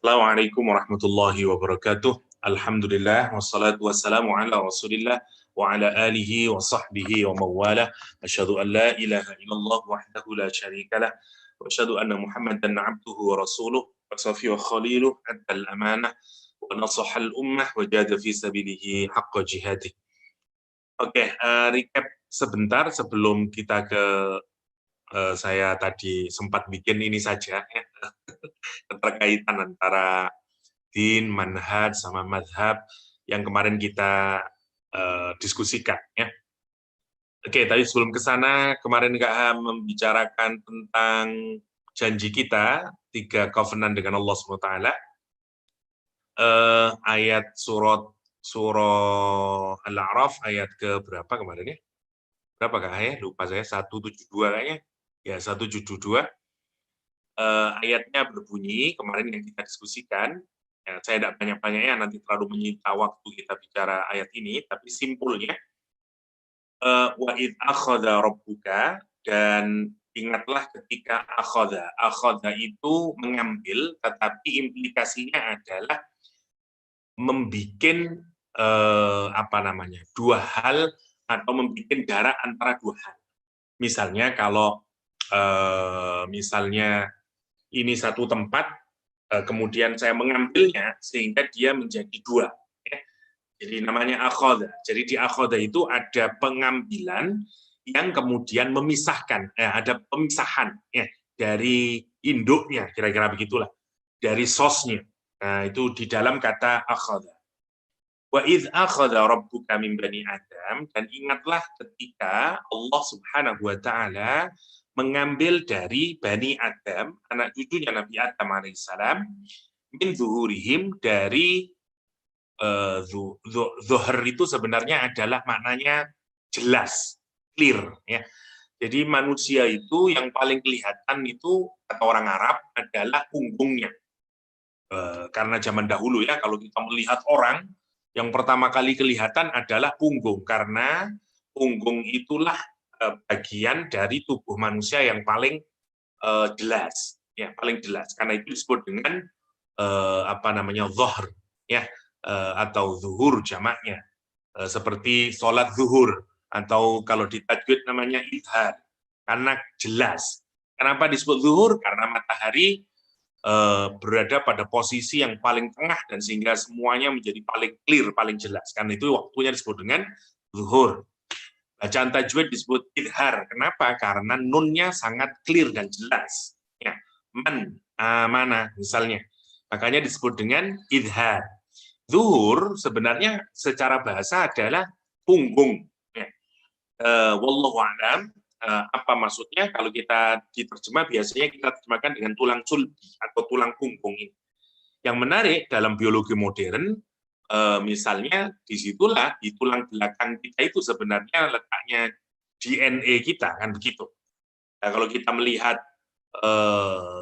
Assalamualaikum warahmatullahi wabarakatuh. Alhamdulillah wassalatu wassalamu ala Rasulillah wa ala alihi wa sahbihi wa mawalah. Asyhadu an la ilaha illallah wahdahu la syarikalah wa asyhadu anna Muhammadan abduhu wa rasuluh wa safi wa khaliluh addal amanah wa nasahal ummah wa jahada fi sabilihi haqqa jihadih. Oke, recap sebentar sebelum kita ke saya tadi sempat bikin ini saja ya. Keterkaitan antara din, manhaj, sama madhab yang kemarin kita diskusikan. Ya. Oke, tadi sebelum ke sana, kemarin Kak Ham membicarakan tentang janji kita, 3 covenant dengan Allah SWT. Ayat surah Al-A'raf, ayat ke berapa kemarin ya? Berapa Kak ya? Lupa saya, 172 kayaknya. Ya, 172. Ayatnya berbunyi, kemarin yang kita diskusikan, ya, saya tidak banyak-banyaknya, nanti terlalu menyita waktu kita bicara ayat ini, tapi simpulnya, wa id akhadha rabbuka, dan ingatlah ketika akhadha itu mengambil, tetapi implikasinya adalah membikin dua hal atau membikin jarak antara dua hal. Misalnya kalau misalnya ini satu tempat, kemudian saya mengambilnya sehingga dia menjadi dua. Ya. Jadi namanya akhadha. Jadi di akhadha itu ada pengambilan yang kemudian memisahkan, ada pemisahan ya, dari induknya, kira-kira begitulah, dari sosnya. Nah, itu di dalam kata akhadha. Wa idz akhadha rabbuka min bani Adam, dan ingatlah ketika Allah Subhanahu wa taala mengambil dari Bani Adam, anak cucunya Nabi Adam alaihissalam, min zuhurihim, dari zuhur itu sebenarnya adalah maknanya jelas, clear. Ya. Jadi manusia itu yang paling kelihatan itu, kata orang Arab, adalah punggungnya. Karena zaman dahulu ya, kalau kita melihat orang, yang pertama kali kelihatan adalah punggung, karena punggung itulah bagian dari tubuh manusia yang paling jelas, ya paling jelas. Karena itu disebut dengan zuhr, ya atau zuhur jamaknya, seperti sholat zuhur, atau kalau di tajwid namanya idhar, karena jelas. Kenapa disebut zuhur? Karena matahari berada pada posisi yang paling tengah, dan sehingga semuanya menjadi paling clear, paling jelas. Karena itu waktunya disebut dengan zuhur. Bacaan tajwid disebut idhar. Kenapa? Karena nunnya sangat clear dan jelas. Ya. Mana misalnya. Makanya disebut dengan idhar. Zuhur sebenarnya secara bahasa adalah punggung. Ya. Wallahu a'lam. Apa maksudnya? Kalau kita diterjemah, biasanya kita terjemahkan dengan tulang sulbi atau tulang punggung ini. Yang menarik dalam biologi modern, misalnya disitulah di tulang belakang kita itu sebenarnya letaknya DNA kita, kan begitu. Nah, kalau kita melihat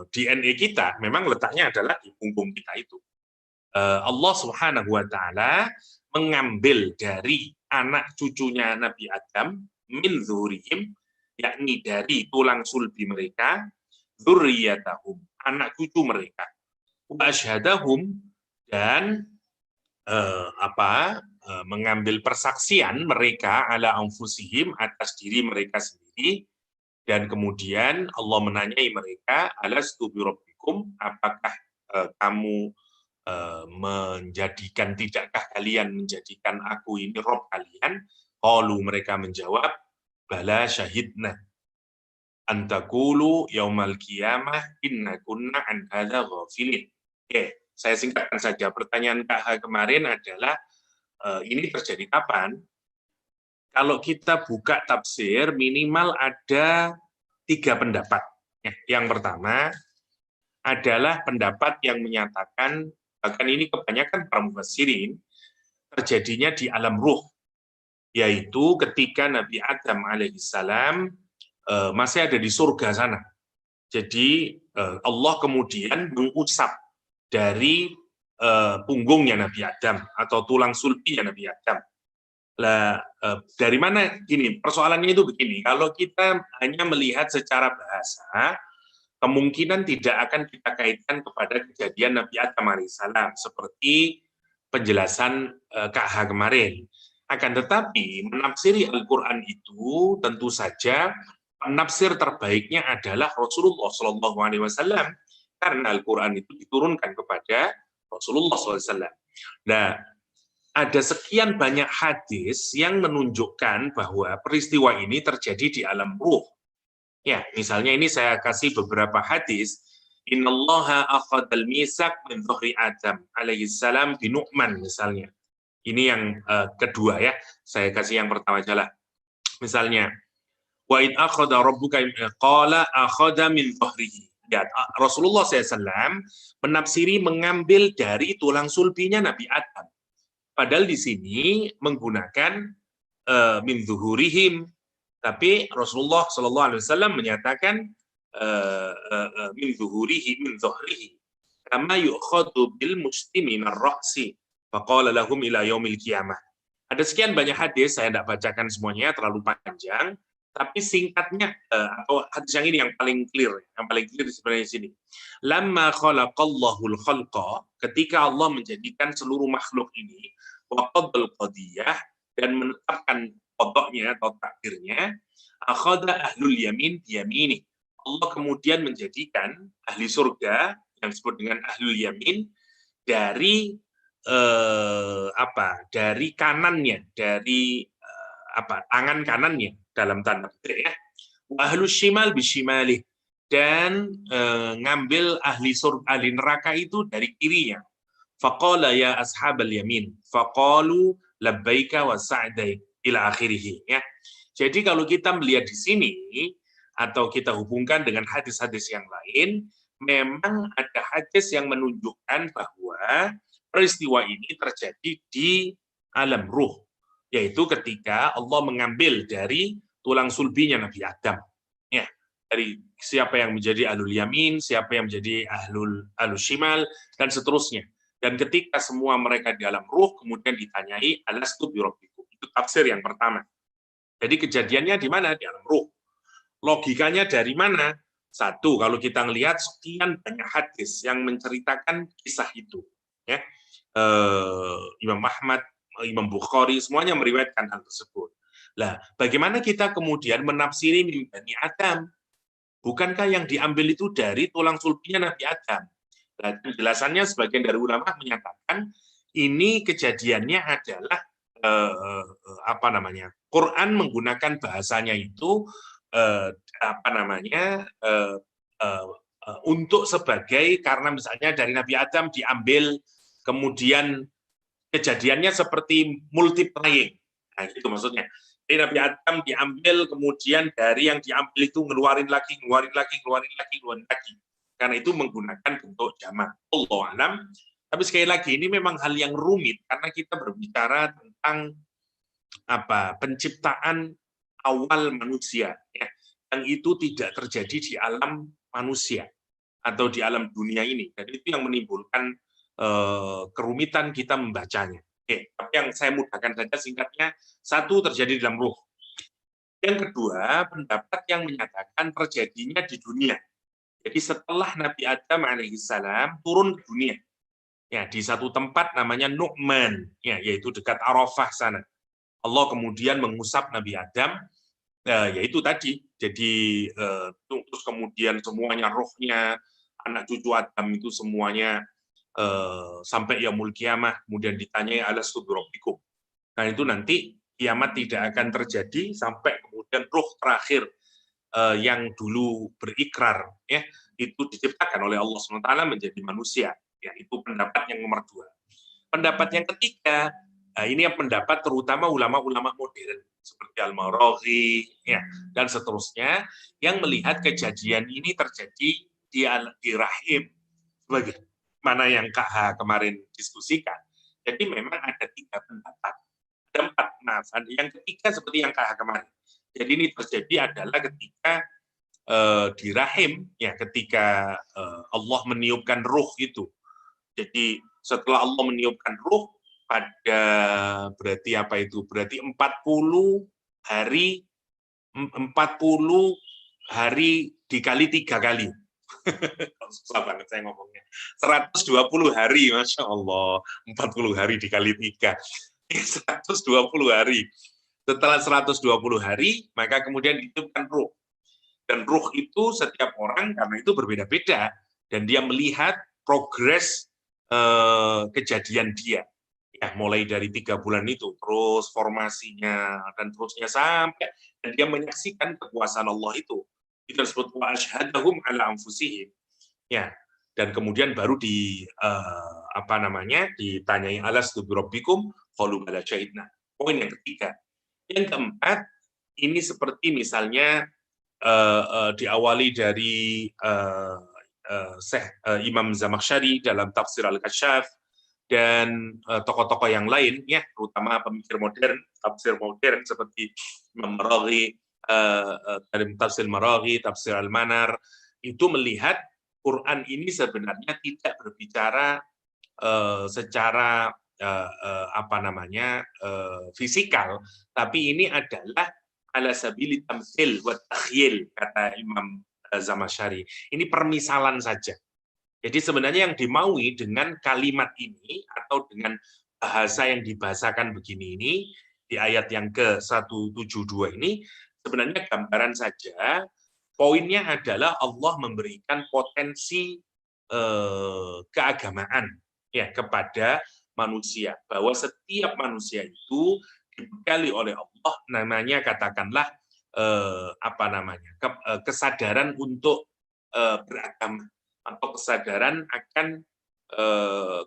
DNA kita, memang letaknya adalah di punggung kita itu. Allah Subhanahu wa taala mengambil dari anak cucunya Nabi Adam, min zuhurihim, yakni dari tulang sulbi mereka, dzurriyyatahum, anak cucu mereka, wa asyhadahum, dan mengambil persaksian mereka ala anfusihim, atas diri mereka sendiri, dan kemudian Allah menanyai mereka, alastu birabbikum, apakah kamu tidakkah kalian menjadikan aku ini Rob kalian? Qalu, mereka menjawab, bala syahidna an taqulu yaumal qiyamah inna kunna an hadza ghafilin. Oke, saya singkatkan saja. Pertanyaan Kak kemarin adalah, ini terjadi kapan? Kalau kita buka tafsir, minimal ada 3 pendapat. Yang pertama adalah pendapat yang menyatakan, bahkan ini kebanyakan para mufassirin, terjadinya di alam ruh, yaitu ketika Nabi Adam alaihissalam masih ada di surga sana. Jadi Allah kemudian mengusap dari punggungnya Nabi Adam atau tulang sulbinya Nabi Adam. Dari mana? Gini, persoalannya itu begini. Kalau kita hanya melihat secara bahasa, kemungkinan tidak akan kita kaitkan kepada kejadian Nabi Adam alaihissalam seperti penjelasan KH kemarin. Akan tetapi menafsiri Al-Quran itu tentu saja penafsir terbaiknya adalah Rasulullah SAW, karena Al-Quran itu diturunkan kepada Rasulullah SAW. Nah, ada sekian banyak hadis yang menunjukkan bahwa peristiwa ini terjadi di alam ruh. Ya, misalnya ini saya kasih beberapa hadis. Innallaha akhadal misak min dhuhri Adam alaihi salam bi Nu'man misalnya. Ini yang kedua ya. Saya kasih yang pertama aja lah. Misalnya, wa id akhadha rabbuka qala akhadha min dhuhrihi. Ya, Rasulullah SAW menafsiri mengambil dari tulang sulbinya Nabi Adam. Padahal di sini menggunakan min zuhurihim, tapi Rasulullah SAW menyatakan min zuhurihi min zuhrihi kama yu'khadhu bil mushti min ar-ra'si faqala lahum ila yaumil qiyamah. Ada sekian banyak hadis, saya tidak bacakan semuanya terlalu panjang, tapi singkatnya atau hadis yang ini yang paling clear sebenarnya di sini. Lamma khalaqallahul khalqa, ketika Allah menjadikan seluruh makhluk ini, wa qadal qadiyah, dan menetapkan qadanya atau takdirnya, akhadha ahlul yamin biyamini. Allah kemudian menjadikan ahli surga yang disebut dengan ahlul yamin dari dari kanannya, dari tangan kanannya dalam tanda petik ya. Wa ahlus shimal bisyimali, dan ngambil ahli surga, ahli neraka itu dari kirinya. Faqala ya ashabal yamin faqalu labbaika wa sa'daik ila akhirih ya. Jadi kalau kita melihat di sini atau kita hubungkan dengan hadis-hadis yang lain, memang ada hadis yang menunjukkan bahwa peristiwa ini terjadi di alam ruh, yaitu ketika Allah mengambil dari tulang sulbinya Nabi Adam. Ya, dari siapa yang menjadi ahlul yamin, siapa yang menjadi ahlul shimal, dan seterusnya. Dan ketika semua mereka di alam ruh, kemudian ditanyai, alastu birabbikum. Itu tafsir yang pertama. Jadi kejadiannya di mana? Di alam ruh. Logikanya dari mana? Satu, kalau kita melihat sekian banyak hadis yang menceritakan kisah itu. Ya. Imam Ahmad, Imam Bukhari, semuanya meriwayatkan hal tersebut. Nah, bagaimana kita kemudian menafsiri min Bani Adam? Bukankah yang diambil itu dari tulang sulbinya Nabi Adam? Nah, penjelasannya sebagian dari ulama menyatakan ini kejadiannya adalah Quran menggunakan bahasanya itu untuk sebagai, karena misalnya dari Nabi Adam diambil, kemudian kejadiannya seperti multiplying. Nah, itu maksudnya. Jadi Nabi Adam diambil, kemudian dari yang diambil itu ngeluarin lagi. Karena itu menggunakan bentuk jamak. Allahu a'lam. Tapi sekali lagi ini memang hal yang rumit karena kita berbicara tentang penciptaan awal manusia, ya, yang itu tidak terjadi di alam manusia atau di alam dunia ini. Dan itu yang menimbulkan kerumitan kita membacanya. Oke, tapi yang saya mudahkan saja singkatnya, satu, terjadi dalam ruh. Yang kedua, pendapat yang menyatakan terjadinya di dunia. Jadi setelah Nabi Adam alaihissalam turun ke dunia, ya, di satu tempat namanya Nu'man, ya, yaitu dekat Arafah sana. Allah kemudian mengusap Nabi Adam, yaitu tadi. Jadi terus kemudian semuanya rohnya, anak cucu Adam itu semuanya sampai yaumul qiyamah, kemudian ditanyai alastu birabbikum. Nah, itu nanti kiamat tidak akan terjadi sampai kemudian roh terakhir yang dulu berikrar, ya, itu diciptakan oleh Allah SWT menjadi manusia. Ya, itu pendapat yang nomor 2. Pendapat yang ketiga, ini yang pendapat terutama ulama-ulama modern seperti Al-Maraghi, ya, dan seterusnya, yang melihat kejadian ini terjadi di rahim, bagaimana yang KH kemarin diskusikan. Jadi memang ada 3 pendapat, ada 4, maaf. Yang ketiga seperti yang KH kemarin. Jadi ini terjadi adalah ketika di rahim, ya, ketika Allah meniupkan ruh itu. Jadi setelah Allah meniupkan ruh pada berarti apa itu? Berarti 40 hari dikali 3 kali. Susah banget saya ngomongnya. 120 hari, Masya Allah. 40 hari dikali 3. 120 hari. Setelah 120 hari, maka kemudian ditiupkan ruh. Dan ruh itu setiap orang karena itu berbeda-beda. Dan dia melihat progres kejadian dia. Ya, mulai dari 3 bulan itu, terus formasinya, dan terusnya sampai, dan dia menyaksikan kekuasaan Allah itu. Itu disebut wa asyhadahum ala anfusihim. Ya, dan kemudian baru ditanyai alastu birabbikum qalu bala syahidna. Poin yang ketiga. Yang keempat, ini seperti misalnya diawali dari Imam Zamakhsyari dalam tafsir Al-Kasyaf dan tokoh-tokoh yang lain, ya, terutama pemikir modern, tafsir modern seperti Imam Maraghi, dalam tafsir Maraghi, tafsir Al-Manar, itu melihat Quran ini sebenarnya tidak berbicara secara fisikal, tapi ini adalah ala sabili tamtsil wa takhyil, kata Imam Zamakhsyari. Ini permisalan saja. Jadi sebenarnya yang dimaui dengan kalimat ini atau dengan bahasa yang dibahasakan begini ini di ayat yang ke-172 ini sebenarnya gambaran saja. Poinnya adalah Allah memberikan potensi keagamaan ya kepada manusia, bahwa setiap manusia itu dibekali oleh Allah namanya katakanlah kesadaran untuk beragama atau kesadaran akan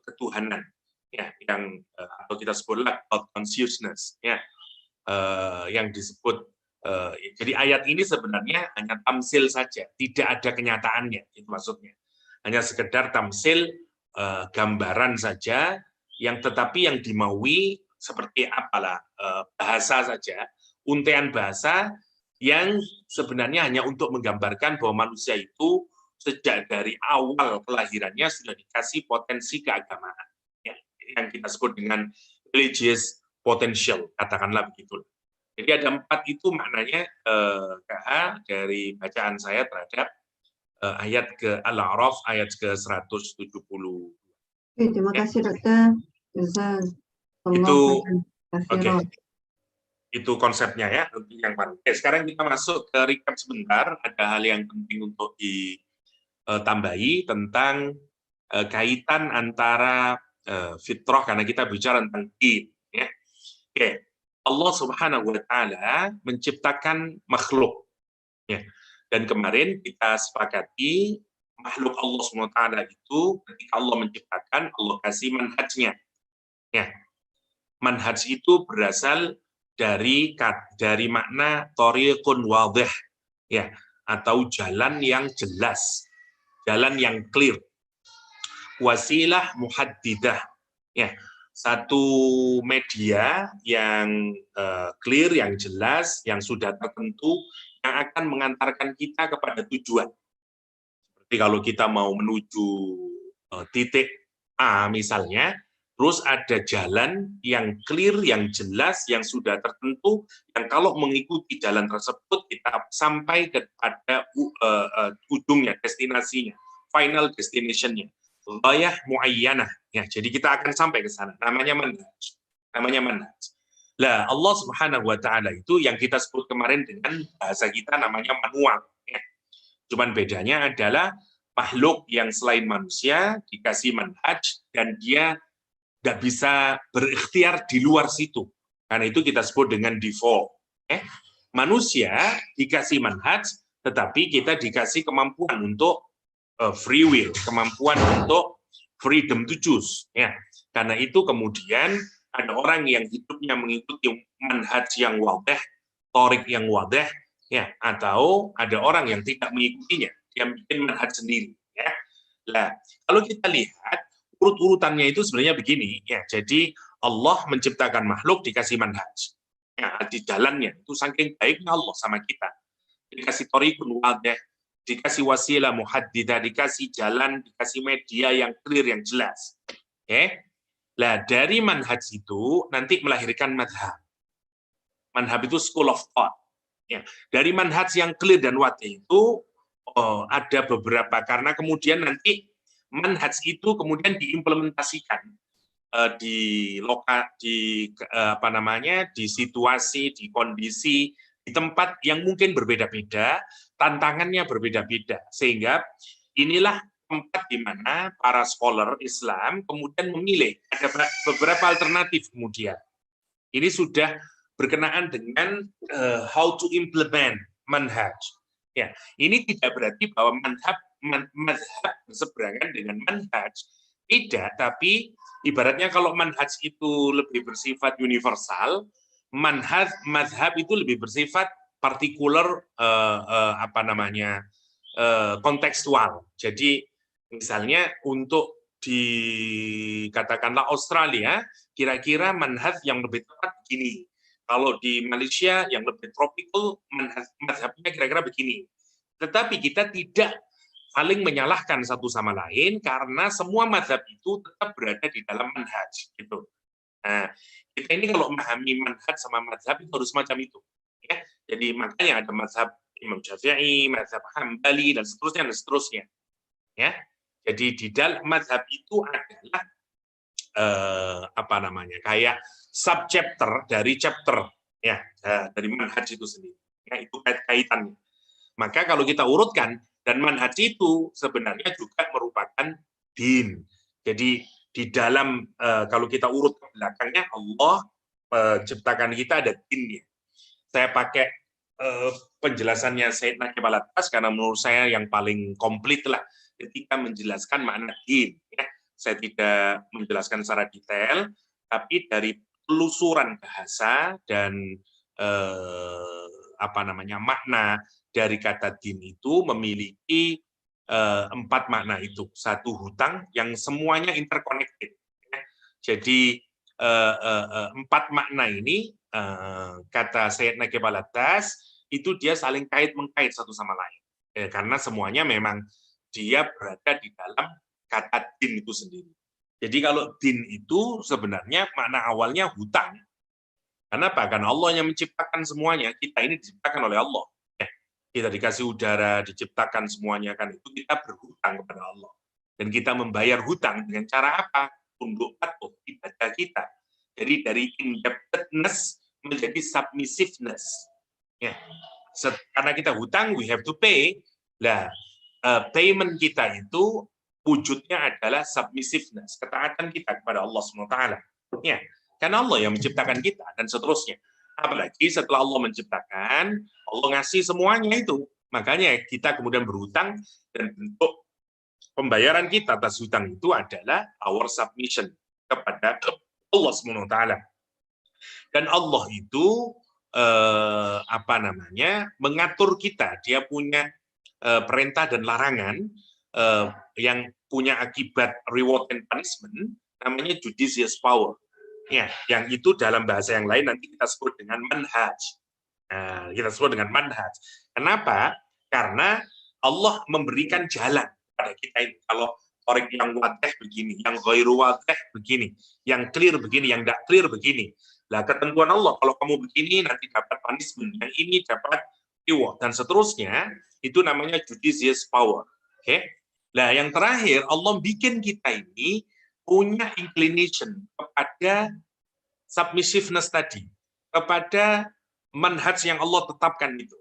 ketuhanan ya, yang atau kita sebutlah God consciousness ya, yang disebut jadi ayat ini sebenarnya hanya tamsil saja, tidak ada kenyataannya, itu maksudnya. Hanya sekedar tamsil, gambaran saja, yang tetapi yang dimaui seperti apalah bahasa saja, untaian bahasa yang sebenarnya hanya untuk menggambarkan bahwa manusia itu sejak dari awal kelahirannya sudah dikasih potensi keagamaan, ya, yang kita sebut dengan religious potential, katakanlah begitu. Jadi ada 4 itu maknanya KH dari bacaan saya terhadap ayat ke Al-A'raf ayat ke-170. Terima kasih dokter. Oke. Itu konsepnya ya, yang mana. Sekarang kita masuk ke recap sebentar. Ada hal yang penting untuk ditambahi tentang kaitan antara fitrah, karena kita bicara tentang din. Ya. Oke. Allah Subhanahu wa Ta'ala menciptakan makhluk. Ya. Dan kemarin kita sepakati makhluk Allah Subhanahu wa Ta'ala itu ketika Allah menciptakan, Allah kasih manhajnya. Ya. Manhaj itu berasal dari makna thariqun wadih, ya, atau jalan yang jelas, jalan yang clear. Wasilah muhaddidah, ya, satu media yang clear, yang jelas, yang sudah tertentu, yang akan mengantarkan kita kepada tujuan. Seperti kalau kita mau menuju titik A misalnya, terus ada jalan yang clear, yang jelas, yang sudah tertentu, yang kalau mengikuti jalan tersebut kita sampai kepada ujungnya, destinasinya, final destination-nya. Ghayah muayyanah, ya, jadi kita akan sampai ke sana, namanya manhaj. Lah Allah Subhanahu wa Ta'ala itu yang kita sebut kemarin dengan bahasa kita namanya manual, ya. Cuman bedanya adalah makhluk yang selain manusia dikasih manhaj dan dia nggak bisa berikhtiar di luar situ, karena itu kita sebut dengan default. Manusia dikasih manhaj, tetapi kita dikasih kemampuan untuk free will, kemampuan untuk freedom to choose. Ya, karena itu kemudian ada orang yang hidupnya mengikuti manhaj yang wadih, torik yang wadih, ya, atau ada orang yang tidak mengikutinya, dia bikin manhaj sendiri. Ya, lah kalau kita lihat urut-urutannya itu sebenarnya begini, ya. Jadi Allah menciptakan makhluk dikasih manhaj, ya, di jalannya itu saking baiknya Allah sama kita, dikasih thariqun wadih, dikasih wasilah muhaddidah, dikasih jalan, dikasih media yang clear, yang jelas. Oke. Lah dari manhaj itu nanti melahirkan madhab. Madhab itu school of thought. Ya. Dari manhaj yang clear dan wadih itu ada beberapa, karena kemudian nanti manhaj itu kemudian diimplementasikan di di situasi, di kondisi, di tempat yang mungkin berbeda-beda, tantangannya berbeda-beda, sehingga inilah tempat di mana para scholar Islam kemudian memilih ada beberapa alternatif. Kemudian ini sudah berkenaan dengan how to implement manhaj. Ya, ini tidak berarti bahwa mazhab berseberangan dengan manhaj, tidak, tapi ibaratnya kalau manhaj itu lebih bersifat universal, mazhab itu lebih bersifat partikular, kontekstual. Jadi misalnya untuk katakanlah Australia, kira-kira manhaj yang lebih tepat begini. Kalau di Malaysia yang lebih tropical, mazhabnya kira-kira begini. Tetapi kita tidak saling menyalahkan satu sama lain karena semua mazhab itu tetap berada di dalam manhaj. Gitu. Nah, kita ini kalau memahami manhaj sama mazhab itu harus macam itu. Ya. Jadi makanya ada mazhab Imam Syafi'i, mazhab Hambali, dan seterusnya, dan seterusnya. Ya. Jadi di dalam mazhab itu adalah kayak subchapter dari chapter, ya, dari manhaj itu sendiri. Ya, itu kaitannya. Maka kalau kita urutkan, dan manhaj itu sebenarnya juga merupakan din. Jadi di dalam kalau kita urut ke belakangnya, Allah ciptakan kita ada dinnya. Saya pakai penjelasannya Sayyid Naqib Al-Attas karena menurut saya yang paling komplit lah ketika menjelaskan makna din. Ya. Saya tidak menjelaskan secara detail, tapi dari telusuran bahasa dan makna dari kata din itu memiliki 4 makna itu. Satu, hutang yang semuanya interconnected. Ya. Jadi 4 makna ini kata Sayyid Naqib Al-Attas itu dia saling kait-mengkait satu sama lain. Karena semuanya memang dia berada di dalam kata din itu sendiri. Jadi kalau din itu sebenarnya makna awalnya hutang. Kenapa? Karena Allah yang menciptakan semuanya. Kita ini diciptakan oleh Allah. Kita dikasih udara, diciptakan semuanya, kan itu kita berhutang kepada Allah. Dan kita membayar hutang dengan cara apa? Tunduk patuh ibadah kita. Jadi dari indebtedness menjadi submissiveness. Ya. Karena kita hutang, we have to pay. Nah, payment kita itu wujudnya adalah submissiveness, ketaatan kita kepada Allah SWT. Ya, karena Allah yang menciptakan kita dan seterusnya. Apalagi setelah Allah menciptakan, Allah ngasih semuanya itu. Makanya kita kemudian berhutang dan bentuk pembayaran kita atas hutang itu adalah our submission kepada Allah SWT. Dan Allah itu mengatur kita. Dia punya perintah dan larangan yang punya akibat reward and punishment, namanya judicious power. Ya, yang itu dalam bahasa yang lain nanti kita sebut dengan manhaj. Kita sebut dengan manhaj. Kenapa? Karena Allah memberikan jalan pada kita ini. Kalau orang yang wadih begini, yang ghairu wadih begini, yang clear begini, yang tidak clear begini. Lah ketentuan Allah, kalau kamu begini nanti dapat punishment, yang ini dapat reward, dan seterusnya, itu namanya judicious power. Oke? Nah, yang terakhir, Allah bikin kita ini punya inclination kepada submissiveness tadi, kepada manhaj yang Allah tetapkan itu.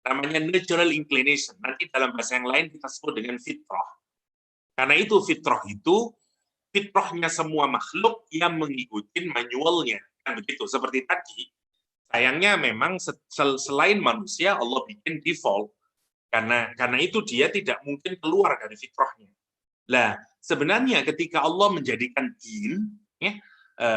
Namanya natural inclination. Nanti dalam bahasa yang lain kita sebut dengan fitrah. Karena itu fitrah itu, fitrahnya semua makhluk yang mengikuti manualnya. Kan begitu. Seperti tadi, sayangnya memang selain manusia, Allah bikin default. Karena itu dia tidak mungkin keluar dari fitrahnya. Lah, sebenarnya ketika Allah menjadikan din, ya,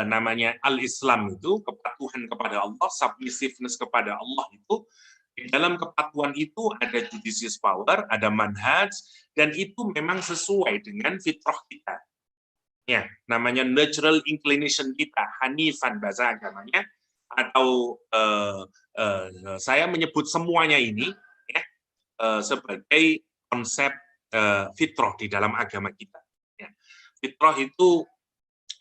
namanya al-Islam itu, kepatuhan kepada Allah, submissiveness kepada Allah itu, di dalam kepatuhan itu ada judicious power, ada manhaj, dan itu memang sesuai dengan fitrah kita. Ya, namanya natural inclination kita, hanifan bahasa agamanya, atau saya menyebut semuanya ini ya, sebagai konsep fitrah di dalam agama kita. Ya. Fitrah itu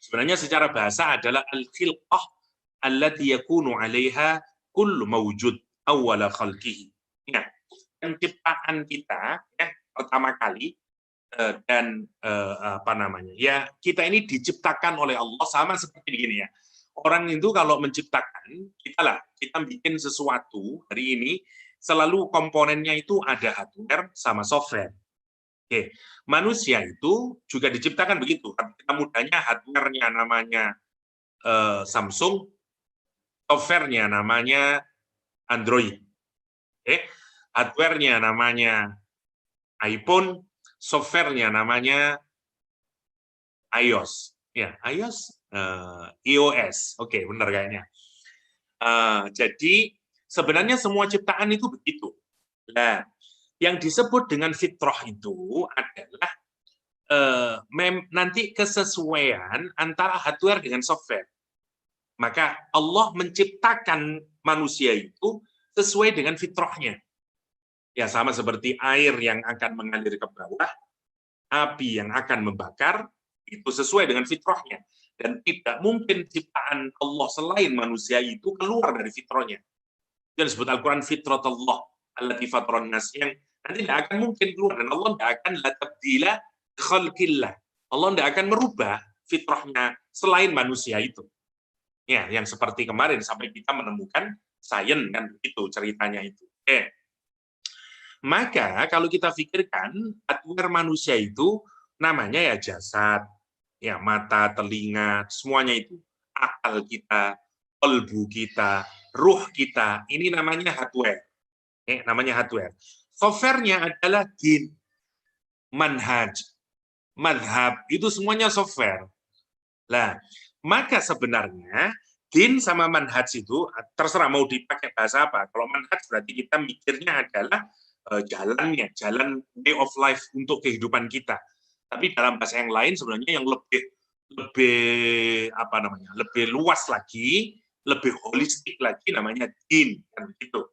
sebenarnya secara bahasa adalah al-khilqah allati yakunu 'alaiha kullu mawjud awwala khalqihi. Ya. penciptaan kita ya pertama kali dan apa namanya ya kita ini diciptakan oleh Allah sama seperti begini ya. Orang itu kalau menciptakan kita bikin sesuatu hari ini selalu komponennya itu ada hardware sama software. Oke, manusia itu juga diciptakan begitu. Kita mudahnya hardware-nya namanya Samsung, software-nya namanya Android. Oke, hardware-nya namanya iPhone, software-nya namanya iOS. Ya, iOS, iOS. Oke, benar kayaknya. Jadi sebenarnya semua ciptaan itu begitu. Nah, yang disebut dengan fitrah itu adalah nanti kesesuaian antara hardware dengan software. Maka Allah menciptakan manusia itu sesuai dengan fitrahnya. Ya sama seperti air yang akan mengalir ke bawah, api yang akan membakar, itu sesuai dengan fitrahnya. Dan tidak mungkin ciptaan Allah selain manusia itu keluar dari fitrahnya. Yang disebut Al-Quran fitratullah, allati fataran nas, yang nanti tidak akan mungkin keluar. Dan Allah tidak akan la tabdila khalqillah. Allah tidak akan merubah fitrahnya selain manusia itu. Ya, yang seperti kemarin sampai kita menemukan sains kan itu ceritanya itu. Maka kalau kita pikirkan hardware manusia itu namanya ya jasad, ya mata, telinga, semuanya itu akal kita, kalbu kita, ruh kita, ini namanya hardware. Namanya hardware. Software-nya adalah din, manhaj, madhab, itu semuanya software. Nah, maka sebenarnya din sama manhaj itu terserah mau dipakai bahasa apa. Kalau manhaj berarti kita mikirnya adalah jalannya, jalan way of life untuk kehidupan kita. Tapi dalam bahasa yang lain sebenarnya yang lebih apa namanya? Lebih luas lagi, lebih holistik lagi namanya din kan begitu.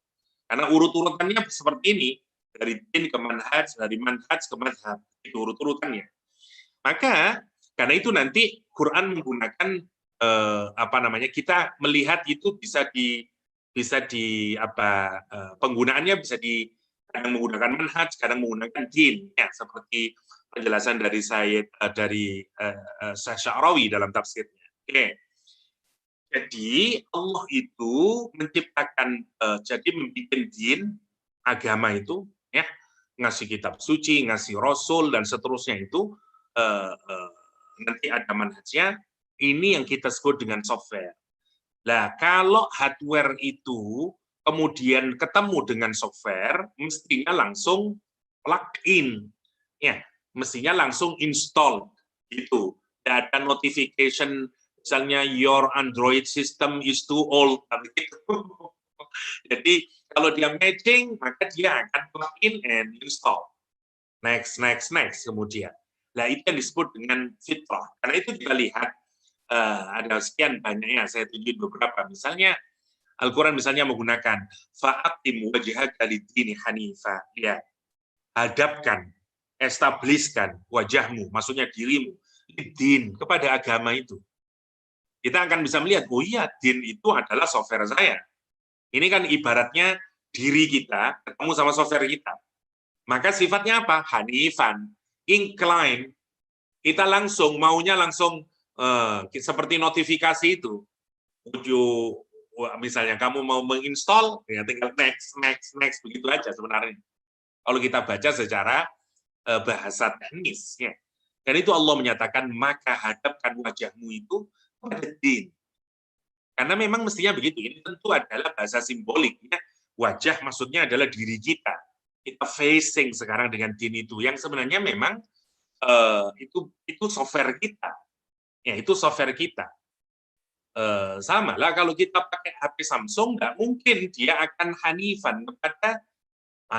Karena urut-urutannya seperti ini, dari din ke manhaj, dari manhaj ke madhab, itu urut-urutannya. Maka karena itu nanti Quran menggunakan apa namanya? Kita melihat itu bisa di apa penggunaannya bisa di kadang menggunakan manhaj, kadang menggunakan din, ya seperti penjelasan dari Syekh Sya'rawi dalam tafsirnya. Oke. Jadi Allah itu menciptakan, jadi membuat din, agama itu, ya ngasih kitab suci, ngasih rasul dan seterusnya itu nanti ada manhajnya. Ini yang kita sebut dengan software. Nah, kalau hardware itu kemudian ketemu dengan software, mestinya langsung plug in, ya, mestinya langsung install, gitu. Tidak ada notification, misalnya your Android system is too old, gitu. Jadi kalau dia matching, maka dia akan plug in and install. Next kemudian. Nah, itu yang disebut dengan fitrah. Karena itu kita lihat ada sekian banyaknya, saya tunjuk beberapa. Misalnya Al-Quran misalnya menggunakan fa'atim wajhaka lid-dini hanifa, ya, hadapkan, establishkan wajahmu, maksudnya dirimu, din, kepada agama itu. Kita akan bisa melihat, oh iya, din itu adalah software saya. Ini kan ibaratnya diri kita ketemu sama software kita. Maka sifatnya apa? Hanifan, incline. Kita langsung, maunya langsung seperti notifikasi itu. Misalnya kamu mau menginstall, ya tinggal next, begitu aja sebenarnya. Kalau kita baca secara bahasa teknis, ya. Dan itu Allah menyatakan, maka hadapkan wajahmu itu pada din. Karena memang mestinya begitu. Ini tentu adalah bahasa simbolik. Ya. Wajah maksudnya adalah diri kita. Kita facing sekarang dengan din itu. Yang sebenarnya memang itu software kita. Ya, itu software kita. Sama lah kalau kita pakai HP Samsung, nggak mungkin dia akan hanifan kepada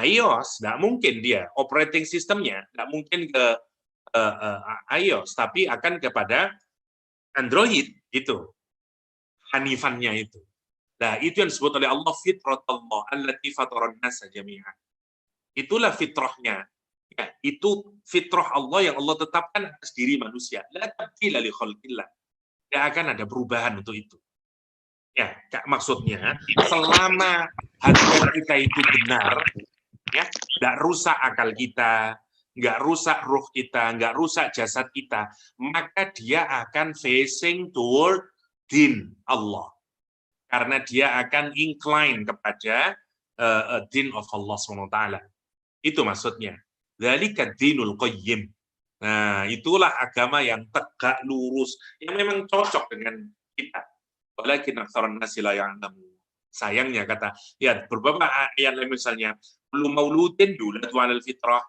iOS, nggak mungkin dia operating sistemnya nggak mungkin ke iOS, tapi akan kepada Android itu hanifannya itu. Nah, itu yang disebut oleh Allah fitratullah allati fataran nasa jami'an. Itulah fitrahnya. Ya, itu fitrah Allah yang Allah tetapkan atas diri manusia. La tabdila li khalqillah. Tidak akan ada perubahan untuk itu. Ya, maksudnya selama hardware kita itu benar, Ya, nggak rusak akal kita, nggak rusak ruh kita, nggak rusak jasad kita, maka dia akan facing toward din Allah. Karena dia akan incline kepada din of Allah SWT. Itu maksudnya. Dzalika dinul qayyim. Nah, itulah agama yang tegak lurus, yang memang cocok dengan kita. Walakin aktsarun nasi la ya'lamun. Sayangnya kata, ya beberapa ayat misalnya, belum mauludin yuladu 'alal fitrah.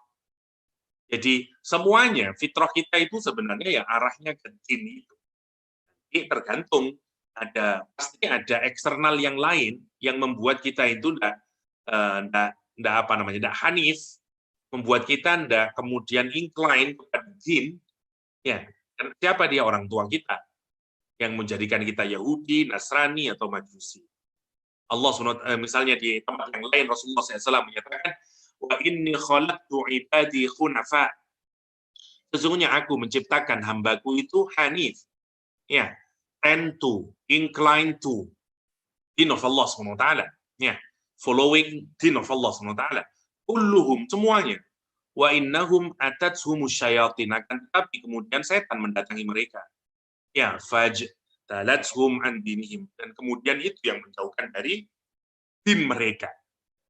Jadi semuanya fitrah kita itu sebenarnya ya arahnya ke din itu. Jadi tergantung pasti ada eksternal yang lain yang membuat kita itu enggak hanif, membuat kita enggak kemudian incline kepada din. Ya, siapa dia? Orang tua kita yang menjadikan kita Yahudi, Nasrani atau Majusi. Allah SWT, misalnya di tempat yang lain Rasulullah SAW menyatakan, wa inni khalaqtu ibadi khunafa. Sesungguhnya aku menciptakan hambaku itu hanif. Ya, tend to, incline to din of Allah SWT. Ya, following din of Allah SWT. Kulluhum, semuanya. Wa innahum atatshumus syayatin, akan tetapi kemudian setan mendatangi mereka. Ya, talathum an dinihim, dan kemudian itu yang menjauhkan dari din mereka.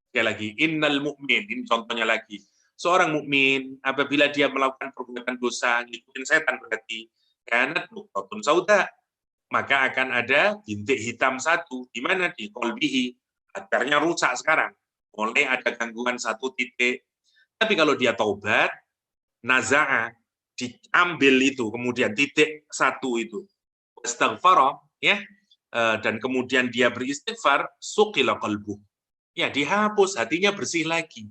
Sekali lagi, innal mu'min, ini contohnya lagi. Seorang mukmin apabila dia melakukan perbuatan dosa, ngikutin setan berarti kanat nuqtatun sauda, maka akan ada bintik hitam satu, di mana di qalbihi, agarnya rusak sekarang, mulai ada gangguan satu titik. Tapi kalau dia taubat, naza'a, diambil itu, kemudian titik satu itu, istighfar, ya, dan kemudian dia beristighfar, suqila qalbuh, ya dihapus, hatinya bersih lagi.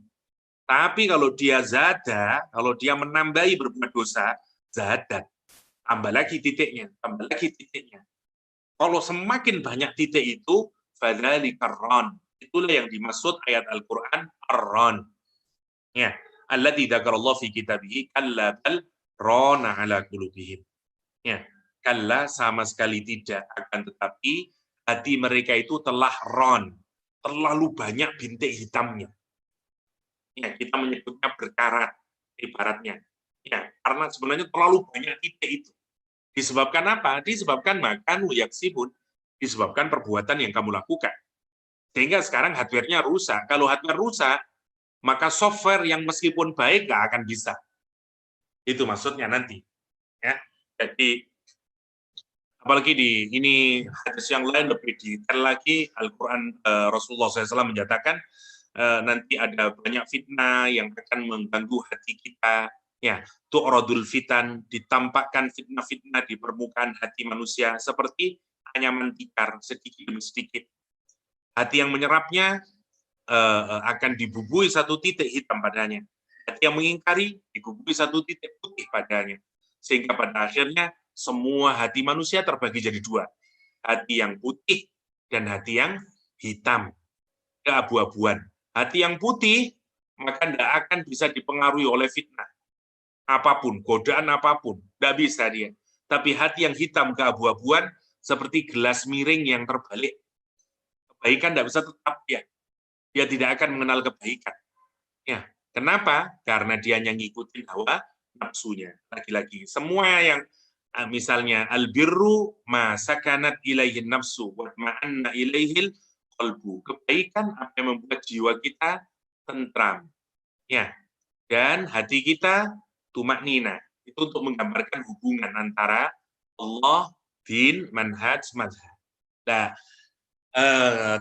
Tapi kalau dia zada, kalau dia menambahi berbuat dosa, zadat, tambah lagi titiknya, tambah lagi titiknya. Kalau semakin banyak titik itu, fadzalika ar-ran, itulah yang dimaksud ayat Al-Qur'an ar-ran. Ya, alladzi dzakarallahu fi kitabihi kalla bal rana ala qulubihim. Ya, kalla sama sekali tidak, akan tetapi hati mereka itu telah ron, terlalu banyak bintik hitamnya. Ya, kita menyebutnya berkarat ibaratnya. Ya, karena sebenarnya terlalu banyak titik itu. Disebabkan apa? Disebabkan makan yaksibun, disebabkan perbuatan yang kamu lakukan. Sehingga sekarang hardware-nya rusak. Kalau hardware rusak, maka software yang meskipun baik nggak akan bisa. Itu maksudnya nanti. Ya, jadi apalagi di ini hadis yang lain lebih detail lagi, Al-Quran, Rasulullah SAW menyatakan nanti ada banyak fitnah yang akan mengganggu hati kita. Ya, tu'radul fitan, ditampakkan fitnah-fitnah di permukaan hati manusia seperti anyaman tikar sedikit demi sedikit. Hati yang menyerapnya akan dibubui satu titik hitam padanya. Hati yang mengingkari dibubui satu titik putih padanya. Sehingga pada akhirnya semua hati manusia terbagi jadi dua. Hati yang putih dan hati yang hitam, keabu-abuan. Hati yang putih, maka tidak akan bisa dipengaruhi oleh fitnah. Apapun, godaan apapun, tidak bisa dia. Tapi hati yang hitam, keabu-abuan, seperti gelas miring yang terbalik. Kebaikan tidak bisa tetap ya. Dia tidak akan mengenal kebaikan. Ya, kenapa? Karena dia yang ngikutin hawa nafsunya. Lagi-lagi, semua yang misalnya albirru ma sakanat ilaihin nafsu wa ma'anna ilaihil qalbu. Kebaikan apa yang membuat jiwa kita tentram. Ya. Dan hati kita tumaknina. Itu untuk menggambarkan hubungan antara Allah, din, manhaj, madhab. Nah,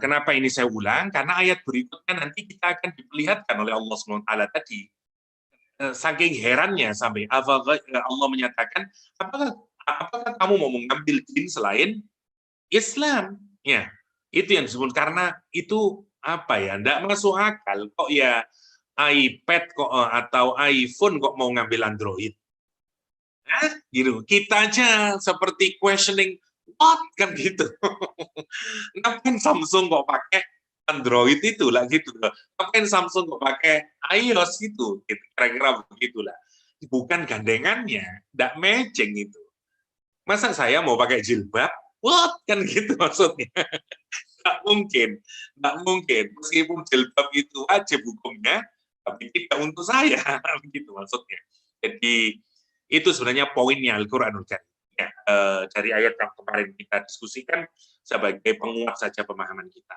kenapa ini saya ulang? Karena ayat berikutnya nanti kita akan diperlihatkan oleh Allah SWT tadi. Saking herannya sampai Allah menyatakan, apakah kamu mau mengambil din selain Islam? Ya, itu yang disebut, karena itu apa ya? Tidak masuk akal kok ya iPad kok atau iPhone kok mau ngambil Android. Gitu. Kita aja seperti questioning, what kan gitu. Ngapain Samsung kok pakai Android itu lah gitu. Ngapain Samsung kok pakai iOS gitu. Kira-kira begitulah. Bukan gandengannya, enggak matching itu. Masa saya mau pakai jilbab? What kan gitu maksudnya. Enggak mungkin. Enggak mungkin. Meskipun jilbab itu wajib hukumnya, tapi tidak untuk saya. Begitu maksudnya. Jadi itu sebenarnya poinnya Al-Qur'anul Karim. Ya, dari ayat yang kemarin kita diskusikan sebagai penguat saja pemahaman kita.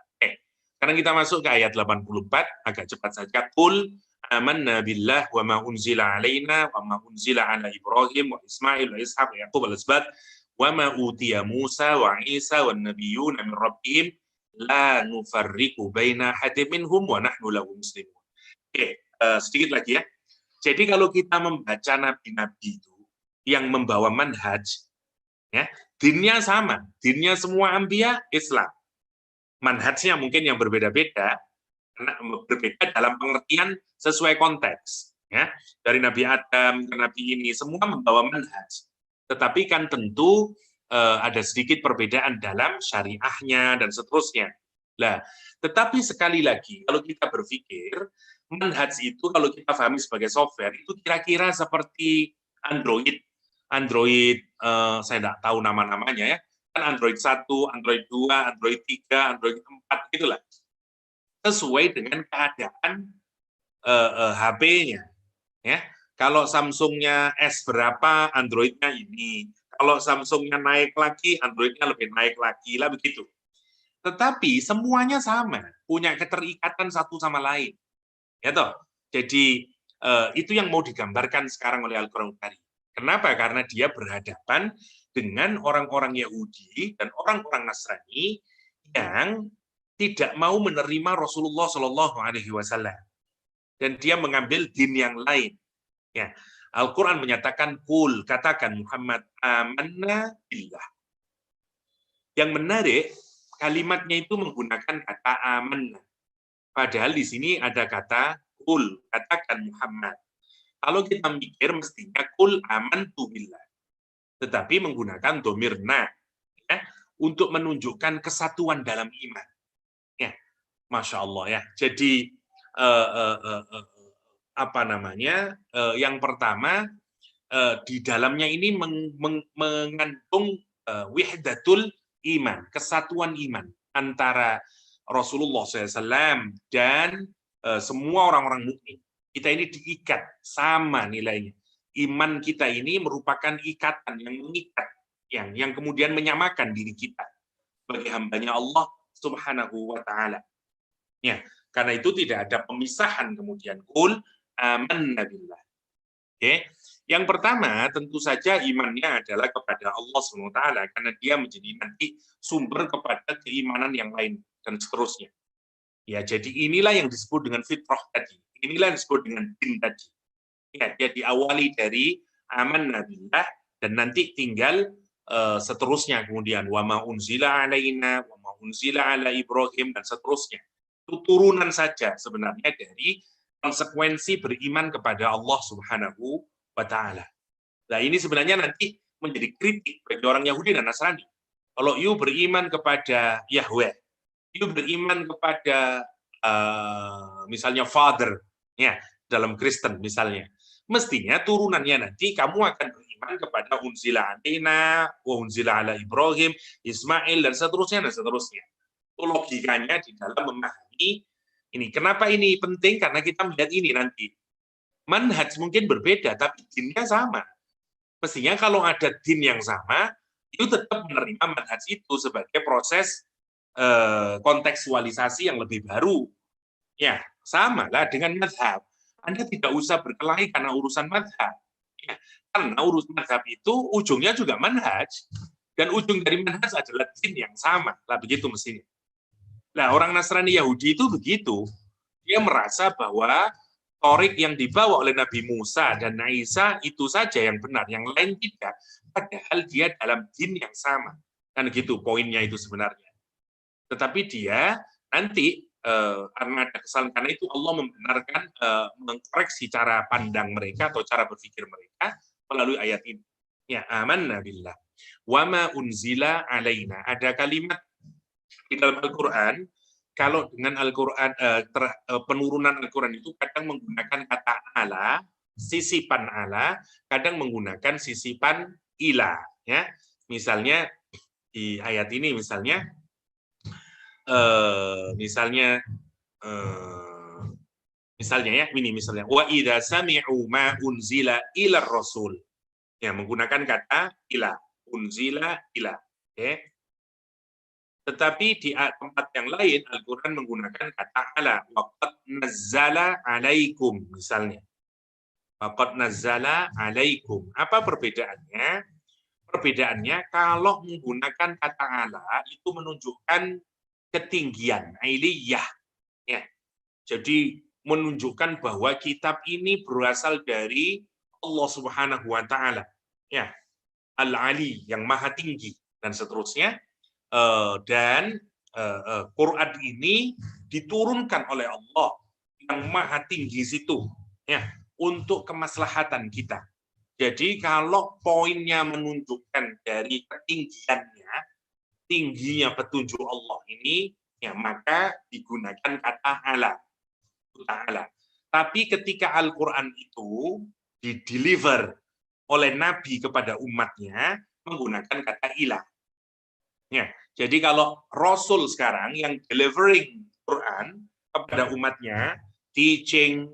Sekarang kita masuk ke ayat 84, agak cepat saja. Qul amanna billah wa ma unzila alaina wa ma unzila ala Ibrahim wa Ismail wa Ishaq wa Yaqub al-asbat wa ma utiya Musa wa Isa wa nabiyyuna min rabbihim la nufarriqu baina ahadin minhum wa nahnu lahu muslimun. Sedikit lagi ya. Jadi kalau kita membaca nabi-nabi itu yang membawa manhaj, ya, dinnya sama, dinnya semua anbiya Islam. Manhajnya mungkin yang berbeda-beda, karena berbeda dalam pengertian sesuai konteks. Ya, dari Nabi Adam ke Nabi ini semua membawa manhaj. Tetapi kan tentu ada sedikit perbedaan dalam syariahnya dan seterusnya. Nah, tetapi sekali lagi kalau kita berpikir manhaj itu kalau kita pahami sebagai software itu kira-kira seperti Android, saya tidak tahu nama-namanya ya, kan Android 1, Android 2, Android 3, Android 4 gitulah. Sesuai dengan keadaan HP-nya. Ya, kalau Samsung-nya S berapa, Android-nya ini. Kalau Samsung-nya naik lagi, Android-nya lebih naik lagi lah begitu. Tetapi semuanya sama, punya keterikatan satu sama lain. Ya toh. Jadi itu yang mau digambarkan sekarang oleh Al-Qur'an Karim. Kenapa? Karena dia berhadapan dengan orang-orang Yahudi dan orang-orang Nasrani yang tidak mau menerima Rasulullah Shallallahu Alaihi Wasallam dan dia mengambil din yang lain. Ya, Al-Quran menyatakan kul, katakan Muhammad amanna billah. Yang menarik kalimatnya itu menggunakan kata amanna. Padahal di sini ada kata kul, katakan Muhammad. Kalau kita mikir mestinya kul amantu billah. Tetapi menggunakan domirna ya, untuk menunjukkan kesatuan dalam iman. Ya, Masya Allah ya. Jadi apa namanya? Yang pertama di dalamnya ini mengandung wihdatul iman, kesatuan iman antara Rasulullah SAW dan semua orang-orang mukmin. Kita ini diikat sama nilainya. Iman kita ini merupakan ikatan yang mengikat, yang kemudian menyamakan diri kita sebagai hambanya Allah Subhanahu wa Ta'ala. Ya, karena itu tidak ada pemisahan kemudian qul amanna billah. Oke. Yang pertama tentu saja imannya adalah kepada Allah Subhanahu wa Ta'ala karena dia menjadi nanti sumber kepada keimanan yang lain dan seterusnya. Ya, jadi inilah yang disebut dengan fitrah tadi. Inilah yang disebut dengan din tadi. Ya, dia diawali dari amanna billah dan nanti tinggal seterusnya kemudian wa ma unzila alaina wa ma unzila ala Ibrahim dan seterusnya. Itu turunan saja sebenarnya dari konsekuensi beriman kepada Allah Subhanahu wa Ta'ala. Nah, ini sebenarnya nanti menjadi kritik bagi orang Yahudi dan Nasrani. Kalau you beriman kepada Yahweh, you beriman kepada misalnya Father, ya dalam Kristen misalnya, mestinya turunannya nanti kamu akan beriman kepada unzila alaina, wa unzila ala Ibrahim, Ismail dan seterusnya dan seterusnya. Itu logikanya di dalam memahami ini. Kenapa ini penting? Karena kita melihat ini nanti. Manhaj mungkin berbeda, tapi dinnya sama. Mestinya kalau ada din yang sama, itu tetap menerima manhaj itu sebagai proses kontekstualisasi yang lebih baru. Ya, sama lah dengan mazhab. Anda tidak usah berkelahi karena urusan mazhab. Ya, karena urusan mazhab itu ujungnya juga manhaj. Dan ujung dari manhaj adalah din yang sama. Lah begitu mestinya. Nah, orang Nasrani Yahudi itu begitu. Dia merasa bahwa Torik yang dibawa oleh Nabi Musa dan Isa itu saja yang benar, yang lain tidak. Padahal dia dalam din yang sama. Kan gitu poinnya itu sebenarnya. Tetapi dia nanti karena ada kesalahan, karena itu Allah membenarkan mengkoreksi cara pandang mereka atau cara berpikir mereka melalui ayat ini. Ya, amanna billah. Wa ma unzila alaina. Ada kalimat di dalam Al-Qur'an. Kalau dengan Al-Quran, penurunan Al-Quran itu kadang menggunakan kata ala, sisipan ala, kadang menggunakan sisipan ila. Ya, misalnya di ayat ini, misalnya Misalnya ya, ini misalnya wa idza sami'u ma unzila ila rasul. Ya, menggunakan kata ila, unzila ila. Oke. Tetapi di tempat yang lain Al-Qur'an menggunakan kata ala, waqad nazzala alaikum misalnya. Waqad nazzala alaikum. Apa perbedaannya? Perbedaannya kalau menggunakan kata ala itu menunjukkan ketinggian, iliyah. Ya. Jadi menunjukkan bahwa kitab ini berasal dari Allah Subhanahu wa taala. Ya. Al-Ali yang maha tinggi dan seterusnya. Dan Quran ini diturunkan oleh Allah yang maha tinggi situ ya untuk kemaslahatan kita. Jadi kalau poinnya menunjukkan dari ketinggiannya, tingginya petunjuk Allah ini, ya maka digunakan kata ala. Tapi ketika Al-Quran itu dideliver oleh Nabi kepada umatnya menggunakan kata ilah. Ya, jadi kalau Rasul sekarang yang delivering Quran kepada umatnya, teaching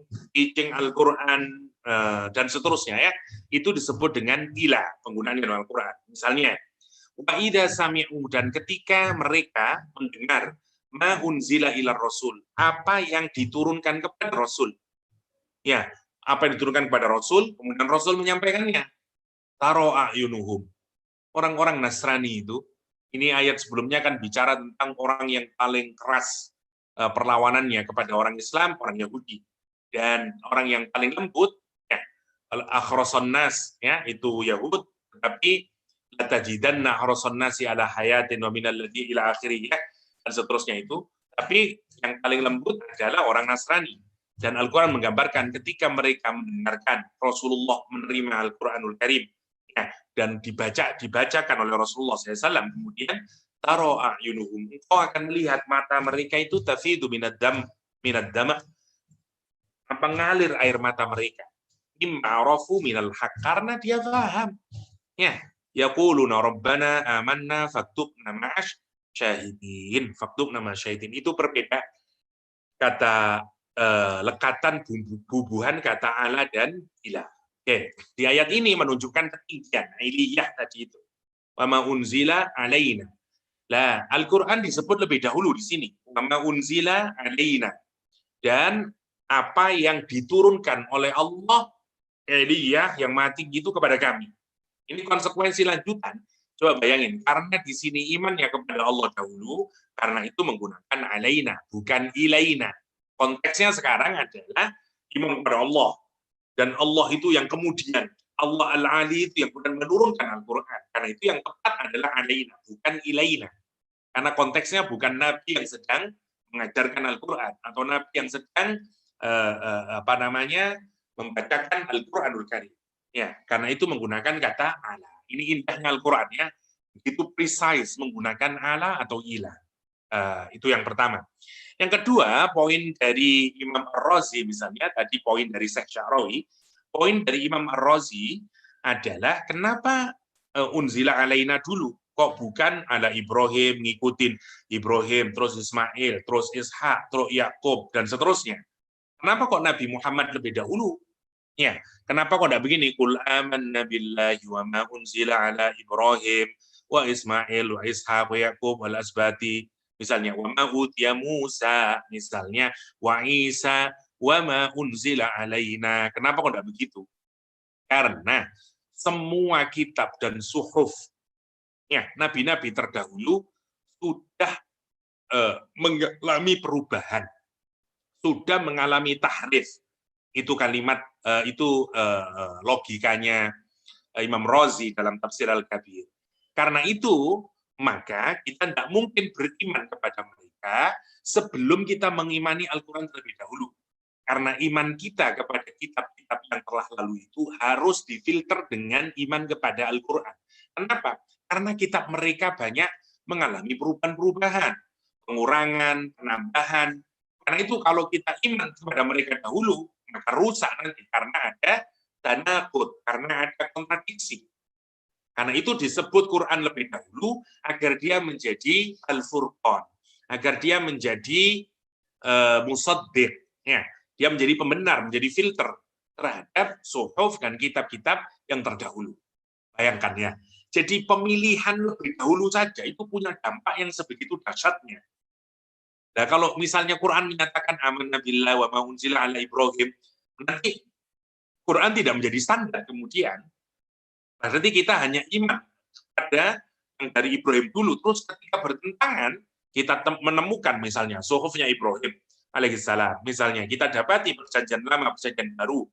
Al-Quran dan seterusnya ya, itu disebut dengan ilah, penggunaan dalam Al-Quran. Misalnya, wa idza sami'u, dan ketika mereka mendengar ma unzila ila rasul, apa yang diturunkan kepada Rasul. Ya, apa yang diturunkan kepada Rasul, kemudian Rasul menyampaikannya. Taro a'yunuhum. Orang-orang Nasrani itu, ini ayat sebelumnya kan bicara tentang orang yang paling keras perlawanannya kepada orang Islam, orang Yahudi. Dan orang yang paling lembut, ya, akhrason nas, ya, itu Yahud, tetapi latajidanna akhrason nasi ala hayatin wa minal ladzi ila akhirih, ya, dan seterusnya itu. Tapi yang paling lembut adalah orang Nasrani. Dan Al-Quran menggambarkan ketika mereka mendengarkan Rasulullah menerima Al-Quranul Karim, ya, dan dibacakan oleh Rasulullah SAW, kemudian taro a'yunuhum, engkau akan melihat mata mereka itu tafidu minad dama, apa ngalir air mata mereka, im'arafu minal haq, karena dia paham. Ya, yaquluna rabbana amanna faktubna ma'ash syahidin. Faktubna ma'ash syahidin itu berbeda kata lekatan bubuhan kata ala dan ilah. Oke, di ayat ini menunjukkan ketinggian iliyah tadi itu. Wa ma unzila alaina. Lah, Al-Qur'an disebut lebih dahulu di sini. Wa ma unzila alaina. Dan apa yang diturunkan oleh Allah iliyah yang maha tinggi itu kepada kami. Ini konsekuensi lanjutan. Coba bayangin, karena di sini imannya kepada Allah dahulu, karena itu menggunakan alaina, bukan ilaina. Konteksnya sekarang adalah iman kepada Allah. Dan Allah itu yang kemudian, Allah Al-Ali itu yang kemudian menurunkan Al-Quran. Karena itu yang tepat adalah alaina, bukan ilaina. Karena konteksnya bukan Nabi yang sedang mengajarkan Al-Quran, atau Nabi yang sedang membacakan Al-Quranul Karim. Ya, karena itu menggunakan kata ala. Ini indahnya Al-Quran ya, begitu precise menggunakan ala atau ilah. Itu yang pertama. Yang kedua, poin dari Imam Ar-Razi misalnya, tadi poin dari Syekh Sya'rawi, poin dari Imam Ar-Razi adalah kenapa unzila alaina dulu, kok bukan ala Ibrahim, ngikutin Ibrahim, terus Ismail, terus Ishak, terus Yakub, dan seterusnya. Kenapa kok Nabi Muhammad lebih dahulu? Ya, kenapa kok tidak begini? Qul amanna billahi wa ma unzila ala Ibrahim wa Ismail wa Ishaq wa Yakub wal asbati. Misalnya wa ma utiya Musa, misalnya wa Isa wa ma unzila alaina. Kenapa kok tidak begitu? Karena semua kitab dan suhuf ya, nabi-nabi terdahulu sudah mengalami perubahan, sudah mengalami tahrif. Itu kalimat logikanya Imam Razi dalam Tafsir Al-Kabir. Karena itu, maka kita tidak mungkin beriman kepada mereka sebelum kita mengimani Al-Quran terlebih dahulu. Karena iman kita kepada kitab-kitab yang telah lalu itu harus difilter dengan iman kepada Al-Quran. Kenapa? Karena kitab mereka banyak mengalami perubahan-perubahan, pengurangan, penambahan. Karena itu kalau kita iman kepada mereka dahulu, maka rusak nanti karena ada tanaqud, karena ada kontradiksi. Karena itu disebut Quran lebih dahulu agar dia menjadi al-furqan, agar dia menjadi musaddiq, ya, Dia menjadi pembenar, menjadi filter terhadap suhuf dan kitab-kitab yang terdahulu. Bayangkan ya. Jadi pemilihan lebih dahulu saja itu punya dampak yang sebegitu dahsyatnya. Nah, kalau misalnya Quran menyatakan amanna billahi wa ma unzila ala Ibrahim, nanti Quran tidak menjadi standar kemudian. Berarti kita hanya iman pada yang dari Ibrahim dulu, terus ketika bertentangan, kita menemukan misalnya suhufnya Ibrahim alaihissalam, misalnya kita dapati perjanjian lama, perjanjian baru,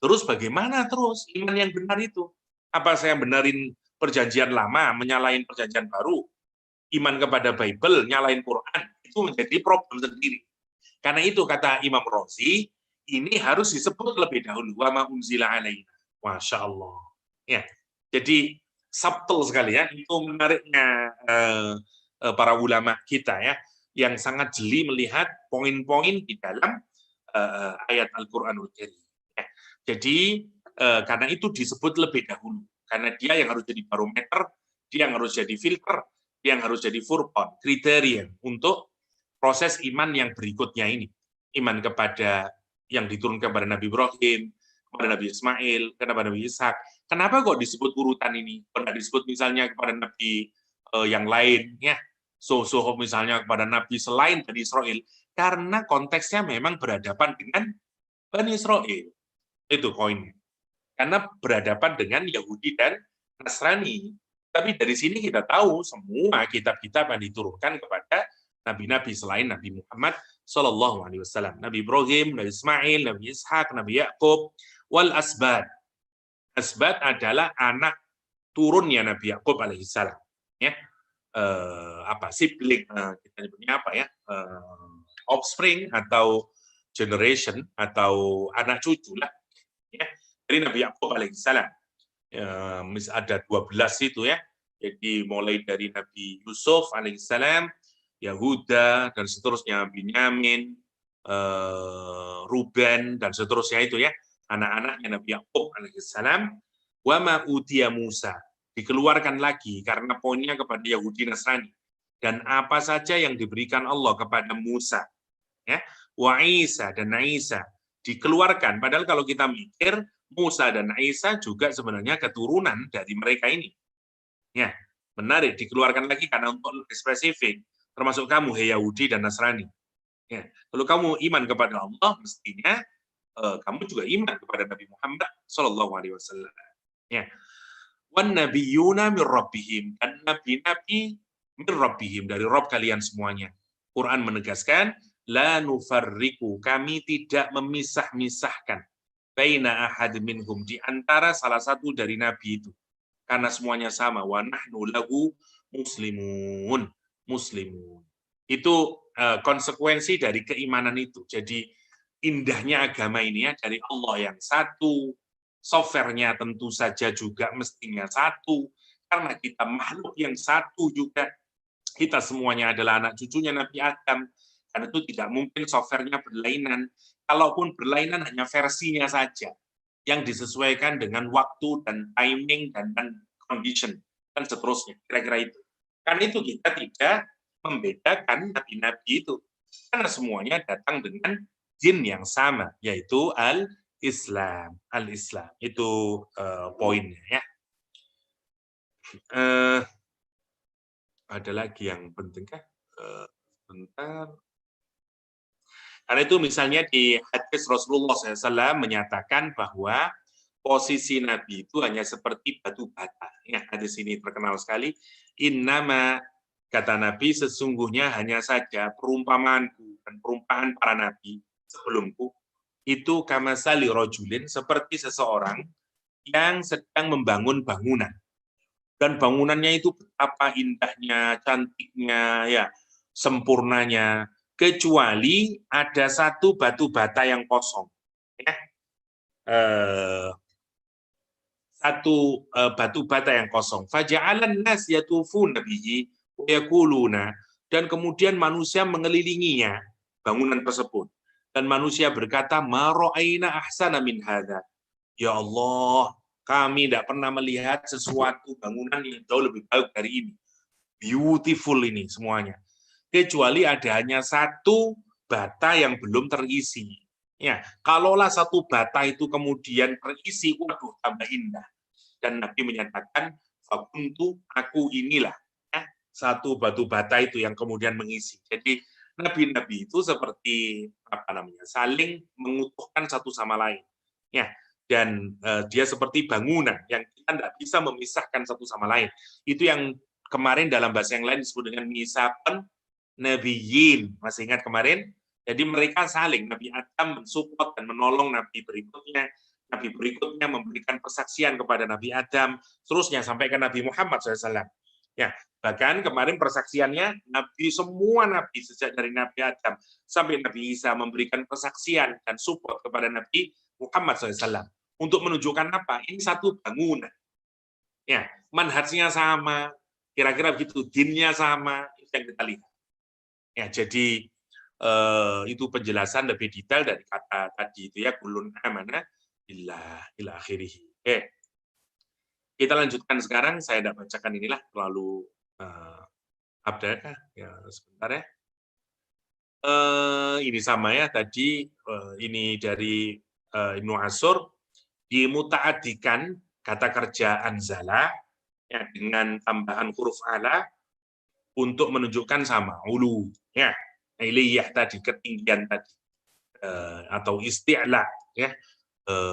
terus bagaimana terus iman yang benar itu? Apa saya benarin perjanjian lama, menyalahin perjanjian baru, iman kepada Bible, nyalain Quran, itu menjadi problem sendiri. Karena itu kata Imam Razi, ini harus disebut lebih dahulu, wa ma unzila alaina. Masya Allah. Ya, jadi subtle sekali ya, itu menariknya para ulama kita ya, yang sangat jeli melihat poin-poin di dalam ayat Al-Qur'anul Karim. Ya. Jadi karena itu disebut lebih dahulu, karena dia yang harus jadi barometer, dia yang harus jadi filter, dia yang harus jadi furqan, kriteria untuk proses iman yang berikutnya ini. Iman kepada yang diturunkan kepada Nabi Ibrahim, kepada Nabi Ismail, kepada Nabi Ishak. Kenapa kok disebut urutan ini? Kok tidak disebut misalnya kepada Nabi yang lain, ya? So misalnya kepada Nabi selain Bani Israel, karena konteksnya memang berhadapan dengan Bani Israel. Itu poinnya. Karena berhadapan dengan Yahudi dan Nasrani. Tapi dari sini kita tahu semua kitab-kitab yang diturunkan kepada nabi-nabi selain Nabi Muhammad Sallallahu Alaihi Wasallam, Nabi Ibrahim, Nabi Ismail, Nabi Ishak, Nabi Yakub, wal asbad. Asbad adalah anak turunnya Nabi Yakub alaihissalam. Ya, sibling, kita nyebutnya apa ya, offspring atau generation atau anak cucu lah. Ya, dari Nabi Yakub alaihissalam. Ada 12 itu ya. Jadi mulai dari Nabi Yusuf alaihissalam, Yahuda, dan seterusnya, Binyamin, Ruben, dan seterusnya itu ya, anak-anaknya Nabi Yakub alaihissalam, wa ma utiya Musa, dikeluarkan lagi karena poinnya kepada Yahudi Nasrani, dan apa saja yang diberikan Allah kepada Musa, ya, wa Isa dan Isa dikeluarkan, padahal kalau kita mikir Musa dan Isa juga sebenarnya keturunan dari mereka ini. Ya, menarik, dikeluarkan lagi karena untuk lebih spesifik, termasuk kamu, hei Yahudi dan Nasrani. Ya, kalau kamu iman kepada Allah, mestinya kamu juga iman kepada Nabi Muhammad Sallallahu Alaihi Wasallam. Ya, wan nabiyuna min rabbihim, dan nabi-nabi min rabbihim, dari Rabb kalian semuanya. Quran menegaskan, la nufarriqu, kami tidak memisah-misahkan, baina ahad minhum, di antara salah satu dari nabi itu, karena semuanya sama, wa nahnu lahu muslimun. Itu konsekuensi dari keimanan itu. Jadi indahnya agama ini ya, dari Allah yang satu, softwarenya tentu saja juga mestinya satu, karena kita makhluk yang satu juga, kita semuanya adalah anak cucunya Nabi Adam, karena itu tidak mungkin softwarenya berlainan. Kalaupun berlainan hanya versinya saja yang disesuaikan dengan waktu dan timing dan condition dan seterusnya, kira-kira itu. Karena itu kita tidak membedakan nabi-nabi itu, karena semuanya datang dengan jin yang sama, yaitu al-Islam. Itu poinnya ya. Ada lagi yang penting kah? Bentar. Karena itu misalnya di hadis Rasulullah SAW menyatakan bahwa posisi Nabi itu hanya seperti batu bata. Ya, hadis ini terkenal sekali. Innama, kata Nabi, sesungguhnya hanya saja perumpamaanku dan perumpamaan para nabi sebelumku itu kamasali rojulin, seperti seseorang yang sedang membangun bangunan. Dan bangunannya itu betapa indahnya, cantiknya, ya, sempurnanya, kecuali ada satu batu bata yang kosong. Ya. Satu batu bata yang kosong. Faja'alan nas yatufuna bihi wa yaquluna, dan kemudian manusia mengelilinginya bangunan tersebut. Dan manusia berkata, ma ra'aina ahsana min hadza. Ya Allah, kami tidak pernah melihat sesuatu bangunan yang jauh lebih baik dari ini. Beautiful ini semuanya. Kecuali ada hanya satu bata yang belum terisi. Ya, kalaulah satu bata itu kemudian terisi, waduh tambah indah. Dan Nabi menyatakan, fakuntu, aku inilah. Ya, satu batu bata itu yang kemudian mengisi. Jadi nabi-nabi itu seperti apa namanya, saling mengutuhkan satu sama lain. Ya, dan dia seperti bangunan yang kita tidak bisa memisahkan satu sama lain. Itu yang kemarin dalam bahasa yang lain disebut dengan misakon nabiyyin. Masih ingat kemarin? Jadi mereka saling, Nabi Adam mensupport dan menolong Nabi berikutnya memberikan persaksian kepada Nabi Adam, terusnya sampai ke Nabi Muhammad SAW. Ya, bahkan kemarin persaksiannya Nabi, semua Nabi sejak dari Nabi Adam sampai Nabi Isa memberikan persaksian dan support kepada Nabi Muhammad SAW untuk menunjukkan apa? Ini satu bangunan. Ya, manhajnya sama, kira-kira begitu, dinnya sama, itu yang kita lihat. Ya, jadi itu penjelasan lebih detail dari kata tadi itu ya, kulun amana billah ila akhirih. Oke. Kita lanjutkan sekarang, saya tidak bacakan inilah terlalu update ya, sebentar ya. Ini sama ya tadi, ini dari Ibnu Ashur, dimutaadikan kata kerja anzala ya, dengan tambahan huruf ala untuk menunjukkan sama ulu ya, iliyah tadi, ketinggian tadi, atau isti'la ya,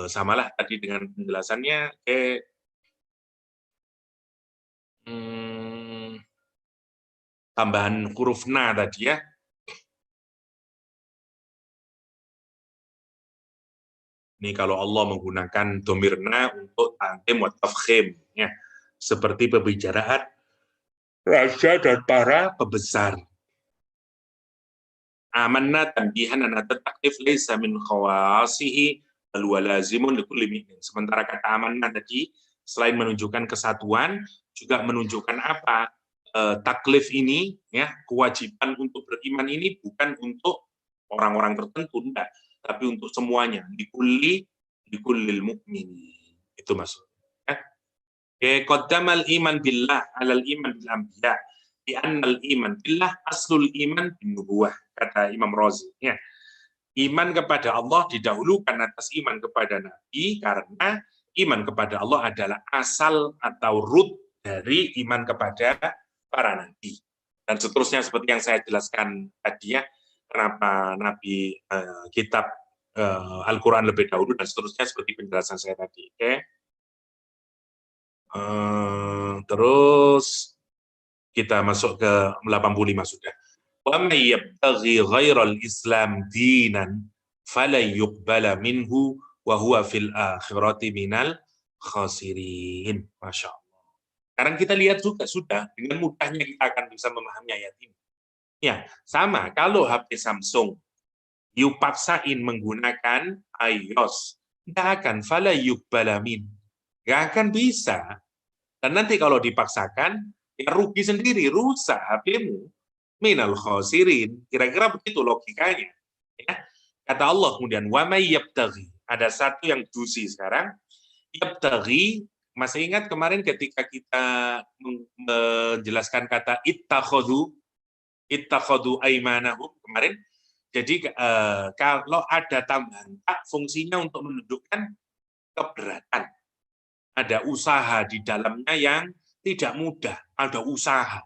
samalah tadi dengan penjelasannya. Tambahan huruf na tadi ya. Ini kalau Allah menggunakan domirna untuk ta'zim wa tafkhim ya, seperti pembicaraan raja dan para pembesar. Amanna tanbihan an taklif laisa min khawasihi bal huwa lazimun likulli mu'min. Sementara kata amanna tadi selain menunjukkan kesatuan juga menunjukkan apa? Taklif ini ya, kewajiban untuk beriman ini bukan untuk orang-orang tertentu, enggak, tapi untuk semuanya, likullil mu'min. Itu maksudnya. Qaddamal iman billah alal iman bil anbiya. Di annal iman billah aslul iman bin nubuwah, kata Imam Razi ya. Iman kepada Allah didahulukan atas iman kepada Nabi karena iman kepada Allah adalah asal atau root dari iman kepada para nabi. Dan seterusnya seperti yang saya jelaskan tadi ya, kenapa Nabi kitab Al-Quran lebih dahulu dan seterusnya seperti penjelasan saya tadi. Oke. Terus kita masuk ke 85 sudah. Wa may yabtaghi ghairal Islam dinan fala yuqbala minhu wa huwa fil akhirati minal khasirin. Masya Allah. Sekarang kita lihat juga sudah dengan mudahnya kita akan bisa memahami ayat ini. Ya, sama kalau HP Samsung you paksain menggunakan iOS, nggak akan fala yuqbala min. Nggak akan bisa. Dan nanti kalau dipaksakan, ya rugi sendiri, rusak HP-mu. Minal khasirin. Kira-kira begitu logikanya. Ya. Kata Allah kemudian, wa may yabtaghi. Ada satu yang juicy sekarang. Yabtaghi, masih ingat kemarin ketika kita menjelaskan kata ittakhadhu aymanahum kemarin. Jadi kalau ada tambahan tak, fungsinya untuk menunjukkan keberatan. Ada usaha di dalamnya yang tidak mudah, ada usaha.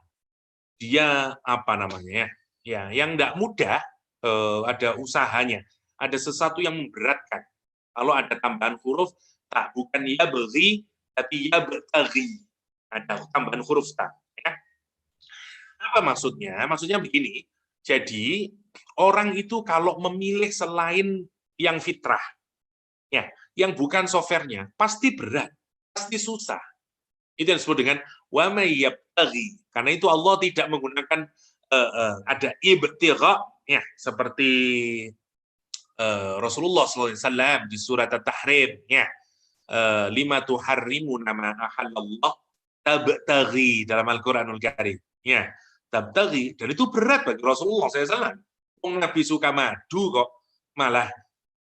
Dia apa namanya ya, yang tidak mudah, ada usahanya, ada sesuatu yang memberatkan. Kalau ada tambahan huruf tak, bukan ya beri, tapi ya bertari, ada tambahan huruf tak. Ya. Apa maksudnya? Maksudnya begini. Jadi orang itu kalau memilih selain yang fitrah, ya, yang bukan softwarenya, pasti berat, pasti susah. Itu yang disebut dengan wa may yabtaghi. Karena itu Allah tidak menggunakan ada ibtigha ya, seperti Rasulullah SAW di surat At-Tahrim ya. Lima tuharrimu nama ahallallah tabtaghi dalam Al-Qur'anul Karim. Ya, tabtaghi, dan itu berat bagi Rasulullah SAW. Nabi suka madu kok, malah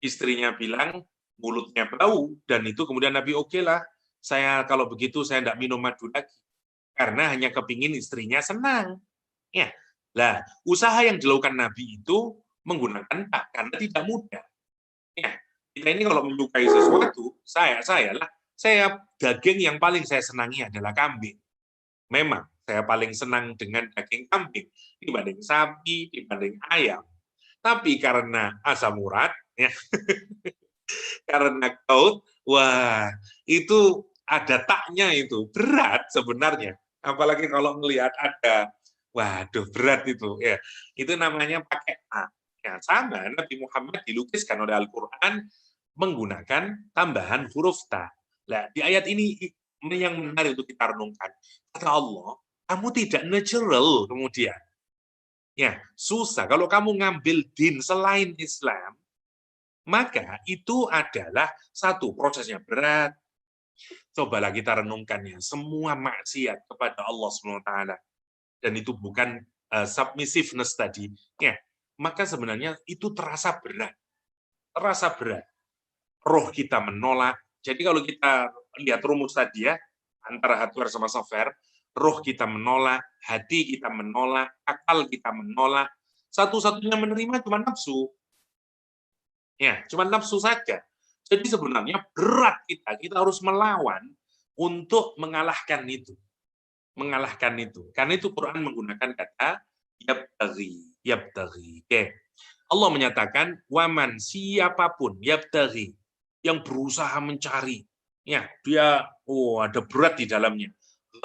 istrinya bilang mulutnya bau, dan itu kemudian Nabi oke lah, saya kalau begitu saya tidak minum madu lagi karena hanya kepingin istrinya senang. Ya, lah usaha yang dilakukan Nabi itu menggunakan tak karena tidak mudah. Ya, kita ini kalau menyukai sesuatu, saya daging yang paling saya senangi adalah kambing. Memang saya paling senang dengan daging kambing dibanding sapi, dibanding ayam. Tapi karena asam urat, ya, karena gout, wah itu ada taknya itu berat sebenarnya. Apalagi kalau melihat ada, waduh berat itu ya. Itu namanya pakai tak. Ya, sama Nabi Muhammad dilukiskan oleh Al-Quran menggunakan tambahan huruf ta. Nah, di ayat ini yang menarik untuk kita renungkan. Kata Allah, kamu tidak natural kemudian. Ya, susah. Kalau kamu ngambil din selain Islam, maka itu adalah satu prosesnya berat. Cobalah kita renungkannya. Semua maksiat kepada Allah SWT dan itu bukan submissiveness tadi. Ya, maka sebenarnya itu terasa berat. Terasa berat. Roh kita menolak. Jadi kalau kita lihat rumus tadi ya, antara hardware sama software, roh kita menolak, hati kita menolak, akal kita menolak. Satu-satunya menerima cuma nafsu. Ya, cuma nafsu saja. Jadi sebenarnya berat kita harus melawan untuk mengalahkan itu. Mengalahkan itu. Karena itu Quran menggunakan kata yabtaghi, yabtaghi. Oke. Allah menyatakan waman siapapun yabtaghi yang berusaha mencari, ya, dia ada berat di dalamnya.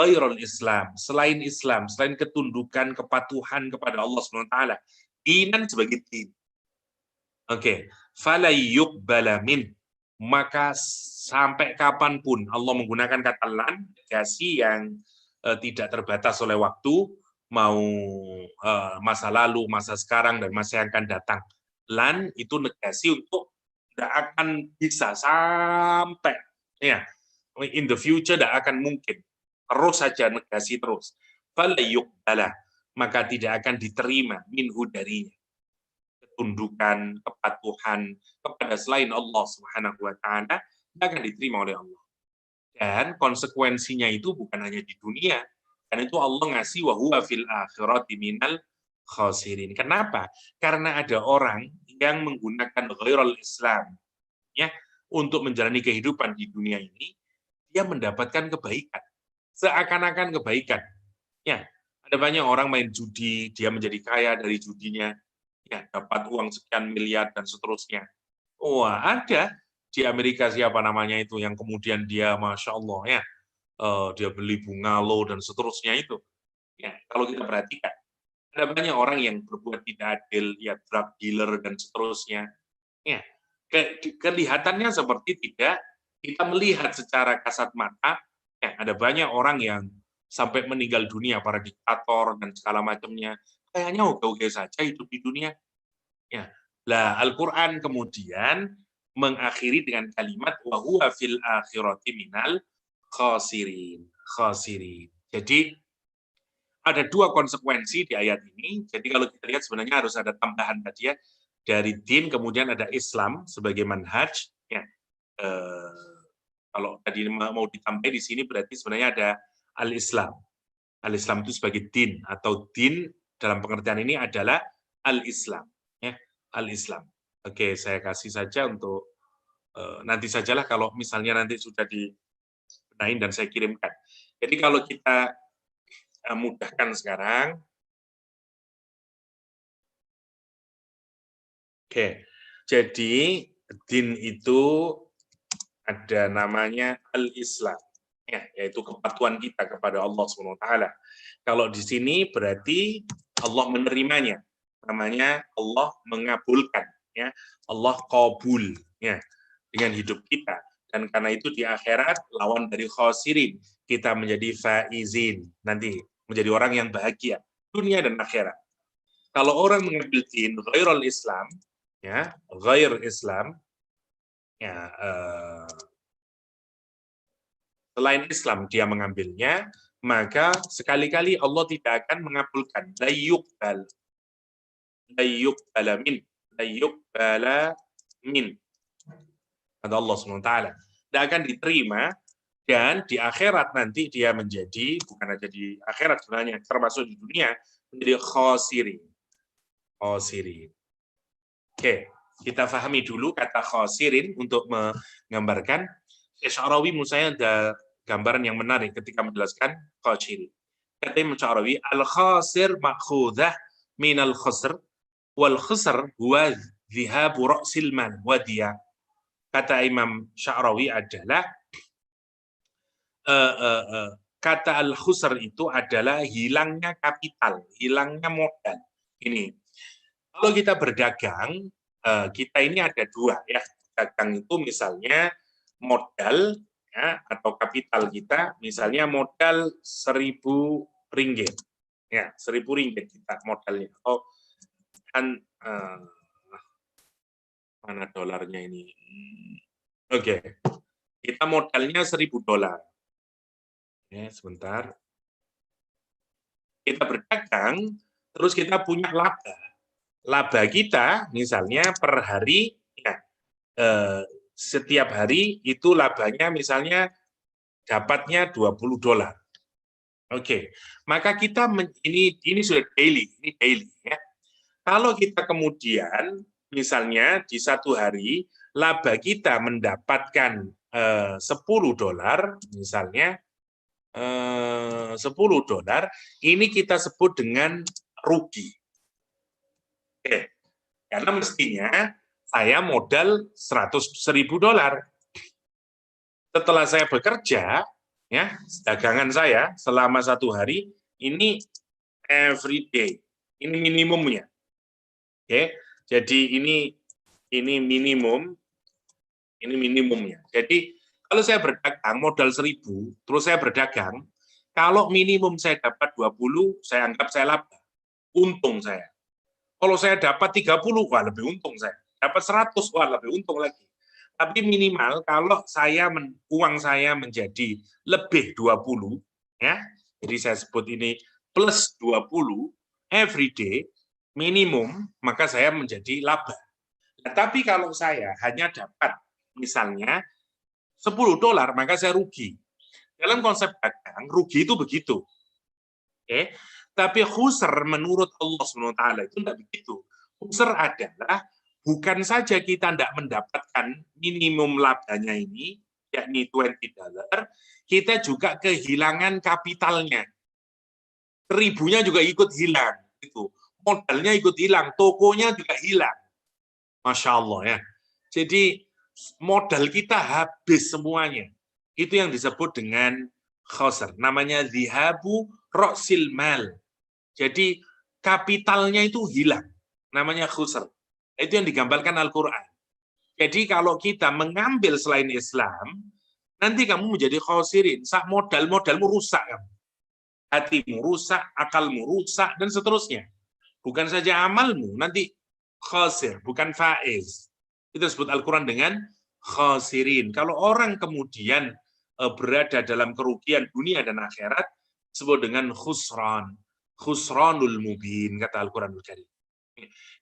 Ghairul Islam, selain Islam, selain ketundukan, kepatuhan kepada Allah SWT, dinan sebagai din. Oke, falayyuqbala min, maka sampai kapanpun Allah menggunakan kata lan, negasi yang tidak terbatas oleh waktu, mau masa lalu, masa sekarang, dan masa yang akan datang. Lan itu negasi untuk tidak akan bisa sampai, ya, in the future tidak akan mungkin. Terus saja negasi terus. Falayyuqbala, maka tidak akan diterima minhu darinya. Ketundukan, kepatuhan kepada selain Allah Subhanahu wa taala tidak akan diterima oleh Allah. Dan konsekuensinya itu bukan hanya di dunia, karena itu Allah ngasih wa huwa fil akhirati minal khasirin. Kenapa? Karena ada orang yang menggunakan ghairul Islam ya untuk menjalani kehidupan di dunia ini, dia mendapatkan kebaikan. Seakan-akan kebaikan. Ya, ada banyak orang main judi, dia menjadi kaya dari judinya. Ya, dapat uang sekian miliar dan seterusnya. Wah, ada di Amerika siapa namanya itu yang kemudian dia Masya Allah ya, dia beli bungalow dan seterusnya itu. Ya, kalau kita perhatikan, ada banyak orang yang berbuat tidak adil, ya drug dealer dan seterusnya. Ya, kelihatannya seperti tidak kita melihat secara kasat mata. Ya, ada banyak orang yang sampai meninggal dunia, para diktator dan segala macamnya. Kayaknya oke-oke saja hidup di dunia. Ya. Lah Al-Qur'an kemudian mengakhiri dengan kalimat wa huwa fil akhirati minal khasirin. Khasirin. Jadi ada dua konsekuensi di ayat ini. Jadi kalau kita lihat sebenarnya harus ada tambahan tadi ya, dari din kemudian ada Islam sebagai manhaj. Ya. Kalau tadi mau ditambah di sini berarti sebenarnya ada al-Islam. Al-Islam itu sebagai din atau din dalam pengertian ini adalah al-Islam. Ya. Al-Islam. Oke, saya kasih saja untuk nanti sajalah kalau misalnya nanti sudah dibenahin dan saya kirimkan. Jadi kalau kita mudahkan sekarang. Oke, jadi din itu ada namanya al-Islam, ya, yaitu kepatuhan kita kepada Allah SWT. Kalau di sini berarti Allah menerimanya, namanya Allah mengabulkan, ya, Allah qabul, ya, dengan hidup kita. Dan karena itu di akhirat lawan dari khasirin, kita menjadi faizin, nanti menjadi orang yang bahagia dunia dan akhirat. Kalau orang mengambil din ghairul Islam, ya, ghair Islam, ya, selain Islam dia mengambilnya, maka sekali-kali Allah tidak akan mengabulkan. La yuqbal min. Kata Allah SWT. Tidak akan diterima, dan di akhirat nanti dia menjadi, bukan saja di akhirat sebenarnya, termasuk di dunia, menjadi khasirin. Khasirin. Oke, kita pahami dulu kata khasirin untuk menggambarkan. Sya'rawi menurut saya ada gambaran yang menarik ketika menjelaskan khasirin. Kata Imam Sya'rawi, al-khasir ma'khudah minal khasr, wal khasr huwa dhihabu ra'sil mal wa diya. Kata Imam Sya'rawi adalah kata al-khusr itu adalah hilangnya kapital, hilangnya modal. Ini, kalau kita berdagang, kita ini ada dua ya. Dagang itu misalnya modal ya, atau kapital kita, misalnya modal 1.000 ringgit. Ya, 1.000 ringgit kita modalnya. Oh, kan mana dolarnya ini? Oke. Kita modalnya 1.000 dolar. Ya, sebentar. Kita berdagang, terus kita punya laba. Laba kita misalnya per hari, ya, setiap hari itu labanya misalnya dapatnya 20 dolar. Oke, maka kita ini sudah daily, ini daily ya. Kalau kita kemudian misalnya di satu hari laba kita mendapatkan 10 dolar misalnya, 10 dolar, ini kita sebut dengan rugi. Oke. Karena mestinya saya modal 100.000 dolar. Setelah saya bekerja, ya, dagangan saya selama satu hari, ini every day. Ini minimumnya. Oke. Jadi ini minimum, ini minimumnya. Jadi kalau saya berdagang modal 1.000, terus saya berdagang, kalau minimum saya dapat 20, saya anggap saya laba. Untung saya. Kalau saya dapat 30, wah lebih untung saya. Dapat 100, wah lebih untung lagi. Tapi minimal kalau uang saya menjadi lebih 20, ya. Jadi saya sebut ini plus 20 every day minimum, maka saya menjadi laba. Nah, tapi kalau saya hanya dapat misalnya 10 dolar, maka saya rugi. Dalam konsep dagang, rugi itu begitu. Oke. Tapi khusr menurut Allah SWT itu tidak begitu. Khusr adalah bukan saja kita tidak mendapatkan minimum labanya ini, yakni 20 dolar, kita juga kehilangan kapitalnya. 1.000-nya juga ikut hilang. Itu. Modalnya ikut hilang, tokonya juga hilang. Masya Allah ya. Jadi modal kita habis semuanya. Itu yang disebut dengan khosr. Namanya dhihabu ra'sil mal. Jadi kapitalnya itu hilang. Namanya khusr. Itu yang digambarkan Al-Quran. Jadi kalau kita mengambil selain Islam, nanti kamu menjadi khosirin. Modal-modalmu rusak. Hatimu rusak, akalmu rusak, dan seterusnya. Bukan saja amalmu, nanti khosir, bukan faiz. Itu disebut Al-Quran dengan khosirin. Kalau orang kemudian berada dalam kerugian dunia dan akhirat, disebut dengan khusran. Khusranul mubin, kata Al-Quranul Karim.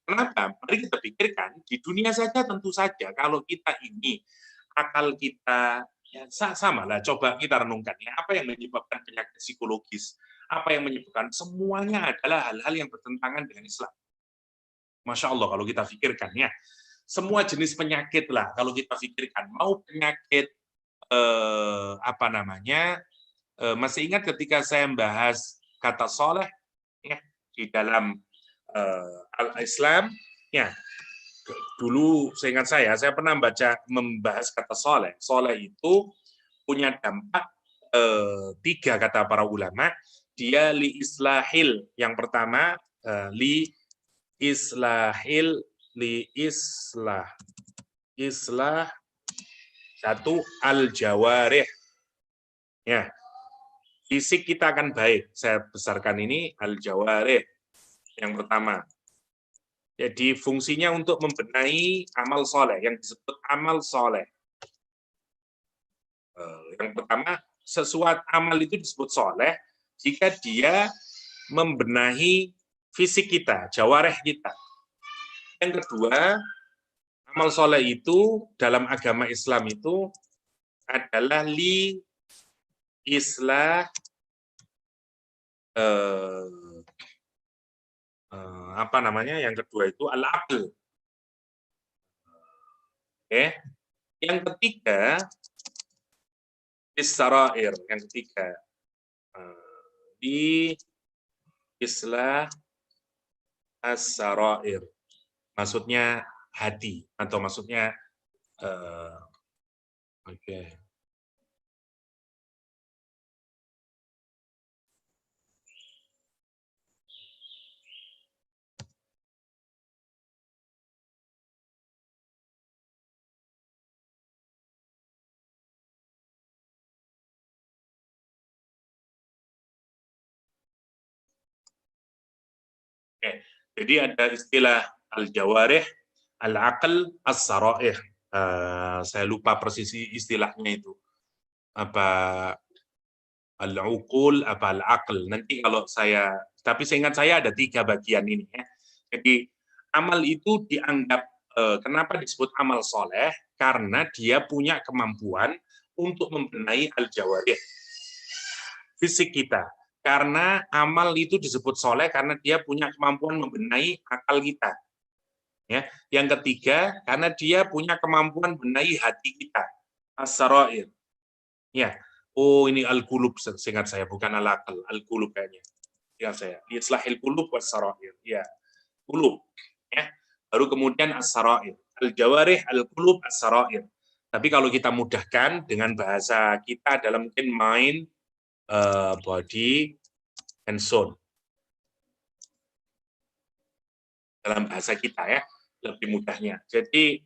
Kenapa? Mari kita pikirkan, di dunia saja tentu saja, kalau kita ini, akal kita, ya sama lah, coba kita renungkan, ya, apa yang menyebabkan penyakit psikologis, apa yang menyebabkan, semuanya adalah hal-hal yang bertentangan dengan Islam. Masya Allah, kalau kita pikirkan, ya, semua jenis penyakit lah, kalau kita pikirkan, mau penyakit, masih ingat ketika saya membahas kata soleh, ya, di dalam Al-Islam, ya, dulu seingat saya pernah membahas kata soleh. Soleh itu punya dampak 3 kata para ulama. Dia li islahil, yang pertama islah satu al-jawarih. Ya, fisik kita akan baik. Saya besarkan ini al-jawarih. Yang pertama. Jadi fungsinya untuk membenahi amal soleh, yang disebut amal soleh. Yang pertama, sesuatu amal itu disebut soleh jika dia membenahi fisik kita, jawareh kita. Yang kedua, amal soleh itu dalam agama Islam itu adalah li islah yang kedua itu al-aql. Oke. Yang ketiga, is-sarair. Yang ketiga, di islah as-sarair. Maksudnya hati atau maksudnya oke. Oke. Jadi ada istilah al-jawarih, al-aql, as-sarair. Saya lupa persis istilahnya itu. Apa al-uqul, apa al-aql. Nanti kalau tapi seingat saya ada 3 bagian ini ya. Jadi amal itu dianggap kenapa disebut amal soleh? Karena dia punya kemampuan untuk membenahi al-jawarih, fisik kita. Karena amal itu disebut soleh karena dia punya kemampuan membenahi akal kita. Ya. Yang ketiga, karena dia punya kemampuan membenahi hati kita. As-sarair. Ya. Oh, ini al-qulub, seingat saya, bukan al-aql, al-qulub kayaknya. Ya saya. Islahil qulub was-sarair. Ya. Qulub. Ya. Baru kemudian as-sarair. Al-jawarih, al-qulub, as-sarair. Tapi kalau kita mudahkan dengan bahasa kita dalam mungkin mind, body, and soul. Dalam bahasa kita ya, lebih mudahnya. Jadi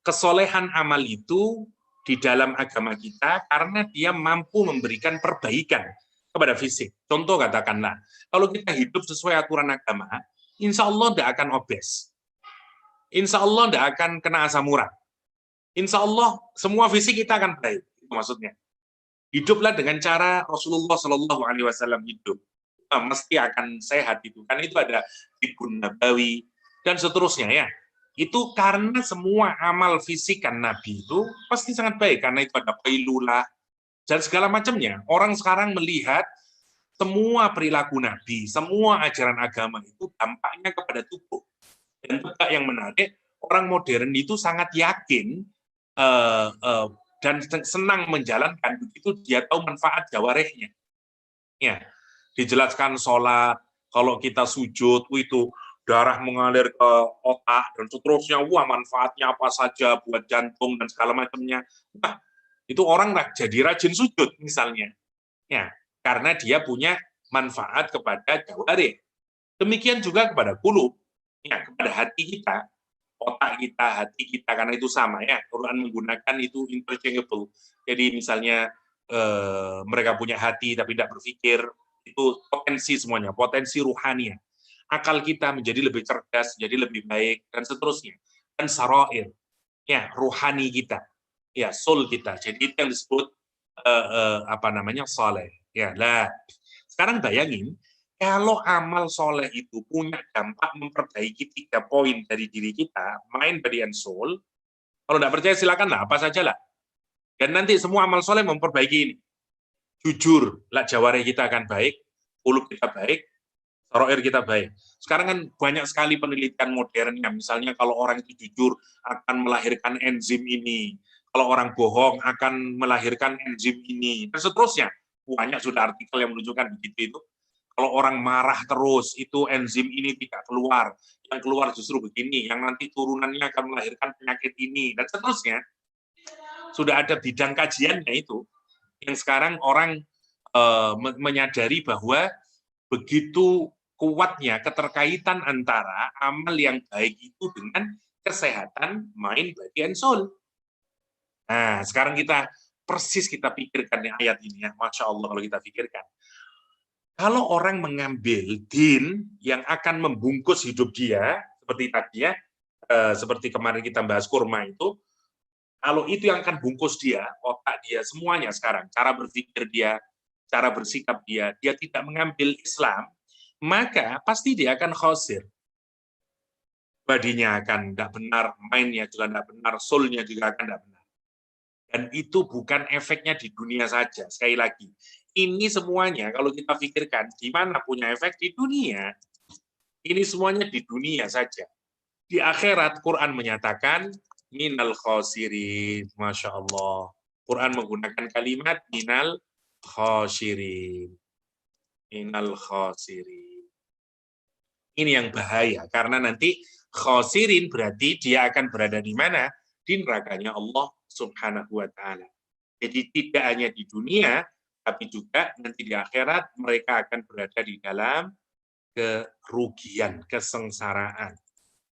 kesolehan amal itu di dalam agama kita karena dia mampu memberikan perbaikan kepada fisik. Contoh katakanlah, kalau kita hidup sesuai aturan agama, insya Allah tidak akan obes. Insya Allah tidak akan kena asam urat. Insya Allah semua fisik kita akan baik. Itu maksudnya. Hiduplah dengan cara Rasulullah Shallallahu Alaihi Wasallam hidup. Mesti akan sehat itu. Kan itu ada Tibbun Nabawi dan seterusnya ya. Itu karena semua amal fisik kan Nabi itu pasti sangat baik karena itu ada qailulah dan segala macamnya. Orang sekarang melihat semua perilaku Nabi, semua ajaran agama itu dampaknya kepada tubuh. Dan juga yang menarik, orang modern itu sangat yakin dan senang menjalankan begitu dia tahu manfaat jawarehnya. Ya, dijelaskan sholat, kalau kita sujud itu darah mengalir ke otak dan seterusnya, wah manfaatnya apa saja buat jantung dan segala macamnya. Wah, itu orang jadi rajin sujud misalnya. Ya, karena dia punya manfaat kepada jawareh. Demikian juga kepada qulub, ya, kepada hati kita. Otak kita, hati kita, karena itu sama ya. Quran menggunakan itu interchangeable. Jadi misalnya mereka punya hati tapi tidak berpikir, itu potensi semuanya, potensi ruhania. Akal kita menjadi lebih cerdas, jadi lebih baik dan seterusnya. Dan sarair, ya ruhani kita, ya soul kita. Jadi itu yang disebut apa namanya saleh. Ya lah. Sekarang bayangin. Kalau amal soleh itu punya dampak memperbaiki 3 poin dari diri kita, mind, body, and soul, kalau tidak percaya silakan lah, apa saja lah. Dan nanti semua amal soleh memperbaiki ini. Jujur, lah jawareh kita akan baik, qulub kita baik, sarair kita baik. Sekarang kan banyak sekali penelitian modernnya, misalnya kalau orang itu jujur akan melahirkan enzim ini, kalau orang bohong akan melahirkan enzim ini, dan seterusnya. Banyak sudah artikel yang menunjukkan begitu itu. Kalau orang marah terus, itu enzim ini tidak keluar. Yang keluar justru begini, yang nanti turunannya akan melahirkan penyakit ini, dan seterusnya. Sudah ada bidang kajiannya itu. Yang sekarang orang menyadari bahwa begitu kuatnya keterkaitan antara amal yang baik itu dengan kesehatan mind, body, and soul. Nah, sekarang kita pikirkan ayat ini ya, Masya Allah kalau kita pikirkan. Kalau orang mengambil din yang akan membungkus hidup dia, seperti tadi ya, seperti kemarin kita bahas kurma itu, kalau itu yang akan bungkus dia, otak dia, semuanya sekarang, cara berpikir dia, cara bersikap dia tidak mengambil Islam, maka pasti dia akan khosir. Badinya akan tidak benar, mind-nya juga tidak benar, soul-nya juga akan tidak benar. Dan itu bukan efeknya di dunia saja, sekali lagi. Ini semuanya kalau kita pikirkan di mana punya efek di dunia. Ini semuanya di dunia saja. Di akhirat Quran menyatakan minal khosirin. Masya Allah. Quran menggunakan kalimat minal khosirin. Minal khosirin. Ini yang bahaya, karena nanti khosirin berarti dia akan berada di mana? Di nerakanya Allah Subhanahu wa Ta'ala. Jadi tidak hanya di dunia, tapi juga nanti di akhirat mereka akan berada di dalam kerugian, kesengsaraan.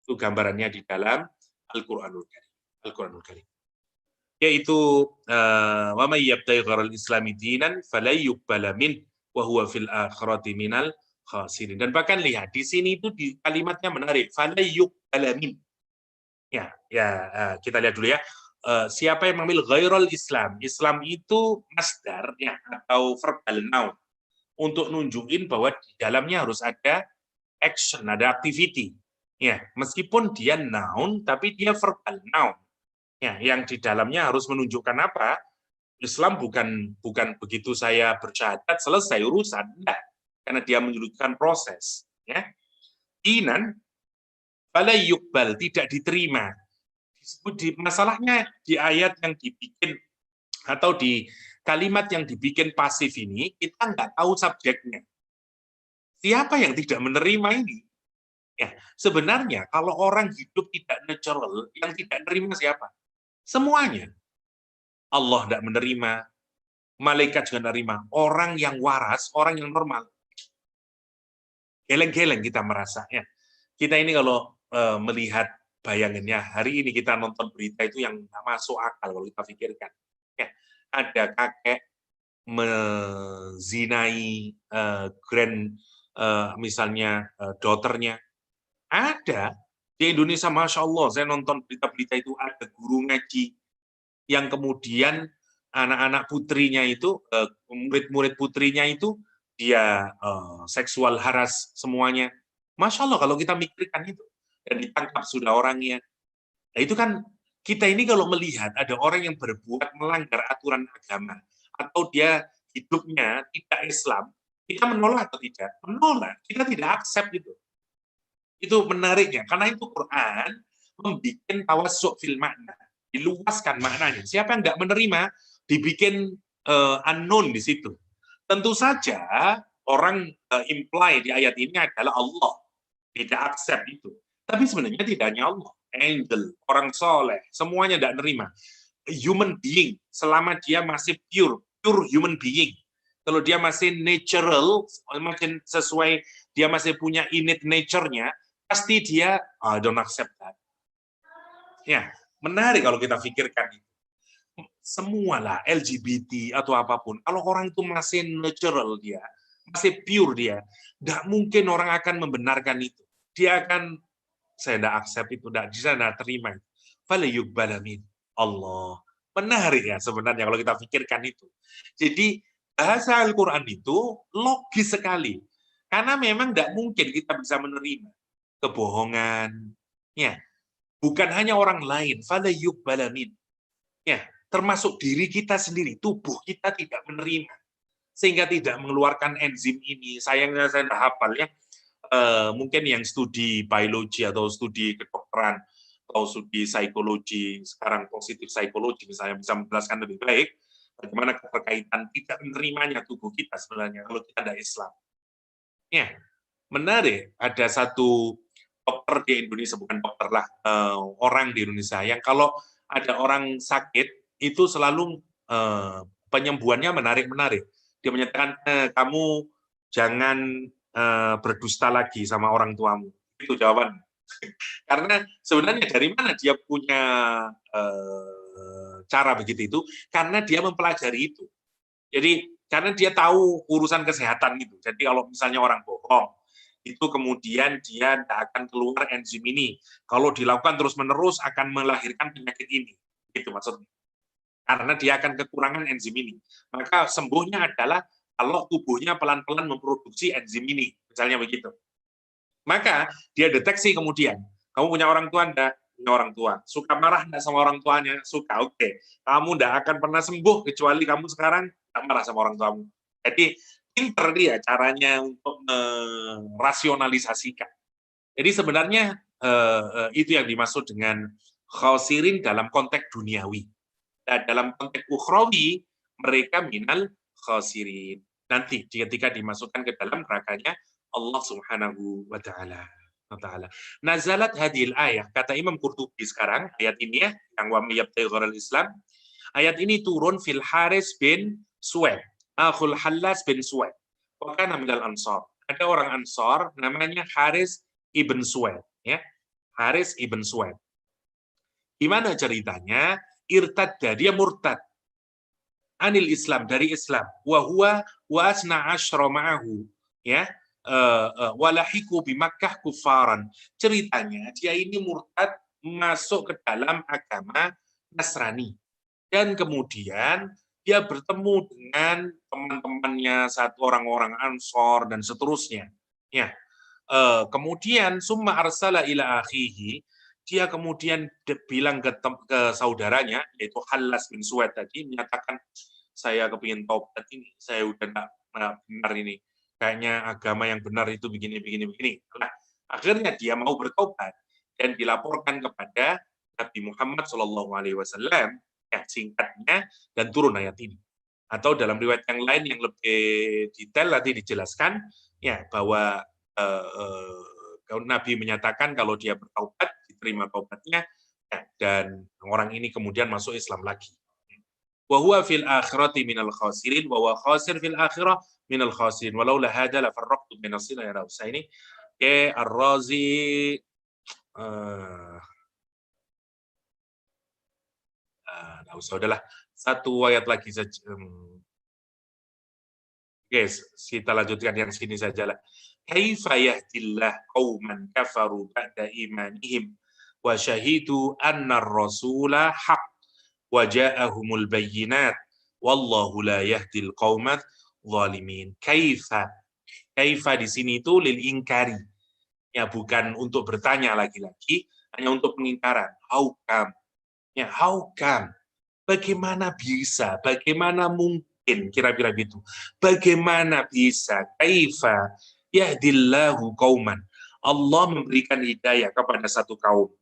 Itu gambarannya di dalam Al-Qur'anul Karim. Al-Qur'anul Karim. Yaitu wa may yabtaghi ghairal islami dinan falan yuqbala min wa huwa fil akhirati minal khasirin. Dan bahkan lihat di sini itu di kalimatnya menarik, falan yuqbala min. Ya, kita lihat dulu ya. Siapa yang mengambil ghairul Islam? Islam itu masdar ya, atau verbal noun untuk nunjukin bahwa di dalamnya harus ada action, ada activity. Ya, meskipun dia noun tapi dia verbal noun. Ya, yang di dalamnya harus menunjukkan apa? Islam bukan begitu saya bersyahadat selesai urusan, enggak. Karena dia menunjukkan proses, ya. Dinan fala yuqbal, tidak diterima. Disebut di masalahnya di ayat yang dibikin atau di kalimat yang dibikin pasif ini, kita nggak tahu subjeknya. Siapa yang tidak menerima ini? Ya, sebenarnya kalau orang hidup tidak natural, yang tidak menerima siapa? Semuanya. Allah tidak menerima, malaikat juga menerima. Orang yang waras, orang yang normal. Geleng-geleng kita merasa. Ya. Kita ini kalau melihat bayangannya, hari ini kita nonton berita itu yang nggak masuk akal kalau kita pikirkan. Ya, ada kakek menzinai misalnya daughternya. Ada di Indonesia, Masya Allah, saya nonton berita-berita itu ada guru ngaji yang kemudian anak-anak putrinya itu, murid-murid putrinya itu, dia seksual haras semuanya. Masya Allah kalau kita mikirkan itu. Dan ditangkap sudah orangnya. Nah itu kan, kita ini kalau melihat ada orang yang berbuat melanggar aturan agama, atau dia hidupnya tidak Islam, kita menolak atau tidak? Menolak. Kita tidak accept itu. Itu menariknya, karena itu Quran membuat tawasuk fil makna, diluaskan maknanya. Siapa yang nggak menerima, dibikin unknown di situ. Tentu saja orang imply di ayat ini adalah Allah, tidak accept itu. Tapi sebenarnya tidak hanya Allah, angel, orang soleh, semuanya tidak menerima. Human being, selama dia masih pure human being. Kalau dia masih natural, masih sesuai, dia masih punya innate nature-nya, pasti dia don't accept that. Ya, menarik kalau kita pikirkan itu. Semualah LGBT atau apapun, kalau orang itu masih natural dia, masih pure dia, tidak mungkin orang akan membenarkan itu. Dia akan, saya tidak accept itu, tidak terima itu. Fala yuqbala min Allah. Menarik ya sebenarnya kalau kita pikirkan itu. Jadi bahasa Al-Quran itu logis sekali. Karena memang tidak mungkin kita bisa menerima kebohongan. Ya, bukan hanya orang lain. Fala yuqbala min. Ya, termasuk diri kita sendiri, tubuh kita tidak menerima. Sehingga tidak mengeluarkan enzim ini. Sayangnya saya tidak hafal ya. Mungkin yang studi biologi atau studi kedokteran atau studi psikologi, sekarang positif psikologi misalnya, bisa menjelaskan lebih baik bagaimana keterkaitan tidak menerimanya tubuh kita sebenarnya kalau kita ada Islam. Ya, menarik, ada satu dokter di Indonesia, bukan dokter lah, orang di Indonesia yang kalau ada orang sakit itu selalu penyembuhannya menarik-menarik. Dia menyatakan, kamu jangan berdusta lagi sama orang tuamu. Itu jawaban. Karena sebenarnya dari mana dia punya cara begitu itu? Karena dia mempelajari itu. Jadi karena dia tahu urusan kesehatan itu. Jadi kalau misalnya orang bohong, itu kemudian dia tidak akan keluar enzim ini. Kalau dilakukan terus-menerus akan melahirkan penyakit ini. Itu maksudnya. Karena dia akan kekurangan enzim ini. Maka sembuhnya adalah kalau tubuhnya pelan-pelan memproduksi enzim ini. Misalnya begitu. Maka dia deteksi kemudian, kamu punya orang tua enggak? Punya orang tua. Suka marah enggak sama orang tuanya? Suka, oke. Kamu enggak akan pernah sembuh kecuali kamu sekarang enggak marah sama orang tuamu. Jadi pinter dia caranya untuk merasionalisasikan. Jadi sebenarnya itu yang dimaksud dengan khasirin dalam konteks duniawi. Dan dalam konteks ukhrawi, mereka minal khasirin. Nanti ketika dimasukkan ke dalam nerakanya Allah Subhanahu wa Ta'ala. Nazalat hadil ayah, kata Imam Qurtubi sekarang, ayat ini ya, yang wa may yabtaghi ghairal Islam. Ayat ini turun fil Haris bin Suwaid, akhul Hallas bin Suwaid. Wa kana minal ansar. Ada orang Ansar namanya Haris ibn Suwaid, ya. Haris ibn Suwaid. Gimana ceritanya? Irtadda, dia murtad anil Islam, dari Islam, wa huwa wa asna asyra ma'ahu, ya, walahiku bi Makkah kufaran. Ceritanya dia ini murtad masuk ke dalam agama Nasrani, dan kemudian dia bertemu dengan teman-temannya, satu orang-orang Ansor dan seterusnya, ya. Kemudian summa arsala ila akhihi, dia kemudian bilang ke saudaranya, yaitu Hallas bin Suwaid tadi, menyatakan, saya kepingin taubat ini, saya udah nggak benar ini, kayaknya agama yang benar itu begini. Nah, akhirnya dia mau bertobat dan dilaporkan kepada Nabi Muhammad SAW, ya singkatnya, dan turun ayat ini. Atau dalam riwayat yang lain yang lebih detail nanti dijelaskan, ya, bahwa Nabi menyatakan kalau dia bertaubat, diterima taubatnya, ya, dan orang ini kemudian masuk Islam lagi. Wa huwa fil akhirati minal khasirin wa huwa khasir fil akhirah minal khasirin walau la hada la farraqtu baina sila ya Rausa. Ini ke Ar-Razi enggak usah, udahlah, satu ayat lagi saja. Guys, kita lanjutkan yang sini saja lah. Kaifa yahdillah qauman kafaru ba'da imanihim wa syahidu anna ar-rasula haq wa ja'ahumul bayyinat wallahu la yahdil qaumat zalimin. Kaifa di sini itu lil ingkari, ya, bukan untuk bertanya lagi-lagi, hanya untuk pengingkaran. How come, ya, how come, bagaimana bisa, bagaimana mungkin, kira-kira gitu. Bagaimana bisa, kaifa yahdillahu qauman, Allah memberikan hidayah kepada satu kaum,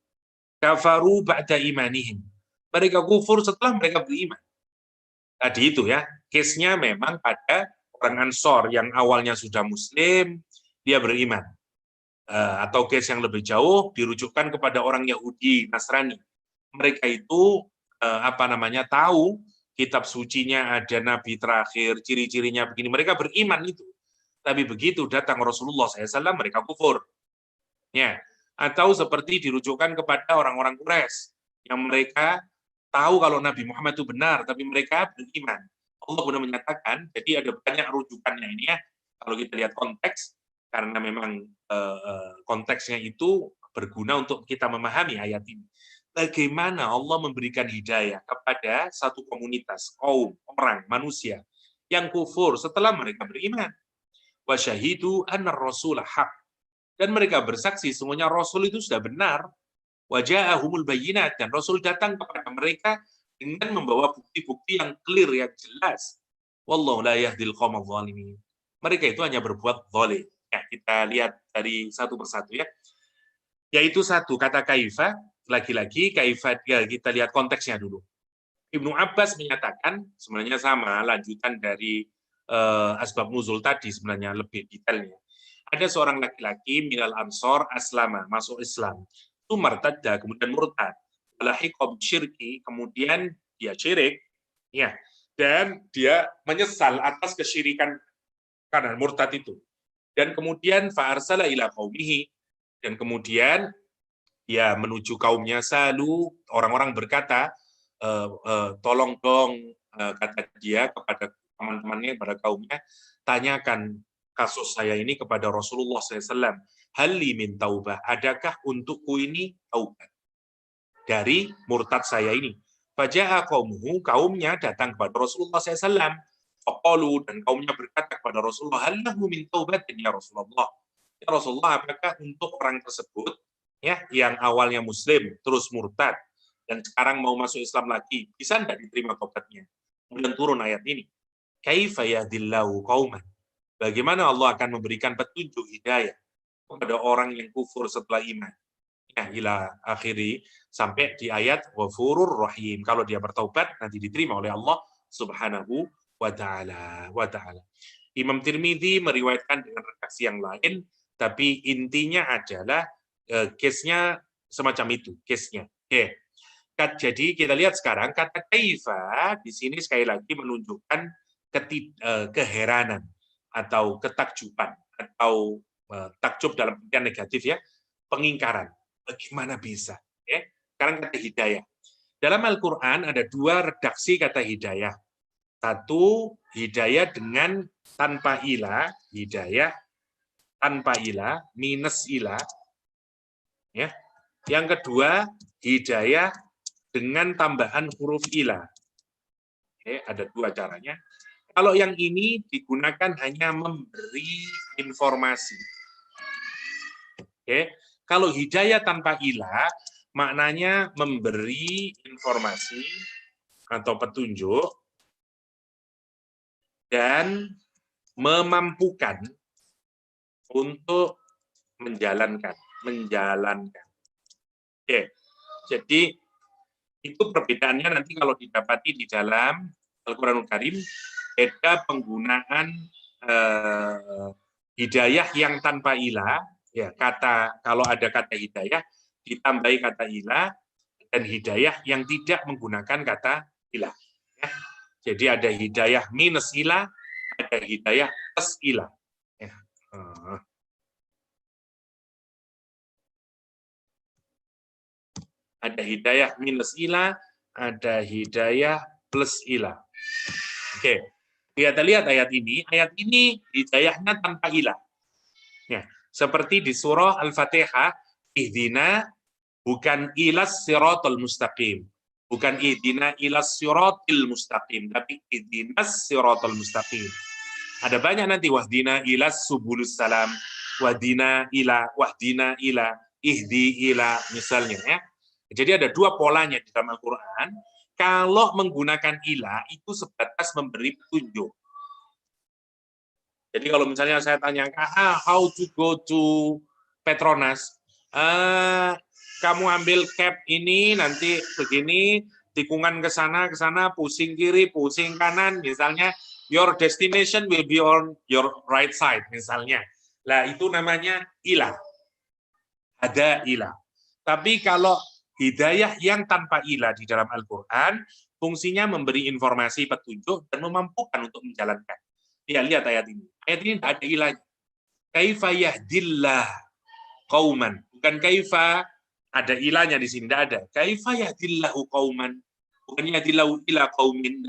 kafaru ba'da imanihim, mereka kufur setelah mereka beriman. Tadi itu ya, case-nya memang pada orang Ansor yang awalnya sudah Muslim, dia beriman. Atau case yang lebih jauh dirujukkan kepada orang Yahudi, Nasrani. Mereka itu tahu kitab sucinya ada nabi terakhir, ciri-cirinya begini, mereka beriman itu. Tapi begitu datang Rasulullah SAW, mereka kufur. Ya. Atau seperti dirujukkan kepada orang-orang Quraisy yang mereka tahu kalau Nabi Muhammad itu benar, tapi mereka beriman. Allah sudah menyatakan, jadi ada banyak rujukannya ini ya, kalau kita lihat konteks, karena memang konteksnya itu berguna untuk kita memahami ayat ini. Bagaimana Allah memberikan hidayah kepada satu komunitas, kaum, orang, manusia, yang kufur setelah mereka beriman. Wa syahidu anna ar-rasula haq. Dan mereka bersaksi semuanya Rasul itu sudah benar. Wa ja'ahumul bayyinat, dan Rasul datang kepada mereka dengan membawa bukti-bukti yang clear, yang jelas. Wallahu la yahdil qaumadz zalimin. Mereka itu hanya berbuat zalim. Ya, kita lihat dari satu persatu ya. Yaitu satu, kata kaifa, lagi-lagi kaifa, ya, kita lihat konteksnya dulu. Ibnu Abbas menyatakan, sebenarnya sama, lanjutan dari asbab nuzul tadi, sebenarnya lebih detailnya. Ada seorang laki-laki minal ansor aslama, masuk Islam. Itu martadda, kemudian murtad. Walahiqa syirki, kemudian dia syirik, ya, dan dia menyesal atas kesyirikan karena murtad itu. Dan kemudian fa'arsala ila qaumihi, dan kemudian dia menuju kaumnya. Salu, orang-orang berkata, tolong dong, kata dia kepada teman-temannya, kepada kaumnya, tanyakan kasus saya ini kepada Rasulullah SAW. Halli min taubah, adakah untukku ini taubat dari murtad saya ini? Faja'a qaumuhu, kaumnya datang kepada Rasulullah SAW. Faqalu, dan kaumnya berkata kepada Rasulullah, hal lahu min taubatin ya Rasulullah. Ya Rasulullah, apakah untuk orang tersebut, ya, yang awalnya Muslim terus murtad dan sekarang mau masuk Islam lagi, bisa tidak diterima taubatnya? Kemudian turun ayat ini. Kaifa yahdillahu qauman. Bagaimana Allah akan memberikan petunjuk hidayah kepada orang yang kufur setelah iman. Ya, ila akhiri sampai di ayat ghafurur rahim. Kalau dia bertaubat nanti diterima oleh Allah Subhanahu wa taala. Imam Tirmidzi meriwayatkan dengan redaksi yang lain, tapi intinya adalah case-nya semacam itu, case-nya. Oke. Jadi kita lihat sekarang kata kaifa di sini sekali lagi menunjukkan keheranan atau ketakjuban atau takjub dalam artian negatif ya, pengingkaran. Bagaimana bisa? Ya. Sekarang kata hidayah. Dalam Al-Quran ada dua redaksi kata hidayah. Satu, hidayah dengan tanpa ilah, hidayah tanpa ilah, minus ilah. Ya. Yang kedua, hidayah dengan tambahan huruf ilah. Oke, ada dua caranya. Kalau yang ini digunakan hanya memberi informasi. Oke. Kalau hidayah tanpa ilah, maknanya memberi informasi atau petunjuk dan memampukan untuk menjalankan. Oke. Jadi itu perbedaannya nanti kalau didapati di dalam Al-Qur'anul Karim, beda penggunaan hidayah yang tanpa ilah. Ya, kalau ada kata hidayah ditambahi kata ilah, dan hidayah yang tidak menggunakan kata ilah. Ya. Jadi ada hidayah minus ilah, ada hidayah plus ilah. Ya. Ada hidayah minus ilah, ada hidayah plus ilah. Oke, kita lihat ayat ini. Ayat ini hidayahnya tanpa ilah. Ya. Seperti di surah Al-Fatihah, ihdina bukan ilas siratal mustaqim. Bukan ihdina ilas siratil mustaqim, tapi ihdinas siratal mustaqim. Ada banyak nanti wahdina ilas subulus salam, wahdina ila, ihdi ila, misalnya ya. Jadi ada dua polanya di dalam Al-Quran. Kalau menggunakan ilah itu sebatas memberi petunjuk. Jadi kalau misalnya saya tanya, how to go to Petronas, kamu ambil cab ini, nanti begini, tikungan ke sana, pusing kiri, pusing kanan, misalnya, your destination will be on your right side, misalnya. Nah, itu namanya ilah. Ada ilah. Tapi kalau hidayah yang tanpa ilah di dalam Al-Quran, fungsinya memberi informasi, petunjuk, dan memampukan untuk menjalankan. Ya, lihat ayat ini. Ayat ini tidak ada ilahnya. Kaifa yahdillah qauman. Bukan kaifa, ada ilahnya di sini, tidak ada. Kaifa yahdillahu qauman. Bukan yahdillahu ila qaumin.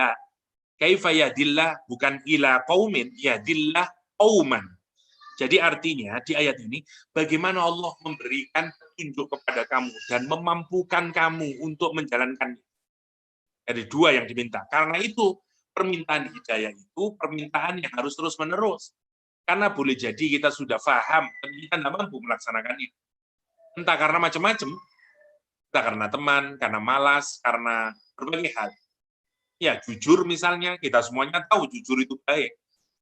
Kaifa yahdillah, bukan ila qaumin, yahdillah qauman. Jadi artinya di ayat ini, bagaimana Allah memberikan petunjuk kepada kamu dan memampukan kamu untuk menjalankannya. Ada dua yang diminta. Karena itu, permintaan hidayah itu permintaan yang harus terus-menerus. Karena boleh jadi kita sudah paham, tapi kita tidak mampu melaksanakan itu. Entah karena macam-macam, entah karena teman, karena malas, karena berbagai hal. Ya, jujur misalnya, kita semuanya tahu jujur itu baik.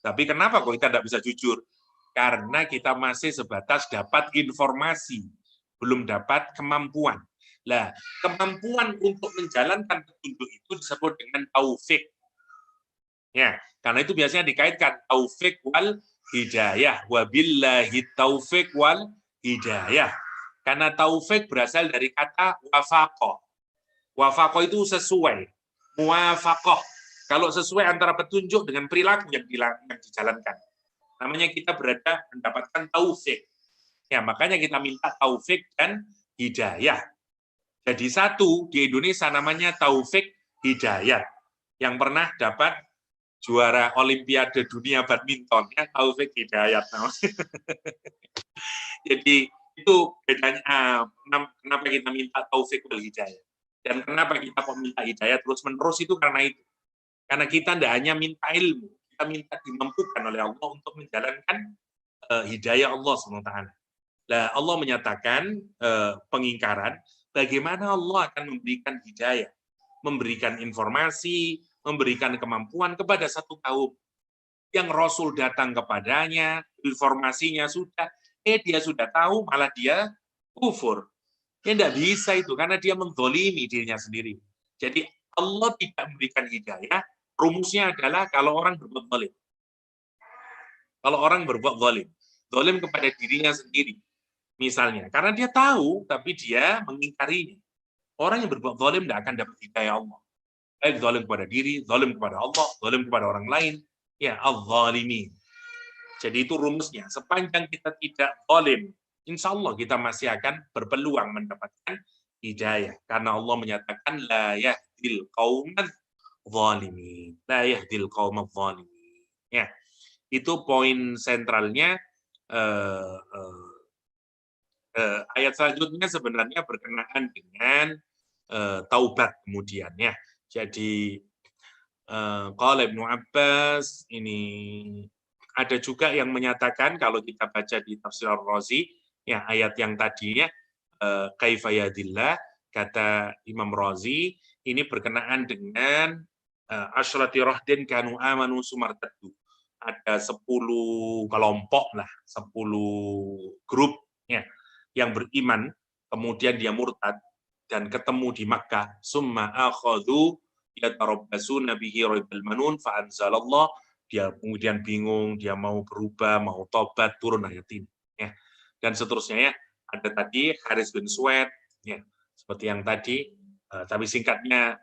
Tapi kenapa kok kita tidak bisa jujur? Karena kita masih sebatas dapat informasi, belum dapat kemampuan. Nah, kemampuan untuk menjalankan petunjuk itu disebut dengan taufik. Ya, karena itu biasanya dikaitkan taufik wal hidayah, wabillahi taufik wal hidayah. Karena taufik berasal dari kata wafaqah. Wafaqah itu sesuai, muwafaqah. Kalau sesuai antara petunjuk dengan perilaku yang dijalankan. Namanya kita mendapatkan taufik. Ya, makanya kita minta taufik dan hidayah. Jadi satu di Indonesia namanya Taufik Hidayat yang pernah dapat juara Olimpiade Dunia Badminton, ya, Taufik Hidayat. Jadi itu bedanya kenapa kita minta Taufik wal Hidayat. Dan kenapa kita kok minta hidayah terus-menerus itu karena itu. Karena kita tidak hanya minta ilmu, kita minta dimampukan oleh Allah untuk menjalankan hidayah Allah SWT. Nah, Allah menyatakan pengingkaran, bagaimana Allah akan memberikan hidayah, memberikan informasi, memberikan kemampuan kepada satu kaum yang Rasul datang kepadanya, informasinya sudah, dia sudah tahu, malah dia kufur. Ya tidak bisa itu, karena dia menzolimi dirinya sendiri. Jadi Allah tidak memberikan hidayah, rumusnya adalah kalau orang berbuat zalim. Kalau orang berbuat zalim, zalim kepada dirinya sendiri, misalnya, karena dia tahu, tapi dia mengingkarinya. Orang yang berbuat zalim tidak akan dapat hidayah Allah. Baik zalim kepada diri, zalim kepada Allah, zalim kepada orang lain, ya az-zalimin. Jadi itu rumusnya. Sepanjang kita tidak zalim, insya Allah kita masih akan berpeluang mendapatkan hidayah. Karena Allah menyatakan la yahdil qaumadz zalimin. La yahdil qaumadz zalimin. Ya, itu poin sentralnya. Ayat selanjutnya sebenarnya berkenaan dengan taubat kemudian ya. Jadi qala Ibnu Abbas, ini ada juga yang menyatakan kalau kita baca di Tafsir Ar-Razi ya, ayat yang tadinya kaifa yadillah, kata Imam Razi, ini berkenaan dengan asyrati rahdin kanu amanu sumartaddu. Ada 10 kelompok lah, 10 grup ya, yang beriman kemudian dia murtad dan ketemu di Makkah, summa akhadhu yatarabbasuna bihi raibal manun fa anzalallah, dia kemudian bingung, dia mau berubah, mau tobat, turun ayat ini ya. Dan seterusnya ya, ada tadi Haris bin Suwaid ya, seperti yang tadi, tapi singkatnya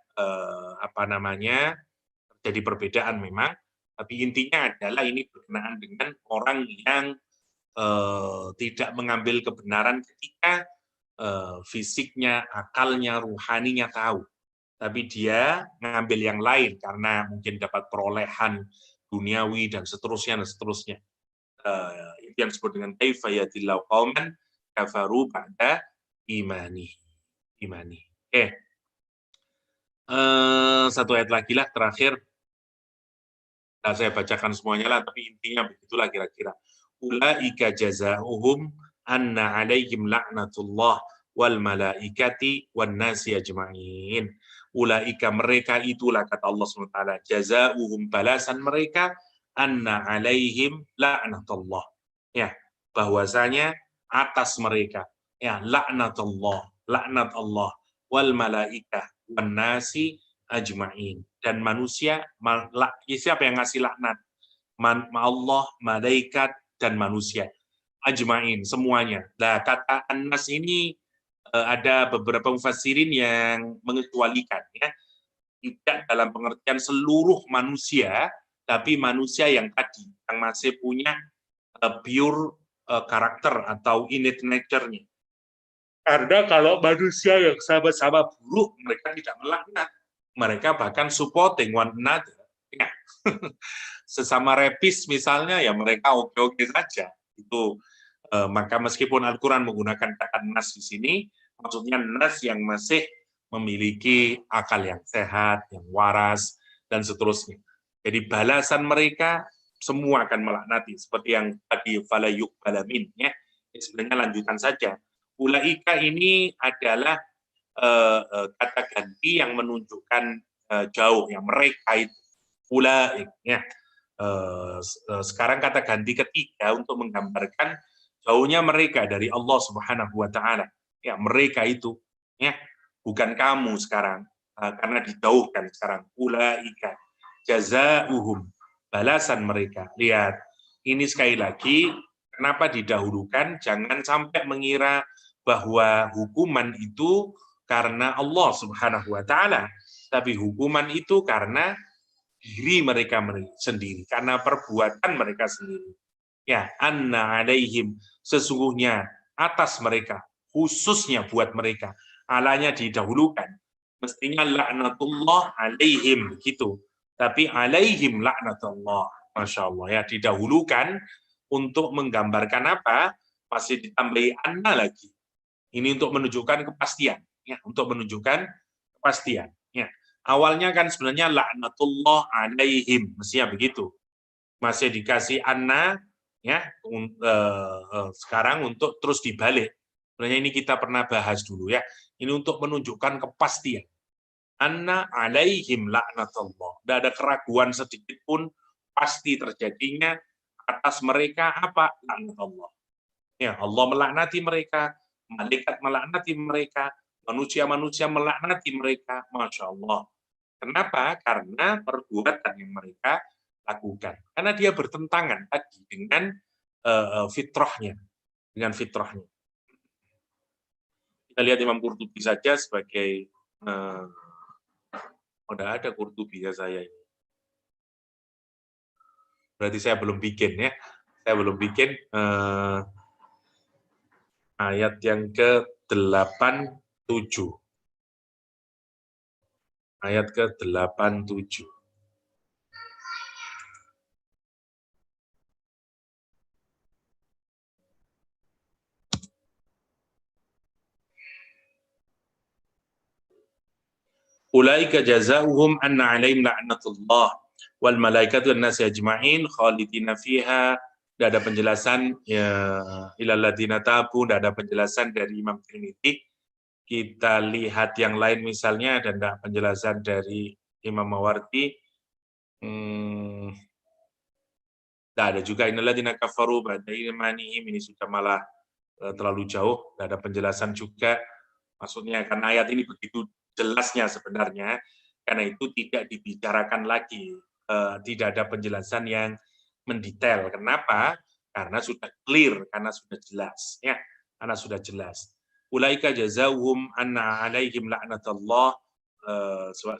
terjadi perbedaan memang, tapi intinya adalah ini berkenaan dengan orang yang tidak mengambil kebenaran ketika fisiknya, akalnya, ruhaninya tahu, tapi dia mengambil yang lain karena mungkin dapat perolehan duniawi dan seterusnya dan seterusnya. Itu yang disebut dengan kaifa yahdillahu qauman kafaru ba'da imani. Oke. Satu ayat lagi lah terakhir. Nah, saya bacakan semuanya lah, tapi intinya begitulah kira-kira. Ulaika jazaohum anna alaihim la'natullah wal malaikati wan nasi ajma'in. Ulaika, mereka itulah, kata Allah SWT, jazaohum, balasan mereka, anna alaihim la'natullah. Ya, bahwasanya atas mereka ya laknatullah, laknat Allah, wal malaikah wan nasi ajma'in, dan manusia, siapa yang ngasih laknat? Allah, malaikat, dan manusia. Ajma'in, semuanya. Nah, kata annas ini ada beberapa mufassirin yang mengecualikan ya. Tidak dalam pengertian seluruh manusia, tapi manusia yang tadi, yang masih punya pure karakter atau innate nature-nya. Karena kalau manusia yang sama-sama buruk, mereka tidak melaknat. Mereka bahkan supporting one another. Ya. Sesama repis misalnya, ya mereka oke-oke saja. Itu maka meskipun Al-Quran menggunakan kata nas di sini, maksudnya nas yang masih memiliki akal yang sehat, yang waras, dan seterusnya. Jadi balasan mereka semua akan melaknati, seperti yang tadi fala yuqbala min, ya. Sebenarnya lanjutan saja. Ulaika ini adalah kata ganti yang menunjukkan jauh, yang mereka itu. Ulaik, ya. Sekarang kata ganti ketiga untuk menggambarkan jauhnya mereka dari Allah Subhanahu wa taala. Ya, mereka itu, ya, bukan kamu sekarang, karena dijauhkan sekarang. Ulaika jazaohum, balasan mereka. Lihat, ini sekali lagi kenapa didahulukan, jangan sampai mengira bahwa hukuman itu karena Allah Subhanahu wa taala, tapi hukuman itu karena diri mereka sendiri, karena perbuatan mereka sendiri. Ya, anna alaihim, sesungguhnya atas mereka, khususnya buat mereka, alanya didahulukan. Mestinya laknatullah alaihim begitu, tapi alaihim laknatullah. Masya Allah ya, didahulukan untuk menggambarkan apa? Masih ditambahi anna lagi. Ini untuk menunjukkan kepastian, ya, untuk menunjukkan kepastian. Ya. Awalnya kan sebenarnya laknatullah alaihim, mestinya begitu. Masih dikasih anna, ya, sekarang untuk terus dibalik. Sebenarnya ini kita pernah bahas dulu ya. Ini untuk menunjukkan kepastian. Anna alaihim laknatullah. Tidak ada keraguan sedikit pun, pasti terjadinya atas mereka apa? Laknatullah. Ya, Allah melaknati mereka, malaikat melaknati mereka, manusia-manusia melaknati mereka. Masya Allah. Kenapa? Karena perbuatan yang mereka lakukan. Karena dia bertentangan tadi dengan fitrahnya. Dengan fitrahnya. Kita lihat Imam Qurtubi saja sebagai udah ada Qurtubi ya saya ini. Berarti saya belum bikin ya. Saya belum bikin ayat yang ke-87. Ayat ke-87. Ulaika jazaohum anna 'alaihim la'natullah wal malaikatu wan nasi ajma'in khalidina fiha. Tidak ada penjelasan ya ilal ladzina tabu, tidak ada penjelasan dari Imam Tirmidzi. Kita lihat yang lain misalnya dan tidak penjelasan dari Imam Mawardi. Tidak ada juga innal ladzina kafaru ba'da imanihim, ini sudah malah terlalu jauh, tidak ada penjelasan juga. Maksudnya karena ayat ini begitu jelasnya sebenarnya, karena itu tidak dibicarakan lagi, tidak ada penjelasan yang mendetail. Kenapa? Karena sudah clear, karena sudah jelas, ya, karena sudah jelas. Ulaika jazaohum anna 'alaihim la'natullah.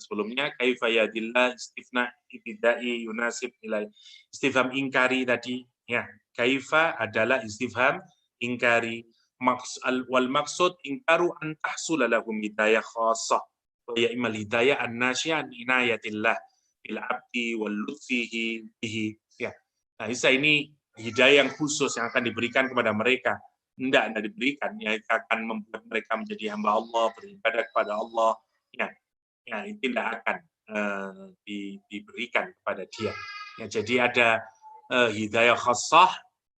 Sebelumnya kaifa yadillah istifna ibtidai yunasib nilai istifham ingkari tadi, ya. Kaifa adalah istifham ingkari. Wal maksud ingkaru an tahsula lahum hidayah khassah wa ya imal hidayah an-nasyi'ah an inayatillah bil abdi wal lutfihi bihi, ya. Nah, ini hidayah yang khusus yang akan diberikan kepada mereka. Tidak diberikan, ya, akan membuat mereka menjadi hamba Allah, beribadah kepada Allah, ya. Ya, itu tidak akan diberikan kepada dia. Ya, jadi ada hidayah khassah,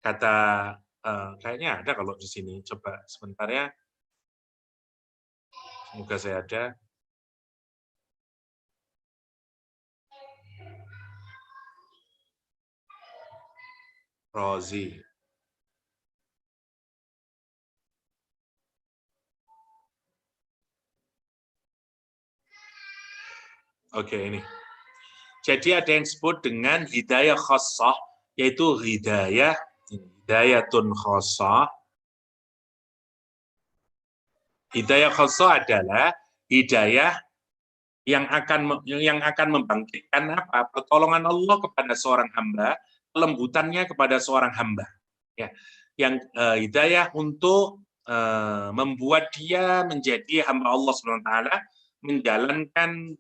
kata kayaknya ada kalau di sini. Coba sebentar ya. Semoga saya ada. Rozi. Oke, ini. Jadi ada yang disebut dengan hidayah khassah, yaitu hidayatun khassah. Hidayah khassah adalah hidayah yang akan membangkitkan apa? Pertolongan Allah kepada seorang hamba, kelembutannya kepada seorang hamba. Ya, yang hidayah untuk membuat dia menjadi hamba Allah SWT, menjalankan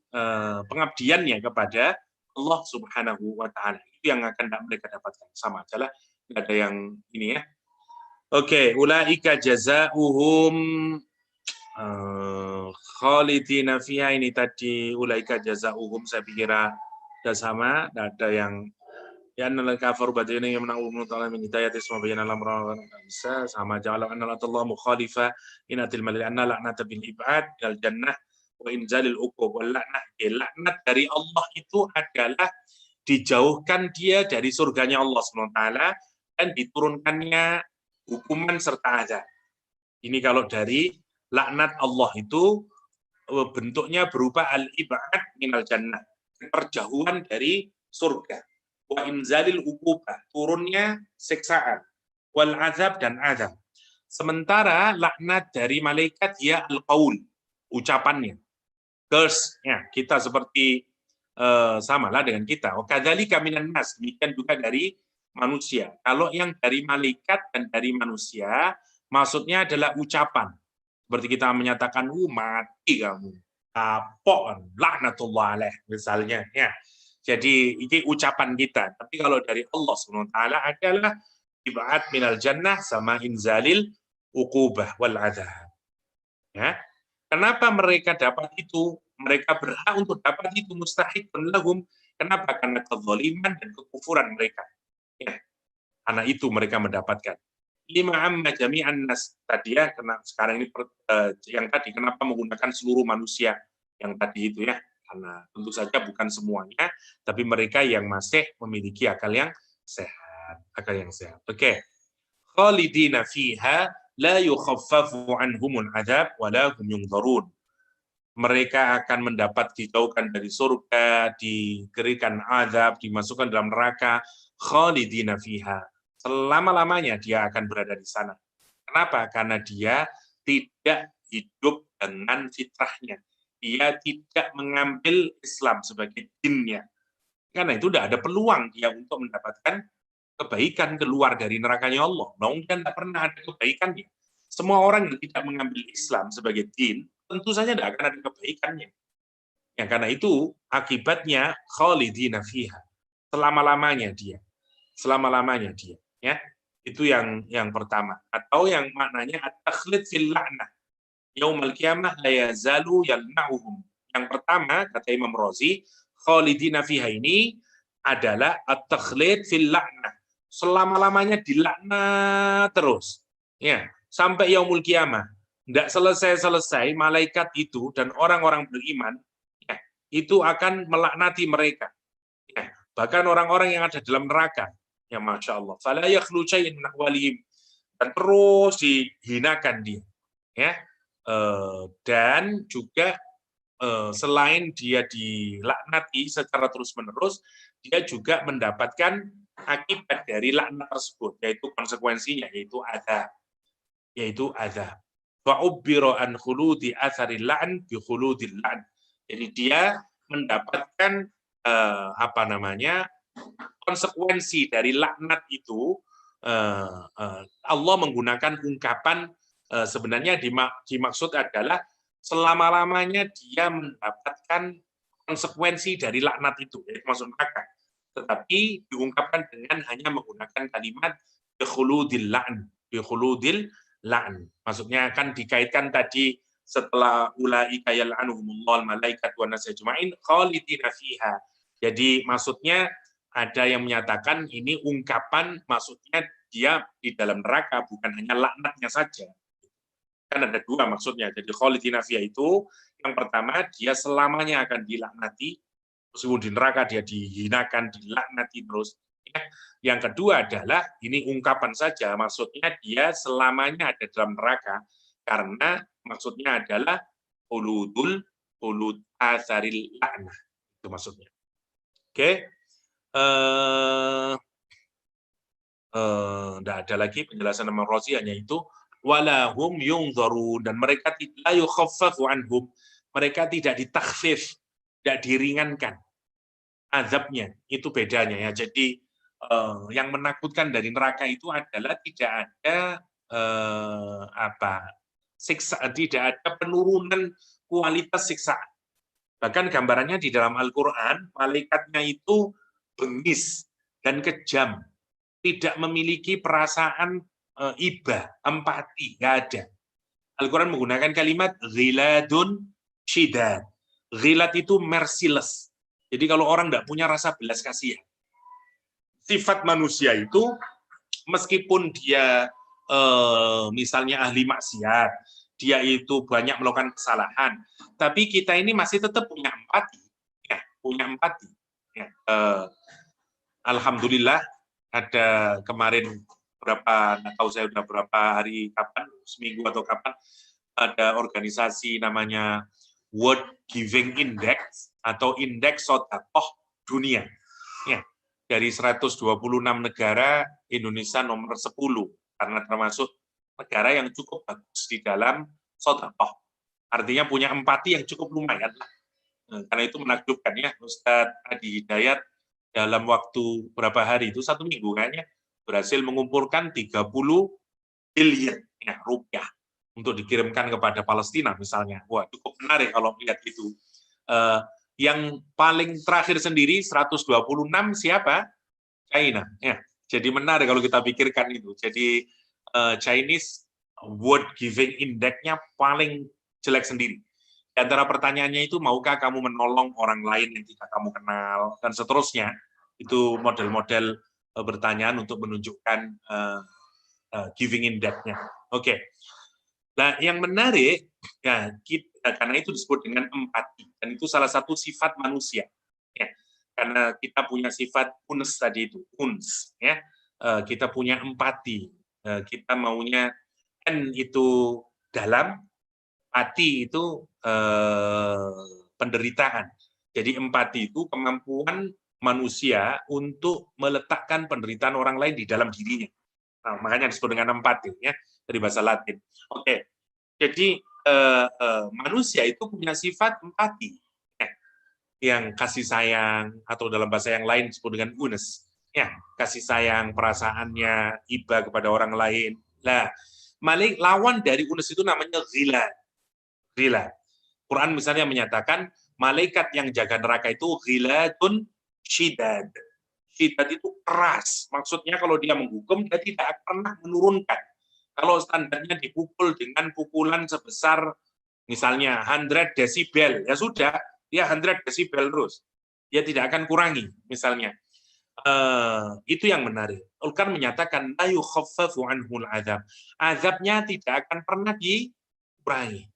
pengabdiannya kepada Allah Subhanahu wa Ta'ala. Itu yang akan mereka dapatkan. Sama aja lah, tidak ada yang ini ya. Oke, ulaika jazaohum khalidina fiha, ini tadi ulaika jazaohum, saya pikir sudah sama, tidak ada yang ya annal kafir ba'da yang menang umum ta'ala min hidayati semua bayan alam bisa sama ja'ala annal Allah mukhalifa inatil malil anna la'nata bil ibad al jannah wa inzalil uqub wal la'nah. Laknat dari Allah itu adalah dijauhkan dia dari surganya Allah SWT dan diturunkannya hukuman serta azab. Ini kalau dari laknat Allah itu bentuknya berupa al-ibad minal jannah, perjauhan dari surga. Wa inzalil uqubah, turunnya siksaan. Wal azab, dan azab. Sementara laknat dari malaikat ya al-qaul, ucapannya. Curse, ya, kita seperti samalah dengan kita. Wa kadzalika minan nas, demikian juga dari manusia. Kalau yang dari malaikat dan dari manusia, maksudnya adalah ucapan. Seperti kita menyatakan, mati kamu, kapok, laknatullah alaih, misalnya. Ya. Jadi ini ucapan kita. Tapi kalau dari Allah SWT adalah ibad minal jannah sama inzalil uqubah wal adab. Ya. Kenapa mereka dapat itu? Mereka berhak untuk dapat itu, mustahikun lahum. Kenapa? Karena kezaliman dan kekufuran mereka. Ya. Karena itu mereka mendapatkan. Lima amma jami'an nas tadi ya, karena sekarang ini yang tadi kenapa menggunakan seluruh manusia yang tadi itu ya, karena tentu saja bukan semuanya, tapi mereka yang masih memiliki akal yang sehat, Oke. Khalidina fiha, la yukhaffafu anhumul adzab wa la hum yunzarun. Mereka akan mendapat dijauhkan dari surga, diberikan azab, dimasukkan dalam neraka, khalidina fiha. Selama-lamanya dia akan berada di sana. Kenapa? Karena dia tidak hidup dengan fitrahnya. Dia tidak mengambil Islam sebagai dinnya. Karena itu tidak ada peluang dia untuk mendapatkan kebaikan keluar dari nerakanya Allah. Mungkin tidak pernah ada kebaikannya. Semua orang yang tidak mengambil Islam sebagai din, tentu saja tidak akan ada kebaikannya. Ya, karena itu akibatnya khalidina fiha. Selama-lamanya dia. Selama-lamanya dia. Ya. Itu yang pertama. Atau yang maknanya at-takhlid fil la'nah. Yaumal qiyamah la yazalu yalna'uhum. Yang pertama, kata Imam Razi, khalidina fiha ini adalah at-takhlid fil la'nah. Selama-lamanya dilaknat terus. Ya, sampai yaumul qiyamah. Tidak selesai-selesai malaikat itu dan orang-orang beriman ya, itu akan melaknati mereka. Ya, bahkan orang-orang yang ada dalam neraka. Ya Masya Allah. Fala yakhlu syai'un min ahwalihim. Dan terus dihinakan dia. Ya. Dan juga selain dia dilaknati secara terus-menerus, dia juga mendapatkan akibat dari laknat tersebut, yaitu konsekuensinya, yaitu azab. Wa ubbira an khuludi atharil la'n bi khuludil la'n. Jadi dia mendapatkan konsekuensi dari laknat itu. Allah menggunakan ungkapan sebenarnya dimaksud adalah selama-lamanya dia mendapatkan konsekuensi dari laknat itu, yaitu masuk neraka. Tetapi diungkapkan dengan hanya menggunakan kalimat bikhuludil la'n. Maksudnya kan dikaitkan tadi setelah ulaika yal'anuhumullah malaikat wa nas ajma'in khalidina fiha. Jadi maksudnya ada yang menyatakan ini ungkapan maksudnya dia di dalam neraka, bukan hanya laknatnya saja. Kan ada dua maksudnya. Jadi khalidina fiha itu yang pertama dia selamanya akan dilaknati, meskipun di neraka dia dihinakan, dilaknati terus. Ya. Yang kedua adalah ini ungkapan saja, maksudnya dia selamanya ada dalam neraka karena maksudnya adalah ulud asaril la'nah. Itu maksudnya. Oke. Tidak ada lagi penjelasan Imam Razi, hanya itu walahum yunzarun, dan mereka la yukhaffafu anhum, mereka tidak ditakhfif, tidak diringankan azabnya. Itu bedanya ya. Jadi yang menakutkan dari neraka itu adalah tidak ada siksa, tidak ada penurunan kualitas siksaan. Bahkan gambarannya di dalam Al-Quran, malaikatnya itu bengis dan kejam, tidak memiliki perasaan iba, empati, nggak ada. Al-Quran menggunakan kalimat ghiladun syidad. Ghilad itu merciless. Jadi kalau orang nggak punya rasa belas kasihan. Sifat manusia itu, meskipun dia misalnya ahli maksiat, dia itu banyak melakukan kesalahan, tapi kita ini masih tetap punya empati. Ya, punya empati. Ya, Alhamdulillah, ada kemarin nggak tahu saya udah berapa hari kapan, seminggu atau kapan, ada organisasi namanya World Giving Index atau Indeks Sedekah Dunia. Ya, dari 126 negara, Indonesia nomor 10 karena termasuk negara yang cukup bagus di dalam sedekah. Artinya punya empati yang cukup lumayan. Karena itu menakjubkan ya, Ustadz Adi Hidayat dalam waktu berapa hari itu, 1 minggu kayaknya, berhasil mengumpulkan 30 billion ya, rupiah untuk dikirimkan kepada Palestina misalnya. Wah, cukup menarik kalau melihat itu. Yang paling terakhir sendiri 126 siapa? China. Ya, jadi menarik kalau kita pikirkan itu. Jadi Chinese World Giving Index-nya paling jelek sendiri. Di antara pertanyaannya itu, maukah kamu menolong orang lain yang tidak kamu kenal, dan seterusnya. Itu model-model pertanyaan untuk menunjukkan giving index-nya. Oke. Nah, yang menarik, ya, karena itu disebut dengan empati, dan itu salah satu sifat manusia. Ya. Karena kita punya sifat uns tadi itu, uns. Ya. Kita punya empati. Kita maunya N itu dalam, pati itu penderitaan. Jadi empati itu kemampuan manusia untuk meletakkan penderitaan orang lain di dalam dirinya. Nah, makanya disebut dengan empati, ya, dari bahasa Latin. Oke, jadi manusia itu punya sifat empati, ya, yang kasih sayang, atau dalam bahasa yang lain disebut dengan unes, ya, kasih sayang, perasaannya iba kepada orang lain. Nah, lawan dari unes itu namanya ghila. Ghila. Quran misalnya menyatakan malaikat yang jaga neraka itu ghilatun syidad. Syidad itu keras. Maksudnya kalau dia menghukum, dia tidak pernah menurunkan. Kalau standarnya dipukul dengan pukulan sebesar misalnya 100 desibel, ya sudah, dia 100 desibel terus. Dia tidak akan kurangi, misalnya. Itu yang menarik. Al-Quran menyatakan la yukhaffafu anhul azab. Azabnya tidak akan pernah dikurangi.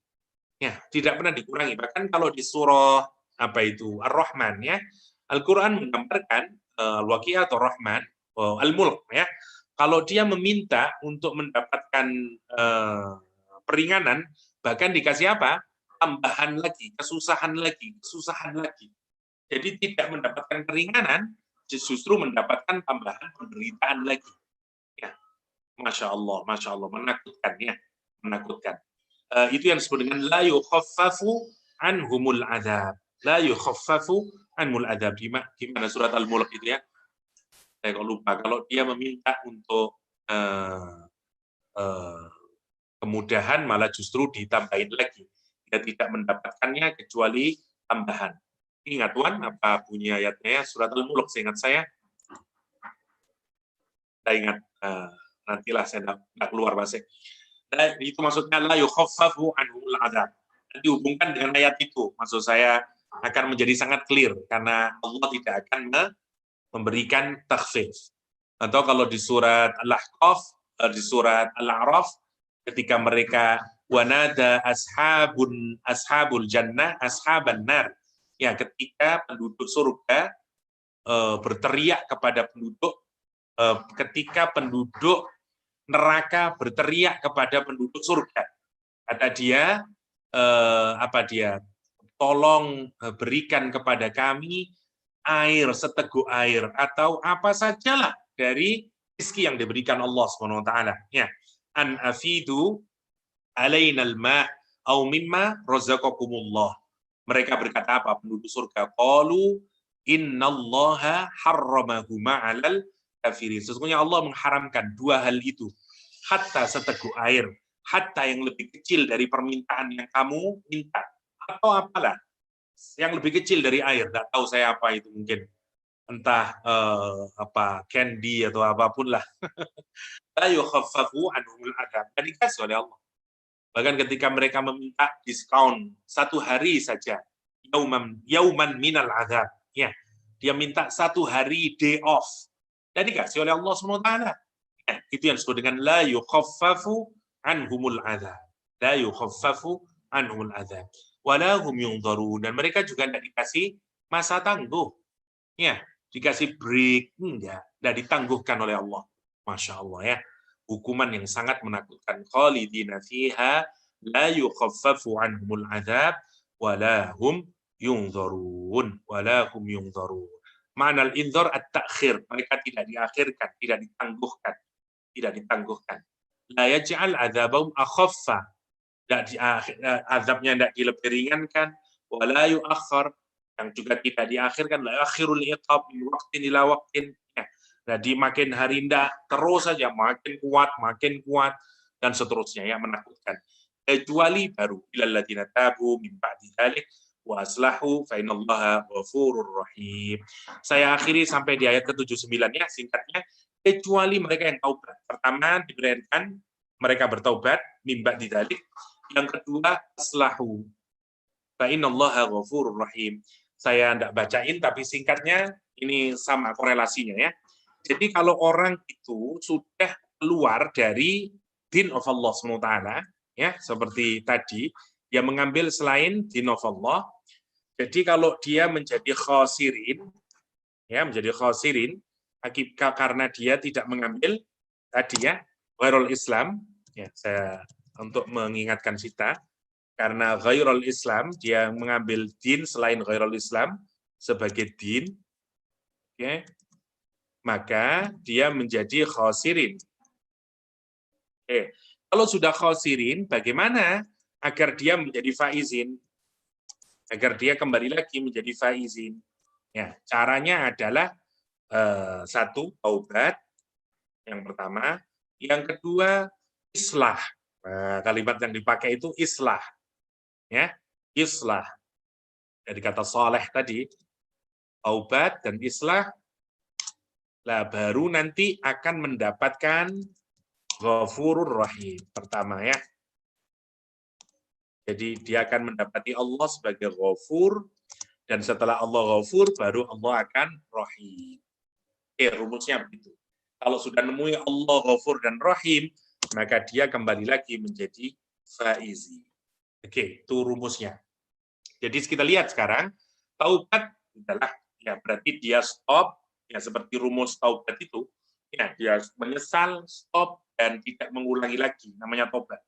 Ya, tidak pernah dikurangi. Bahkan kalau di surah apa itu Ar-Rahman, ya, Al-Quran menggambarkan Al-Waqiah atau Rahman, Al-Mulk, ya. Kalau dia meminta untuk mendapatkan peringanan, bahkan dikasih apa? Tambahan lagi, kesusahan lagi, kesusahan lagi. Jadi tidak mendapatkan keringanan, justru mendapatkan tambahan penderitaan lagi. Ya, Masya Allah, menakutkan, ya, menakutkan. Itu yang disebut dengan la yukhaffafu anhumul adzab. La yukhaffafu anhumul adzab. Gimana surat Al-Mulk itu, ya? Saya kok lupa. Kalau dia meminta untuk kemudahan, malah justru ditambahin lagi. Dia tidak mendapatkannya kecuali tambahan. Ingat Tuan, apa bunyi ayatnya, ya? Surat Al-Mulk, seingat saya. Saya ingat, nantilah saya tidak keluar bahasa. Nah, itu maksudnya la yukhaffafu anhumul adzab. Dihubungkan dengan ayat itu, maksud saya akan menjadi sangat clear karena Allah tidak akan memberikan takhfif. Atau kalau di surat Al-Ahqaf, di surat Al-A'raf, ketika mereka wanada ashabul jannah ashaban nar, ya, ketika penduduk surga berteriak kepada penduduk, ketika penduduk neraka berteriak kepada penduduk surga. Kata dia, tolong berikan kepada kami air, seteguk air, atau apa sajalah dari rezeki yang diberikan Allah SWT. Ya. An afidu alainal ma' au mimma razaqakumullah. Mereka berkata apa? Penduduk surga. Qalu innallaha harramahuma 'alal kafirin. Sesungguhnya Allah mengharamkan dua hal itu. Hatta seteguk air, hatta yang lebih kecil dari permintaan yang kamu minta, atau apalah yang lebih kecil dari air, tidak tahu saya apa itu, mungkin entah candy atau apapun lah. La yukhaffafu anhumul adzab. Dikasih oleh Allah. Bahkan ketika mereka meminta diskon 1 hari saja, yauman minal adzab, ya, dia minta 1 hari day off, dan dikasih oleh Allah SWT. Itu yang disebut dengan la yukhaffafu anhumul adzab. La yukhaffafu anhumul adzab. Wala hum yunzarun, dan mereka juga tidak dikasih masa tangguh. Ya, dikasih break, tidak ditangguhkan oleh Allah. Masya Allah, ya. Hukuman yang sangat menakutkan. Khalidina fiha la yukhaffafu anhumul adzab wala hum yunzarun. Wala hum yunzarun. Ma'na al-inzar at-ta'khir, mereka tidak diakhirkan, tidak ditangguhkan. Tidak ditangguhkan. La yaj'al adzabahum akhaffa, azabnya tidak dilebih ringankan, wala yu'akhkhar, yang juga tidak diakhirkan, la akhirul iqab min waqtin ila waqtin. Jadi makin hari tidak, terus saja makin kuat, dan seterusnya, ya, menakutkan. Kecuali baru ilal ladzina tabu min ba'di dzalik wa aslahu fa innallaha ghafurur rahim. Saya akhiri sampai di ayat ke-79, ya, singkatnya. Kecuali mereka yang taubat. Pertama diberikan mereka bertaubat min ba'di dzalik. Yang kedua aslahu fa innallaha ghafurur rahim. Saya tidak bacain, tapi singkatnya ini sama korelasinya, ya. Jadi kalau orang itu sudah keluar dari din of Allah SWT, ya, seperti tadi, dia mengambil selain din of Allah. Jadi kalau dia menjadi khasirin, ya, menjadi khasirin, akibat karena dia tidak mengambil tadi, ya, ghairul Islam, Ya, saya untuk mengingatkan kita, karena ghairul Islam, dia mengambil din selain ghairul Islam sebagai din, okay, maka dia menjadi khosirin. Kalau sudah khosirin, bagaimana agar dia menjadi faizin? Agar dia kembali lagi menjadi faizin. Ya, caranya adalah satu, taubat, yang pertama. Yang kedua, islah. Nah, kalimat yang dipakai itu islah. Ya, islah. Dari kata soleh tadi, taubat dan islah, lah baru nanti akan mendapatkan Ghafurur Rahim. Pertama ya. Jadi dia akan mendapati Allah sebagai Ghafur, dan setelah Allah Ghafur, baru Allah akan Rahim. Rumusnya begitu. Kalau sudah nemui Allah Ghafur dan Rahim, maka dia kembali lagi menjadi faizi. Oke, itu rumusnya. Jadi kita lihat sekarang, taubat adalah, ya berarti dia stop, ya seperti rumus taubat itu, ya dia menyesal, stop, dan tidak mengulangi lagi, namanya taubat.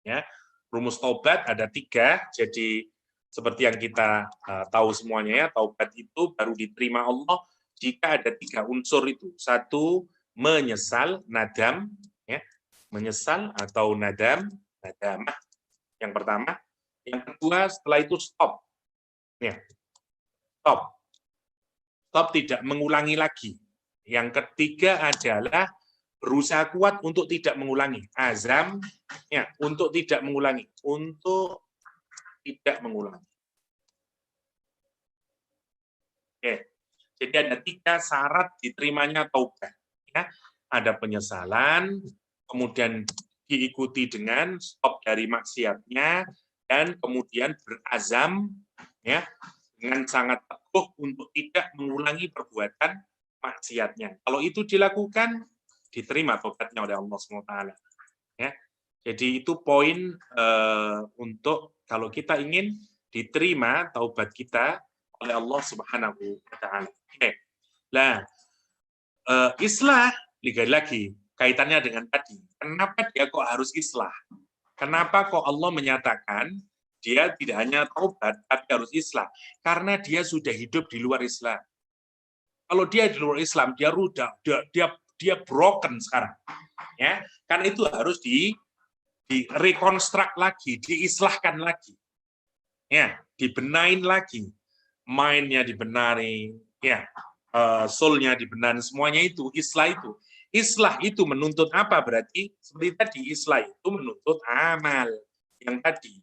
Ya, rumus taubat ada 3, jadi seperti yang kita tahu semuanya ya, taubat itu baru diterima Allah jika ada 3 unsur itu. 1, menyesal, nadam, ya, menyesal atau nadam, nadamah yang pertama. Yang kedua, setelah itu stop, ya, stop, stop, tidak mengulangi lagi. Yang ketiga adalah berusaha kuat untuk tidak mengulangi, azam, ya, untuk tidak mengulangi, untuk tidak mengulangi. Oke, jadi ada 3 syarat diterimanya taubat. Ya, ada penyesalan, kemudian diikuti dengan stop dari maksiatnya, dan kemudian berazam, ya, dengan sangat teguh untuk tidak mengulangi perbuatan maksiatnya. Kalau itu dilakukan, diterima taubatnya oleh Allah SWT. Ya, jadi itu poin untuk kalau kita ingin diterima taubat kita oleh Allah Subhanahu wa taala. Oke. Nah, islah lagi kaitannya dengan tadi. Kenapa dia kok harus islah? Kenapa kok Allah menyatakan dia tidak hanya taubat tapi harus islah? Karena dia sudah hidup di luar Islam. Kalau dia di luar Islam, dia rudak, dia broken sekarang. Ya, karena itu harus direkonstruk lagi, diislahkan lagi. Ya, dibenain lagi. Mindnya dibenarin, ya, soul-nya dibenarin, semuanya itu, islah itu. Islah itu menuntut apa berarti? Seperti tadi, islah itu menuntut amal. Yang tadi,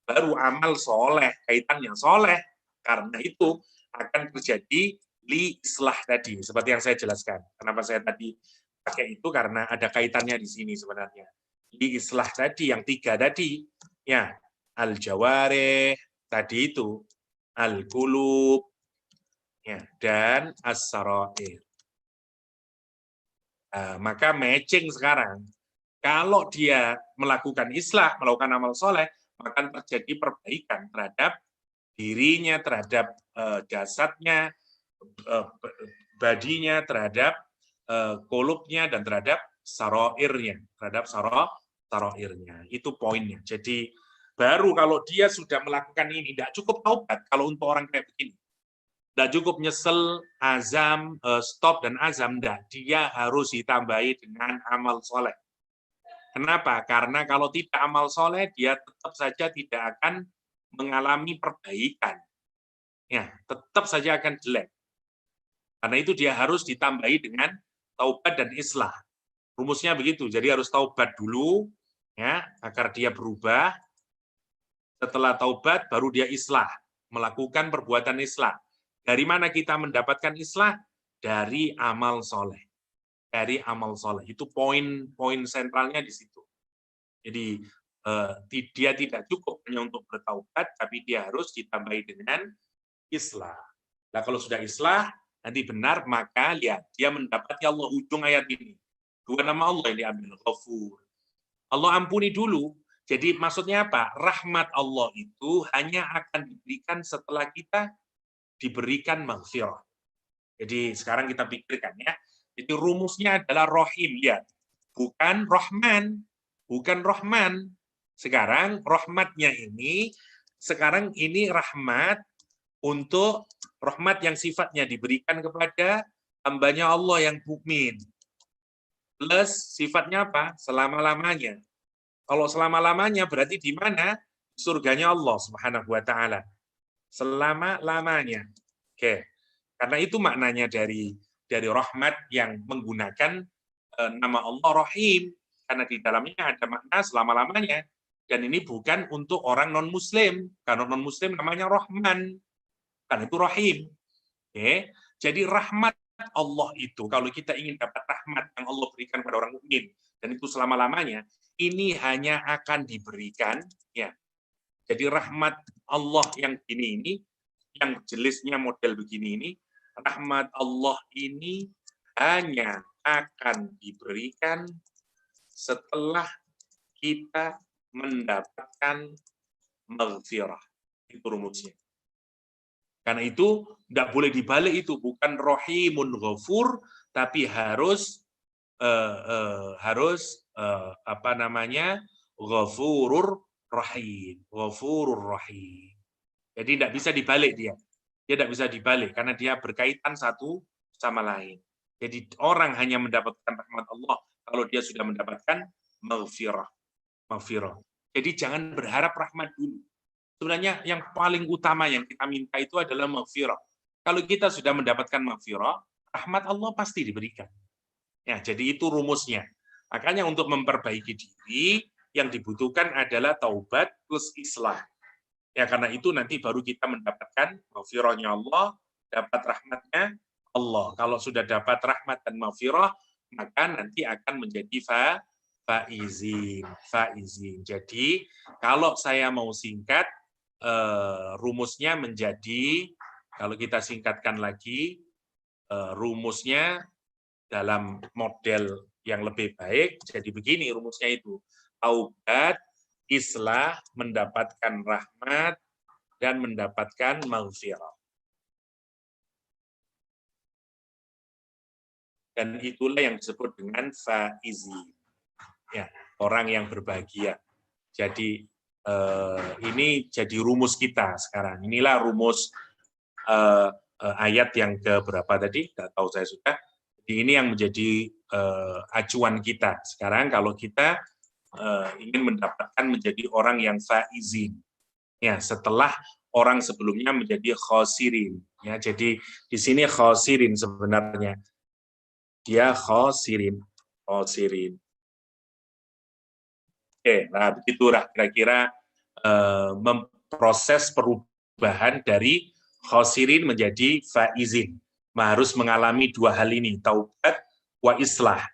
baru amal soleh, kaitannya soleh. Karena itu akan terjadi li islah tadi, seperti yang saya jelaskan. Kenapa saya tadi pakai itu? Karena ada kaitannya di sini sebenarnya. Li islah tadi, yang 3 tadi, ya, al-jawareh, tadi itu, al-qulub, ya, dan as-sarair. Maka matching sekarang. Kalau dia melakukan islah, melakukan amal soleh, maka terjadi perbaikan terhadap dirinya, terhadap jasadnya, badinya, terhadap qulubnya, dan terhadap sarairnya, terhadap sarairnya. Itu poinnya. Jadi baru kalau dia sudah melakukan ini, tidak cukup taubat kalau untuk orang kayak begini. Tidak cukup nyesel, azam, stop, dan azam. Tidak. Dia harus ditambahi dengan amal soleh. Kenapa? Karena kalau tidak amal soleh, dia tetap saja tidak akan mengalami perbaikan. Ya, tetap saja akan jelek. Karena itu dia harus ditambahi dengan taubat dan islah. Rumusnya begitu. Jadi harus taubat dulu, ya, agar dia berubah. Setelah taubat, baru dia islah, melakukan perbuatan islah. Dari mana kita mendapatkan islah? Dari amal soleh. Dari amal soleh. Itu poin sentralnya di situ. Jadi dia tidak cukup hanya untuk bertaubat, tapi dia harus ditambahi dengan islah. Nah, kalau sudah islah, nanti benar, maka lihat, dia mendapati Allah. Ujung ayat ini. 2 nama Allah yang diambil. Ghafur. Allah ampuni dulu. Jadi maksudnya apa? Rahmat Allah itu hanya akan diberikan setelah kita diberikan maghfirah. Jadi sekarang kita pikirkan ya. Jadi rumusnya adalah Rahim, lihat. Bukan Rahman. bukan Rahman. Sekarang rahmatnya ini, sekarang ini rahmat untuk rahmat yang sifatnya diberikan kepada hambanya Allah yang mukmin. Plus sifatnya apa? Selama-lamanya. Kalau selama-lamanya berarti di mana? Surganya Allah Subhanahu wa taala. Selama-lamanya. Oke. Karena itu maknanya dari rahmat yang menggunakan nama Allah Rahim, karena di dalamnya ada makna selama-lamanya. Dan ini bukan untuk orang non-Muslim. Karena non-Muslim namanya Rahman. Karena itu Rahim. Oke. Jadi rahmat Allah itu, kalau kita ingin dapat rahmat yang Allah berikan kepada orang mukmin, dan itu selama-lamanya, ini hanya akan diberikan, ya. Jadi rahmat Allah yang ini, yang jelisnya model begini ini, rahmat Allah ini hanya akan diberikan setelah kita mendapatkan maghfirah. Itu rumusnya. Karena itu tidak boleh dibalik, itu bukan Rahimun Ghafur, tapi harus apa namanya, Ghafurur Rahim, Ghafurur Rahim. Jadi tidak bisa dibalik dia tidak bisa dibalik karena dia berkaitan satu sama lain. Jadi orang hanya mendapatkan rahmat Allah kalau dia sudah mendapatkan maghfirah. Jadi jangan berharap rahmat dulu. Sebenarnya yang paling utama yang kita minta itu adalah maghfirah. Kalau kita sudah mendapatkan maghfirah, rahmat Allah pasti diberikan. Ya, jadi itu rumusnya. Makanya untuk memperbaiki diri, yang dibutuhkan adalah taubat plus islah. Ya, karena itu nanti baru kita mendapatkan maghfirahnya Allah, dapat rahmatnya Allah. Kalau sudah dapat rahmat dan maghfirah, maka nanti akan menjadi faizin. Jadi, kalau saya mau singkat, rumusnya menjadi, kalau kita singkatkan lagi, rumusnya dalam model yang lebih baik, jadi begini rumusnya itu. Taubat, islah, mendapatkan rahmat, dan mendapatkan maghfirah. Dan itulah yang disebut dengan faizin. Ya, orang yang berbahagia. Jadi ini jadi rumus kita sekarang. Inilah rumus ayat yang keberapa tadi? Tidak tahu saya sudah. Jadi ini yang menjadi acuan kita. Sekarang kalau kita ingin mendapatkan menjadi orang yang faizin, ya, setelah orang sebelumnya menjadi khosirin, ya. Jadi di sini khosirin sebenarnya dia khosirin. Oke, nah begitulah kira-kira memproses perubahan dari khosirin menjadi faizin. Harus mengalami dua hal ini, taubat wa islah.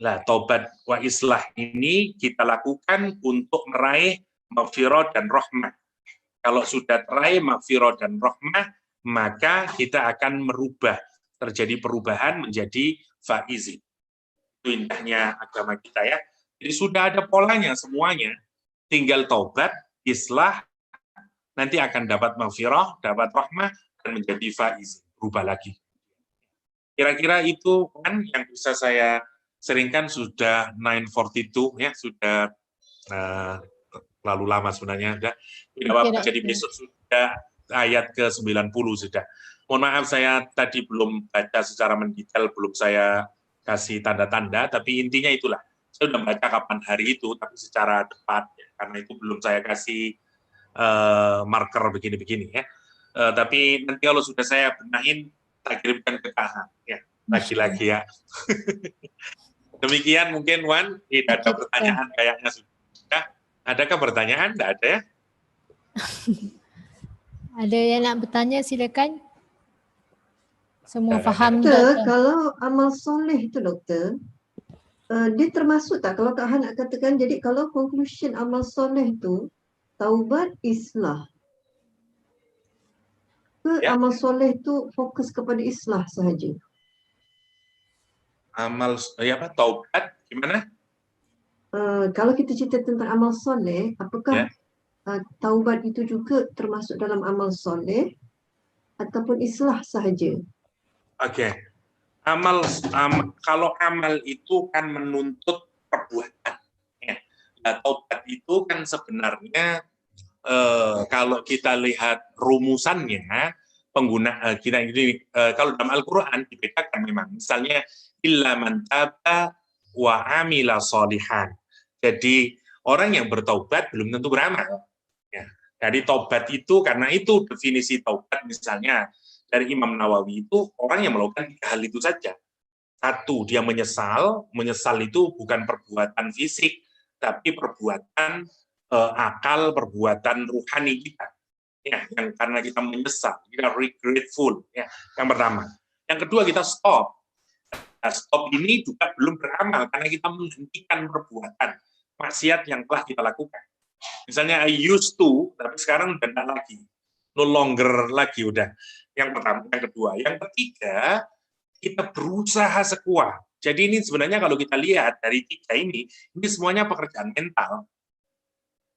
Nah, taubat wa islah ini kita lakukan untuk meraih maghfirah dan rahmah. Kalau sudah meraih maghfirah dan rahmah, maka kita akan merubah, terjadi perubahan menjadi faizin. Itu indahnya agama kita, ya. Jadi sudah ada polanya semuanya. Tinggal taubat, islah, nanti akan dapat maghfirah, dapat rahmah, dan menjadi faizin. Berubah lagi. Kira-kira itu kan yang bisa saya seringkan. Sudah 9:42, ya, sudah terlalu lama sebenarnya. Jadi besok sudah ayat ke-90 sudah. Mohon maaf saya tadi belum baca secara mendetail, belum saya kasih tanda-tanda, tapi intinya itulah. Saya sudah baca kapan hari itu, tapi secara tepat, ya, karena itu belum saya kasih marker begini-begini, ya. Tapi nanti kalau sudah saya benahin, tak kirimkan ke KH, ya, lagi-lagi, ya. Demikian mungkin, Wan. Tidak ada pertanyaan kayaknya sudah. Adakah pertanyaan? Tidak ada, ya? Ada yang nak bertanya, silakan. Semua faham. Doktor, kalau amal soleh itu, doktor, dia termasuk tak kalau Kak Han nak katakan, jadi kalau conclusion amal soleh itu taubat, islah, ke Ya. amal soleh itu fokus kepada islah sahaja? Amal, ya apa, taubat, gimana? Kalau kita cerita tentang amal soleh, apakah taubat itu juga termasuk dalam amal soleh ataupun islah sahaja? Oke. Kalau amal itu kan menuntut perbuatan. Ya. Taubat itu kan sebenarnya kalau kita lihat rumusannya, kita ini kalau dalam Al-Quran dibedakan memang, misalnya illa man taba wa amila sholihan. Jadi orang yang bertaubat belum tentu beramal. Ya. Dari taubat itu, karena itu definisi taubat misalnya dari Imam Nawawi itu orang yang melakukan 3 hal itu saja. Satu, dia menyesal itu bukan perbuatan fisik, tapi perbuatan akal, perbuatan ruhani kita. Ya, yang karena kita menyesal, kita regretful. Ya, yang pertama. Yang kedua, kita stop. Nah, stop ini juga belum beramal karena kita menghentikan perbuatan maksiat yang telah kita lakukan. Misalnya I used to, tapi sekarang udah tidak lagi. No longer lagi udah. Yang pertama, yang kedua. Yang ketiga, kita berusaha sekuat. Jadi ini sebenarnya kalau kita lihat dari 3 ini semuanya pekerjaan mental,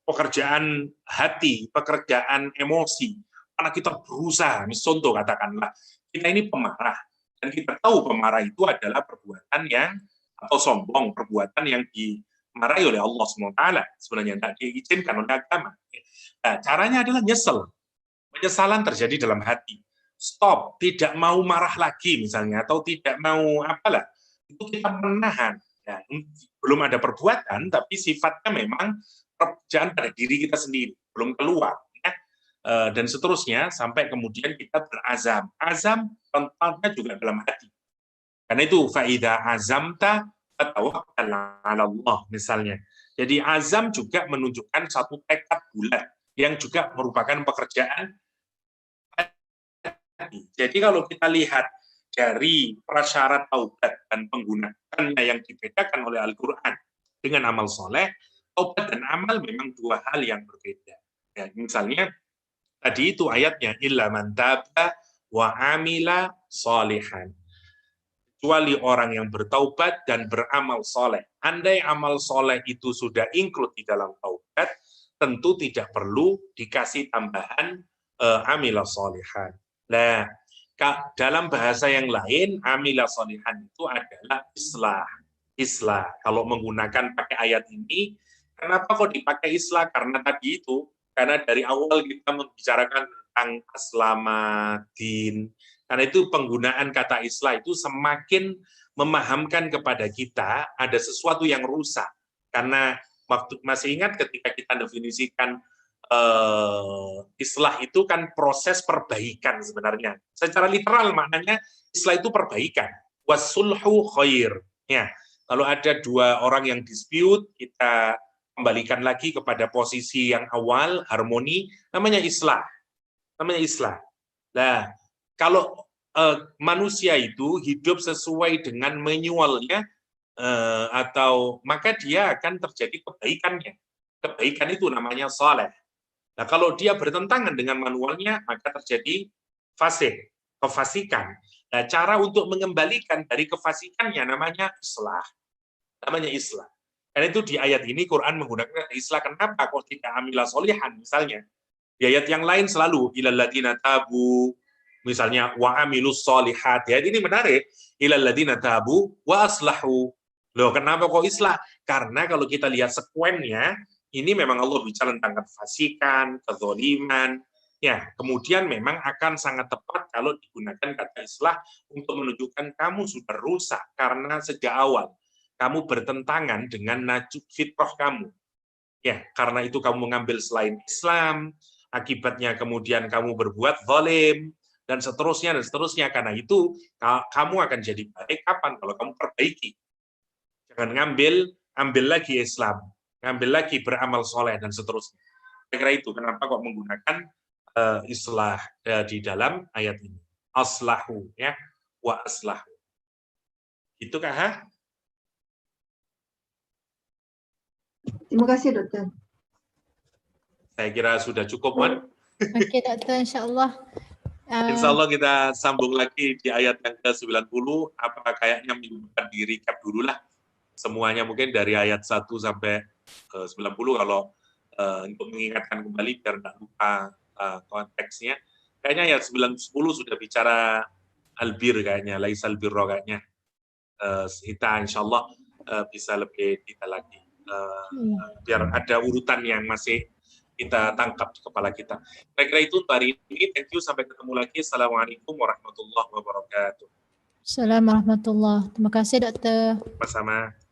pekerjaan hati, pekerjaan emosi. Karena kita berusaha, contoh katakanlah, kita ini pemarah, dan kita tahu pemarah itu adalah perbuatan yang, atau sombong, perbuatan yang dimarahi oleh Allah SWT, sebenarnya tidak diizinkan oleh agama. Nah, caranya adalah nyesel. Penyesalan terjadi dalam hati. Stop, tidak mau marah lagi misalnya, atau tidak mau apalah, itu kita menahan. Ya, belum ada perbuatan, tapi sifatnya memang pekerjaan pada diri kita sendiri, belum keluar. Ya. Dan seterusnya, sampai kemudian kita berazam. Azam tempatnya juga dalam hati. Karena itu, fa'idha azamta fatawakkal 'ala Allah, misalnya. Jadi azam juga menunjukkan satu tekad bulat, yang juga merupakan pekerjaan. Jadi kalau kita lihat dari prasyarat taubat dan penggunaannya yang dibedakan oleh Al-Quran dengan amal soleh, taubat dan amal memang 2 hal yang berbeda. Ya, misalnya tadi itu ayatnya illa man taba wa amila sholihan. Kecuali orang yang bertaubat dan beramal soleh. Andai amal soleh itu sudah include di dalam taubat, tentu tidak perlu dikasih tambahan amila sholihan. Nah, dalam bahasa yang lain, amila sholihan itu adalah islah. Kalau menggunakan pakai ayat ini, kenapa kok dipakai islah? Karena tadi itu, karena dari awal kita membicarakan tentang aslamadin. Karena itu penggunaan kata islah itu semakin memahamkan kepada kita ada sesuatu yang rusak. Karena waktu masih ingat ketika kita definisikan islah itu kan proses perbaikan sebenarnya. Secara literal maknanya islah itu perbaikan. Wasulhu khair. Ya, kalau ada 2 orang yang dispute, kita kembalikan lagi kepada posisi yang awal, harmoni, namanya islah. Namanya islah. Nah, kalau manusia itu hidup sesuai dengan manualnya, atau maka dia akan terjadi kebaikannya. Kebaikan itu namanya saleh. Nah, kalau dia bertentangan dengan manualnya, maka terjadi fasik, kefasikan. Nah, cara untuk mengembalikan dari kefasikannya namanya islah. Namanya islah. Karena itu di ayat ini Quran menggunakan islah. Kenapa? Kok tidak amila solihan misalnya. Di ayat yang lain selalu ilal ladina tabu, misalnya wa amilus solihat. Ya, ini menarik. Ilal ladina tabu wa aslahu. Loh, kenapa kok islah? Karena kalau kita lihat sekuennya, ini memang Allah bicara tentang kefasikan, kezaliman. Ya, kemudian memang akan sangat tepat kalau digunakan kata islah untuk menunjukkan kamu sudah rusak karena sejak awal kamu bertentangan dengan najib fitrah kamu. Ya, karena itu kamu mengambil selain Islam, akibatnya kemudian kamu berbuat zalim dan seterusnya. Karena itu kamu akan jadi baik kapan kalau kamu perbaiki. Jangan ambil lagi Islam, ngambil lagi beramal soleh dan seterusnya. Saya kira itu kenapa kok menggunakan islah di dalam ayat ini. Aslahu, ya, wa aslahu. Itu kah? Terima kasih, Dokter. Saya kira sudah cukup, Wan. Okey, Doktor, insya-Allah. Insya Allah kita sambung lagi di ayat yang ke-90. Apa kayaknya minggu depan di recap dulu lah. Semuanya mungkin dari ayat 1 sampai 90 kalau untuk mengingatkan kembali biar tidak lupa konteksnya. Kayaknya ayat 9-10 sudah bicara albir kayaknya, laisal birro kayaknya. Kita insya Allah bisa lebih detail lagi. biar ada urutan yang masih kita tangkap di kepala kita. Kira-kira itu untuk hari ini. Thank you, sampai ketemu lagi. Assalamualaikum warahmatullahi wabarakatuh. Assalamualaikum warahmatullahi. Terima kasih doktor. Sama-sama.